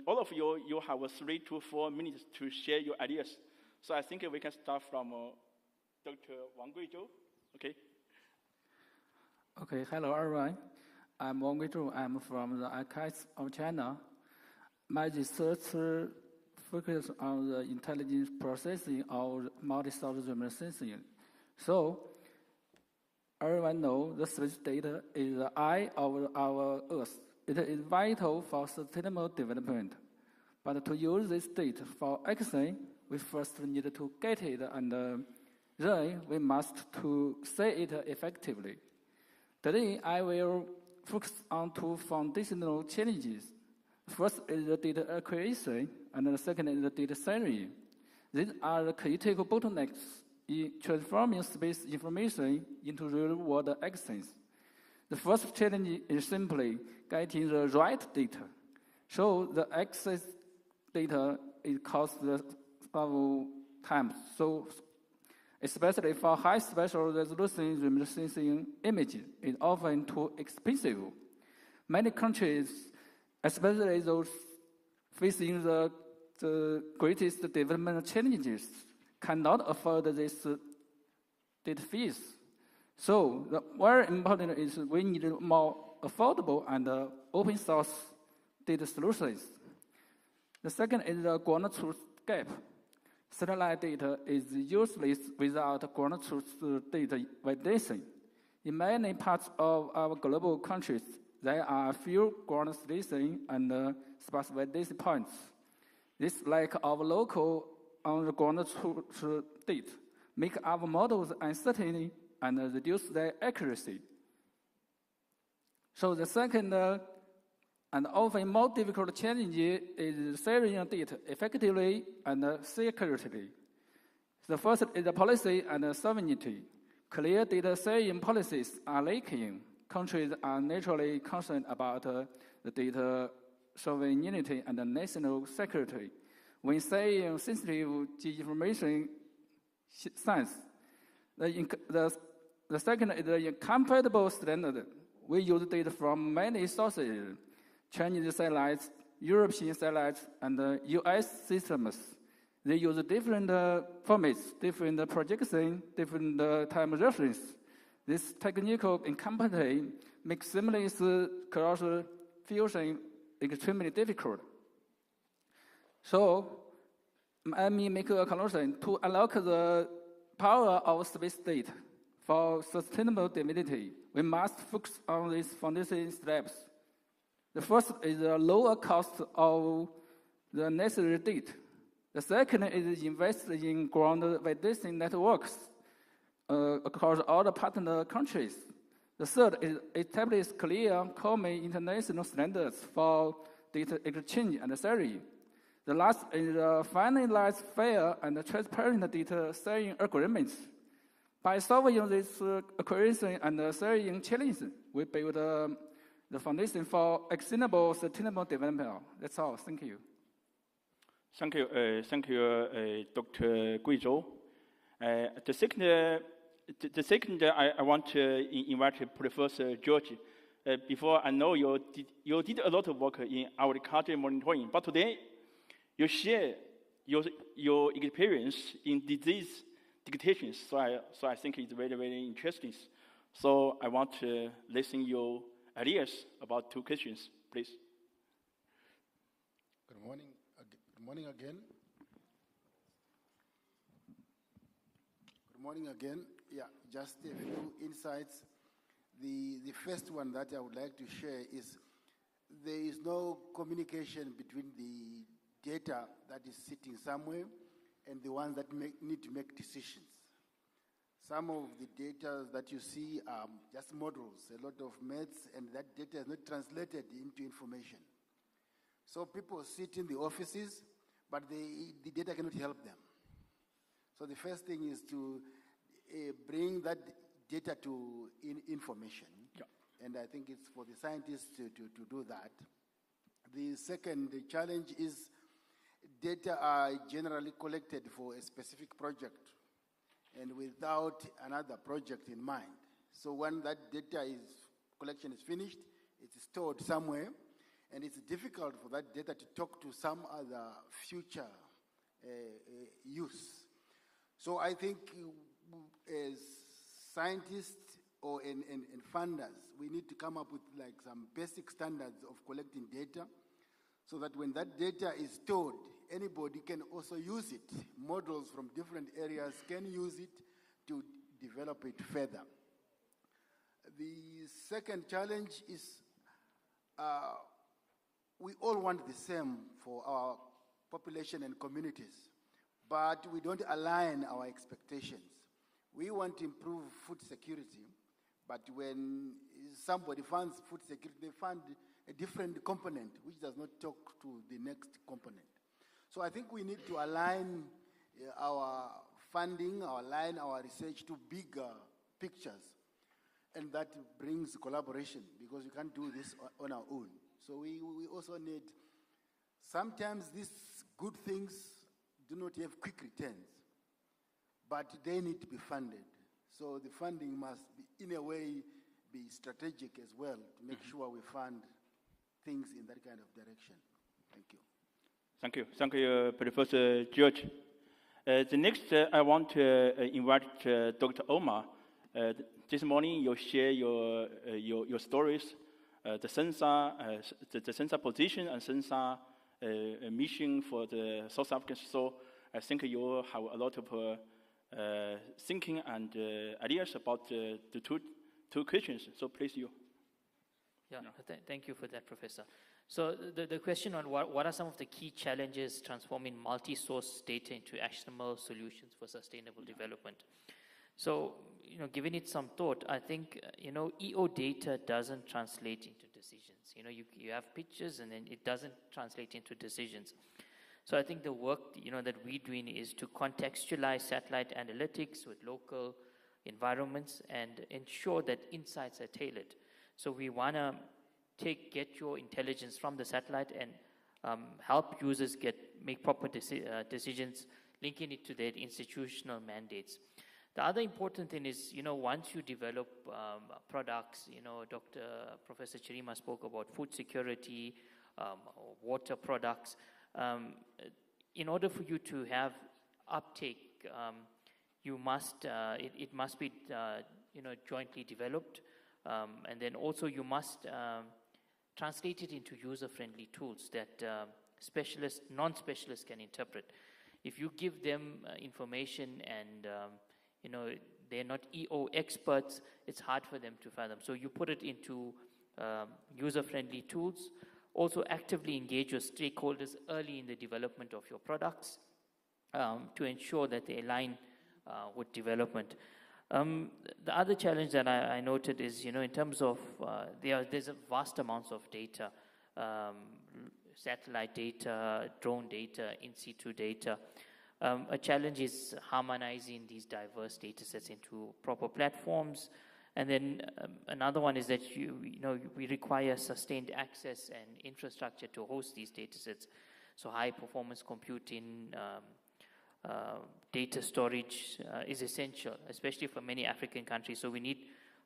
all of you have 3 to 4 minutes to share your ideas. So I think we can start from Dr. Wang Guizhou. Okay. Okay, hello everyone. I'm Wang Guizhou. I'm from the archives of China. My research focus on the intelligence processing of multi-source remote sensing. So, everyone knows the space data is the eye of our Earth. It is vital for sustainable development. But to use this data for action, we first need to get it, and then we must to say it effectively. Today, I will focus on 2 foundational challenges. First is the data acquisition, and the second is the data sharing. These are the critical bottlenecks in transforming space information into real-world actions. The first challenge is simply getting the right data. So the access data it costs several times. So especially for high spatial resolution remote sensing images, it's often too expensive. Many countries, especially those facing the greatest development challenges, cannot afford this data fees. So the very important is we need more affordable and open source data solutions. The second is the ground truth gap. Satellite data is useless without ground truth data validation. In many parts of our global countries, there are few ground station and sparse validation points. This lack of local on-the-ground truth data make our models uncertain and reduce their accuracy. So the second and often more difficult challenge is sharing data effectively and securely. The first is the policy and sovereignty. Clear data sharing policies are lacking. Countries are naturally concerned about the data sovereignty and national security. When sharing sensitive information science, the second is the incompatible standard. We use data from many sources, Chinese satellites, European satellites, and US systems. They use different formats, different projection, different time reference. This technical incompatibility makes seamless cross-fusion extremely difficult. So, let me make a conclusion. To unlock the power of space data for sustainable development, we must focus on these foundation steps. The first is the lower cost of the necessary data. The second is invest in ground validation networks across all the partner countries. The third is establish clear, common international standards for data exchange and sharing. The last is finalize fair and transparent data sharing agreements. By solving this creation and sharing challenge, we build the foundation for sustainable development. That's all. Thank you. Thank you, Dr. Guizhou. The second, I want to invite Professor George. Before I know you did a lot of work in agriculture monitoring, but today you share your experience in disease dictations. So I think it's very, very interesting. So I want to listen your ideas about 2 questions, please. Good morning. Good morning again. Good morning again. Yeah, just a few insights. The first one that I would like to share is there is no communication between the data that is sitting somewhere and the ones that need to make decisions. Some of the data that you see are just models, a lot of maths, and that data is not translated into information. So people sit in the offices, but the data cannot help them. So the first thing is to bring that data to information. Yeah. And I think it's for the scientists to do that. The second challenge is data are generally collected for a specific project and without another project in mind. So when that collection is finished, it's stored somewhere, and it's difficult for that data to talk to some other future use. So I think as scientists and funders, we need to come up with like some basic standards of collecting data so that when that data is stored, anybody can also use it. Models from different areas can use it to develop it further. The second challenge is we all want the same for our population and communities, but we don't align our expectations. We want to improve food security, but when somebody funds food security, they fund a different component which does not talk to the next component. So I think we need to align our funding, align our research to bigger pictures, and that brings collaboration because you can't do this on our own. So we also need, sometimes these good things do not have quick returns, but they need to be funded. So the funding must be, in a way, be strategic as well to make sure we fund things in that kind of direction. Thank you. Thank you. Thank you, Professor George. The next, I want to invite Dr. Omar. This morning, you share your stories, the sensor position and sensor mission for the South Africa. So I think you have a lot of thinking and ideas about the two questions. So please, you. Yeah, thank you for that, Professor. So the question on what are some of the key challenges transforming multi-source data into actionable solutions for sustainable development? So, giving it some thought, I think, EO data doesn't translate into decisions. You have pictures and then it doesn't translate into decisions. So I think the work, that we're doing is to contextualize satellite analytics with local environments and ensure that insights are tailored. So we want to get your intelligence from the satellite and help users make proper decisions, linking it to their institutional mandates. The other important thing is, once you develop products, Professor Chirima spoke about food security, water products. In order for you to have uptake, you must it must be jointly developed, and then also you must translate it into user-friendly tools that non-specialists can interpret. If you give them information and they're not EO experts, it's hard for them to fathom. So you put it into user-friendly tools. Also actively engage your stakeholders early in the development of your products to ensure that they align with development. The other challenge that I noted is, in terms of, there's a vast amounts of data, satellite data, drone data, in situ data. A challenge is harmonizing these diverse data sets into proper platforms. And then another one is that we require sustained access and infrastructure to host these data sets. So high performance computing, data storage is essential, especially for many African countries. So we need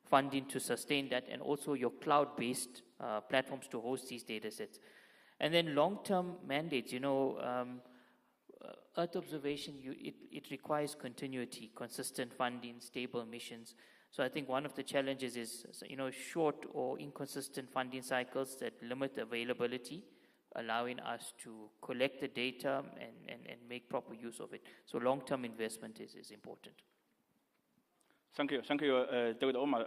funding to sustain that, and also your cloud-based platforms to host these data sets. And then long-term mandates, Earth observation, it requires continuity, consistent funding, stable missions. So I think one of the challenges is, short or inconsistent funding cycles that limit availability, allowing us to collect the data and make proper use of it. So long-term investment is important. Thank you, Dr. Omar.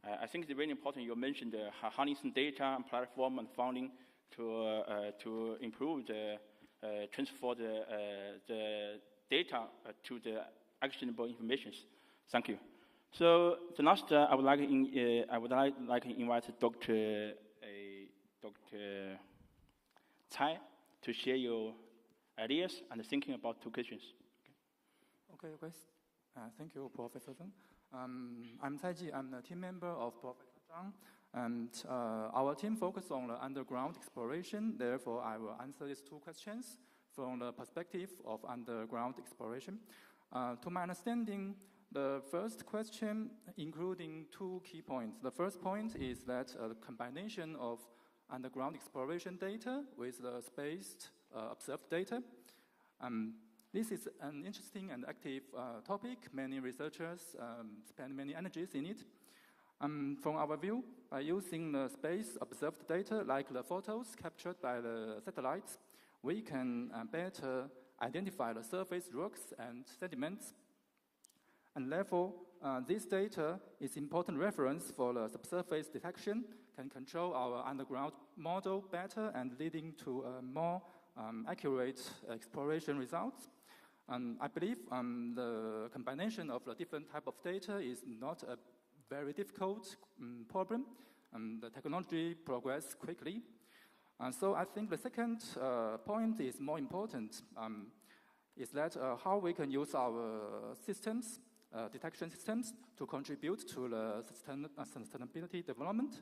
I think it's very important you mentioned harnessing data and platform and funding to improve the transfer the data to the actionable information. Thank you. So the last, I would like to invite Dr. Tsai to share your ideas and thinking about 2 questions. Okay, guys. Thank you, Professor Zhang. I'm Tsai Ji. I'm a team member of Professor Zhang, and our team focuses on the underground exploration. Therefore, I will answer these 2 questions from the perspective of underground exploration. To my understanding, the first question including 2 key points. The first point is that the combination of underground exploration data with the spaced observed data. This is an interesting and active topic. Many researchers spend many energies in it. From our view, by using the space observed data, like the photos captured by the satellites, we can better identify the surface rocks and sediments. And therefore, this data is important reference for the subsurface detection, can control our underground model better and leading to more accurate exploration results. I believe the combination of the different type of data is not a very difficult problem. The technology progresses quickly. So I think the second point is more important, is that how we can use our systems, detection systems, to contribute to the sustainability development.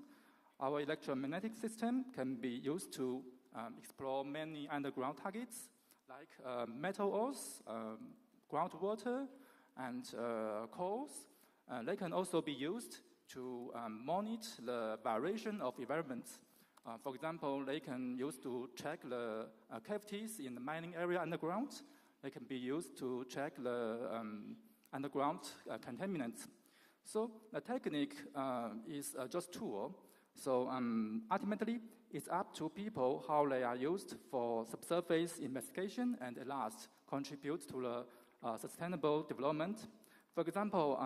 Our electromagnetic system can be used to explore many underground targets, like metal ores, groundwater, and coals. They can also be used to monitor the variation of environments. For example, they can use to check the cavities in the mining area underground. They can be used to check the underground contaminants. So the technique is just tool. So ultimately, it's up to people how they are used for subsurface investigation and at last contribute to the sustainable development. For example,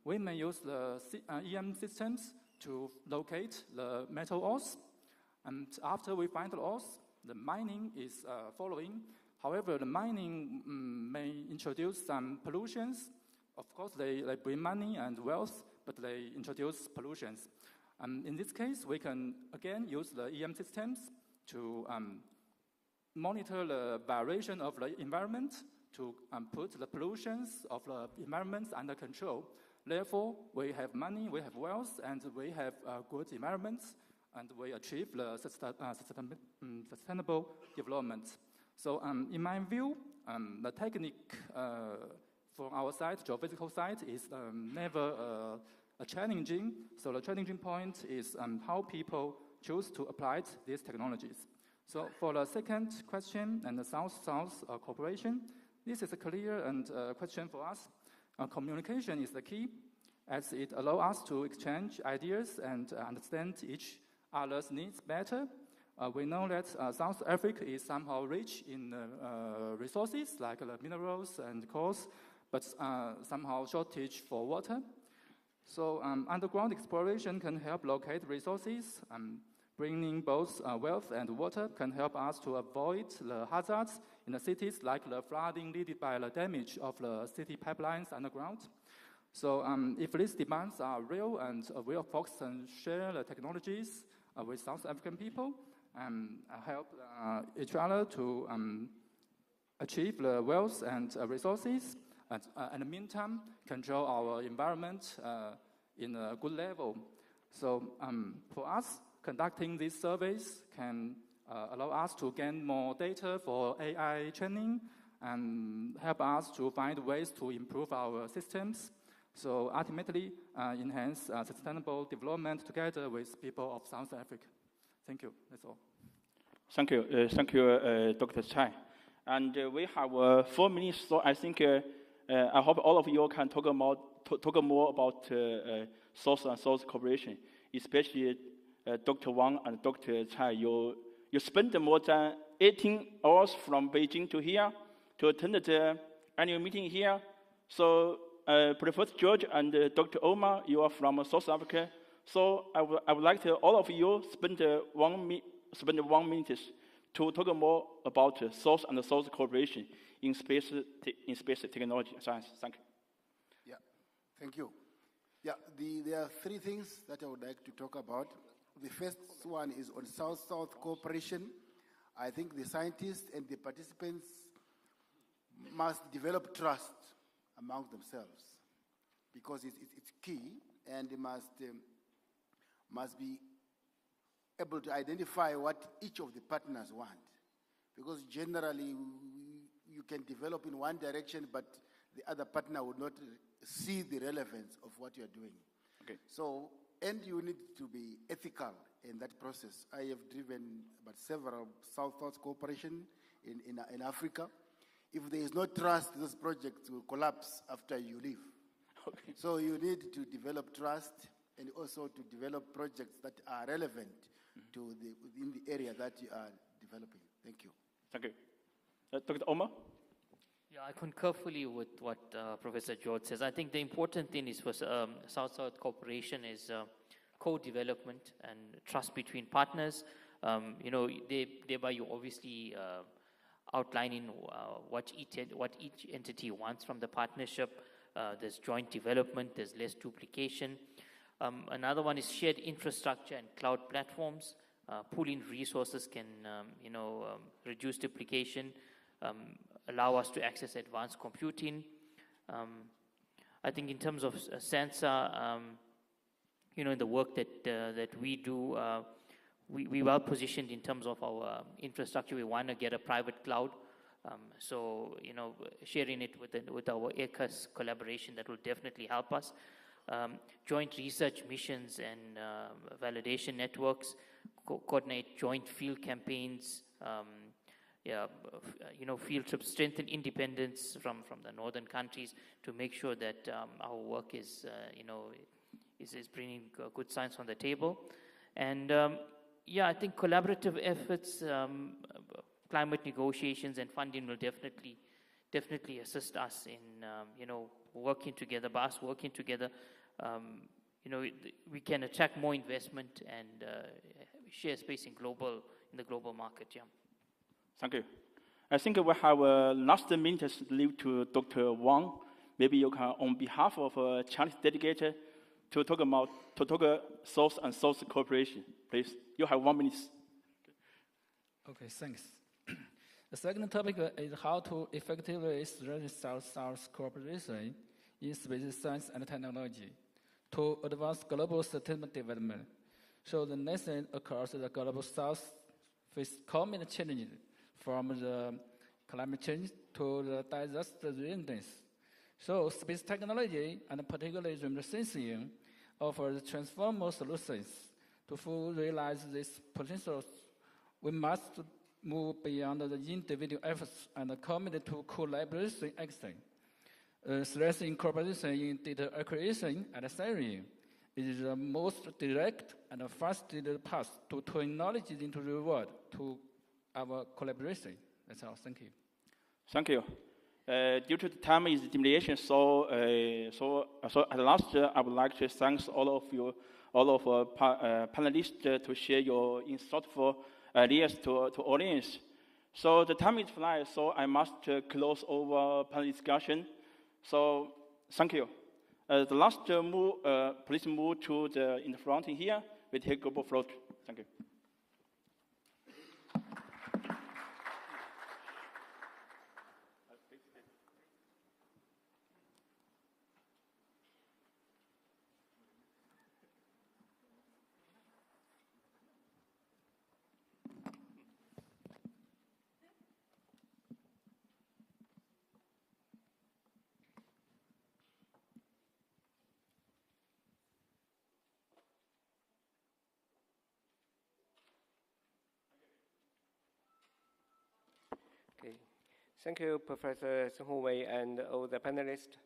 we may use the EM systems to locate the metal ores. And after we find the ores, the mining is following. However, the mining may introduce some pollutions. Of course, they bring money and wealth, but they introduce pollutions. In this case, we can again use the EM systems to monitor the variation of the environment, to put the pollutions of the environments under control. Therefore, we have money, we have wealth, and we have good environments, and we achieve the sustainable development. So in my view, the technique from our side, geophysical side, is never challenging. So the challenging point is how people choose to apply these technologies. So for the second question and the South-South cooperation, this is a clear and question for us. Communication is the key, as it allows us to exchange ideas and understand each other's needs better. We know that South Africa is somehow rich in resources like the minerals and coals, but somehow shortage for water. So underground exploration can help locate resources. Bringing both wealth and water can help us to avoid the hazards in the cities, like the flooding leaded by the damage of the city pipelines underground. So if these demands are real and we are focused and share the technologies with South African people and help each other to achieve the wealth and resources, and in the meantime, control our environment in a good level. So for us, conducting these surveys can allow us to gain more data for AI training and help us to find ways to improve our systems. So ultimately, enhance sustainable development together with people of South Africa. Thank you. That's all. Thank you, Dr. Tsai. And we have 4 minutes, so I think I hope all of you can talk more about South and South cooperation, especially Dr. Wang and Dr. Tsai. You spent more than 18 hours from Beijing to here to attend the annual meeting here. So Professor George and Dr. Omar, you are from South Africa. So I would like to all of you spend 1 minute to talk more about South and South cooperation in space technology science. Thank you. Yeah, thank you. Yeah, there are 3 things that I would like to talk about. The first one is on South-South cooperation. I think the scientists and the participants must develop trust among themselves because it's key, and they must be able to identify what each of the partners want. Because generally, you can develop in one direction, but the other partner would not see the relevance of what you're doing. Okay. So, and you need to be ethical in that process. I have driven about several South-South cooperation in Africa. If there is no trust, those projects will collapse after you leave. Okay. So you need to develop trust and also to develop projects that are relevant to within the area that you are developing. Thank you. Thank you. Dr. Omar? Yeah, I concur fully with what Professor George says. I think the important thing is for South-South cooperation is co-development and trust between partners. Thereby you obviously outlining what each entity wants from the partnership. There's joint development, there's less duplication. Another one is shared infrastructure and cloud platforms. Pooling resources can, reduce duplication, allow us to access advanced computing. I think in terms of sensor, in the work that we do, we well positioned in terms of our infrastructure. We want to get a private cloud. Sharing it with our ACAS collaboration, that will definitely help us. Joint research missions and validation networks, coordinate joint field campaigns, field trips, strengthen independence from the northern countries to make sure that our work is bringing good science on the table. And I think collaborative efforts, climate negotiations and funding will definitely assist us in working together. By us working together, we can attract more investment and share space in the global market. Yeah. Thank you. I think we have last minute to leave to Dr. Wang. Maybe you can, on behalf of Chinese delegate, to talk South and South cooperation, please. You have 1 minute. Okay, thanks. The second topic is how to effectively strengthen South-South cooperation in space science and technology to advance global sustainable development. So the nation across the global South face common challenges from the climate change to the disaster resilience. So space technology, and particularly remote sensing, offers transformative solutions. To fully realize these potentials, we must move beyond the individual efforts and commit to collaboration action. Stress in cooperation in data acquisition and sharing is the most direct and fastest path to turn knowledge into reward to our collaboration. That's all. Thank you. Thank you. Due to the time is limitation, so at last, I would like to thank all of you, all of panelists to share your insightful ideas to audience. So the time is flying, so I must close over panel discussion. So thank you. The last move, please move to in the front here. We take global float. Thank you. Thank you, Professor Sung Ho Wei and all the panelists.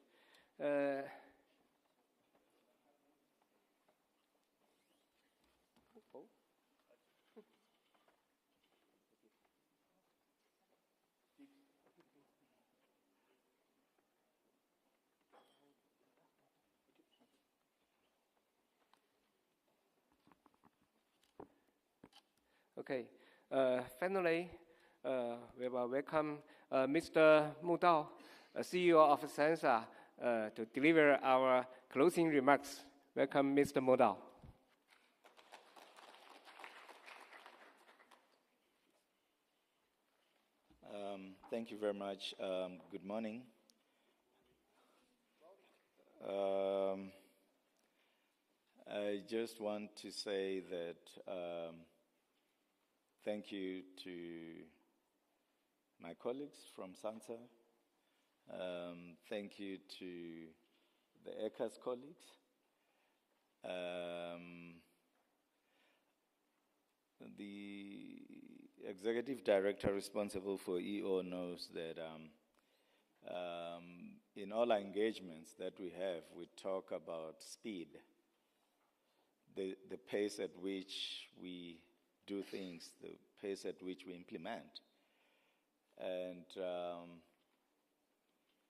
Okay. Finally, we will welcome Mr. Mu Dao, CEO of SANSA, to deliver our closing remarks. Welcome, Mr. Mu Dao. Thank you very much. Good morning. I just want to say that thank you to my colleagues from SANSA. Thank you to the ECAS colleagues. The executive director responsible for EO knows that in all our engagements that we have, we talk about speed, the pace at which we do things, the pace at which we implement. And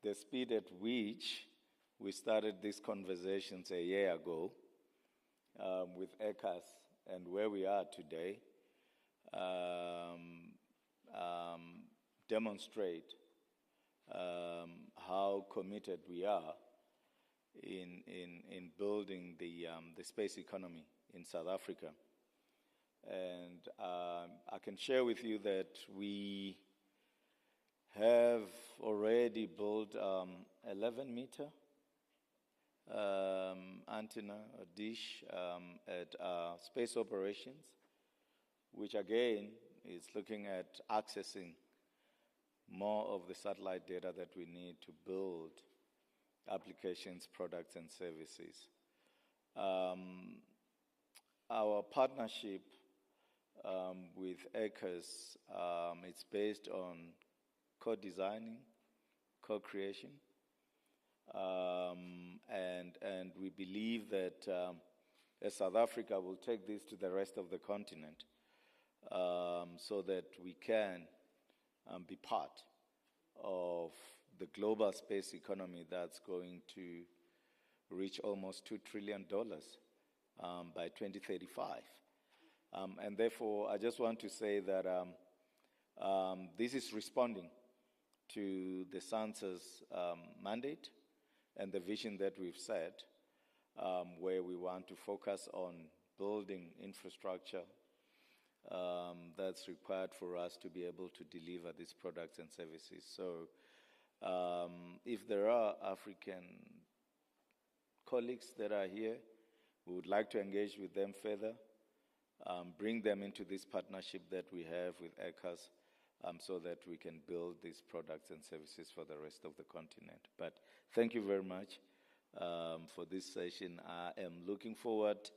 the speed at which we started these conversations a year ago with ECAS and where we are today demonstrate how committed we are in building the space economy in South Africa. And I can share with you that we have already built 11-meter antenna, a dish at space operations, which again is looking at accessing more of the satellite data that we need to build applications, products, and services. Our partnership with ECAS, it's based on co-designing, co-creation, and we believe that as South Africa will take this to the rest of the continent so that we can be part of the global space economy that's going to reach almost $2 trillion by 2035. And therefore, I just want to say that this is responding to the SANSA's mandate and the vision that we've set, where we want to focus on building infrastructure that's required for us to be able to deliver these products and services. So if there are African colleagues that are here, we would like to engage with them further, bring them into this partnership that we have with ECAS so that we can build these products and services for the rest of the continent. But thank you very much for this session. I am looking forward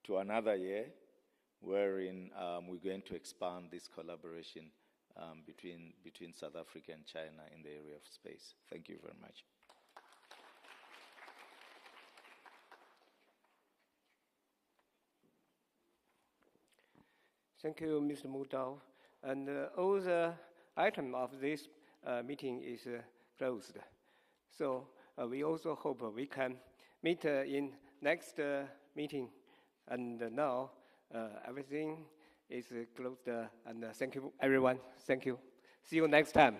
to another year wherein we're going to expand this collaboration between South Africa and China in the area of space. Thank you very much. Thank you, Mr. Mu Dao. And all the item of this meeting is closed. So we also hope we can meet in next meeting. And now everything is closed. And thank you, everyone. Thank you. See you next time.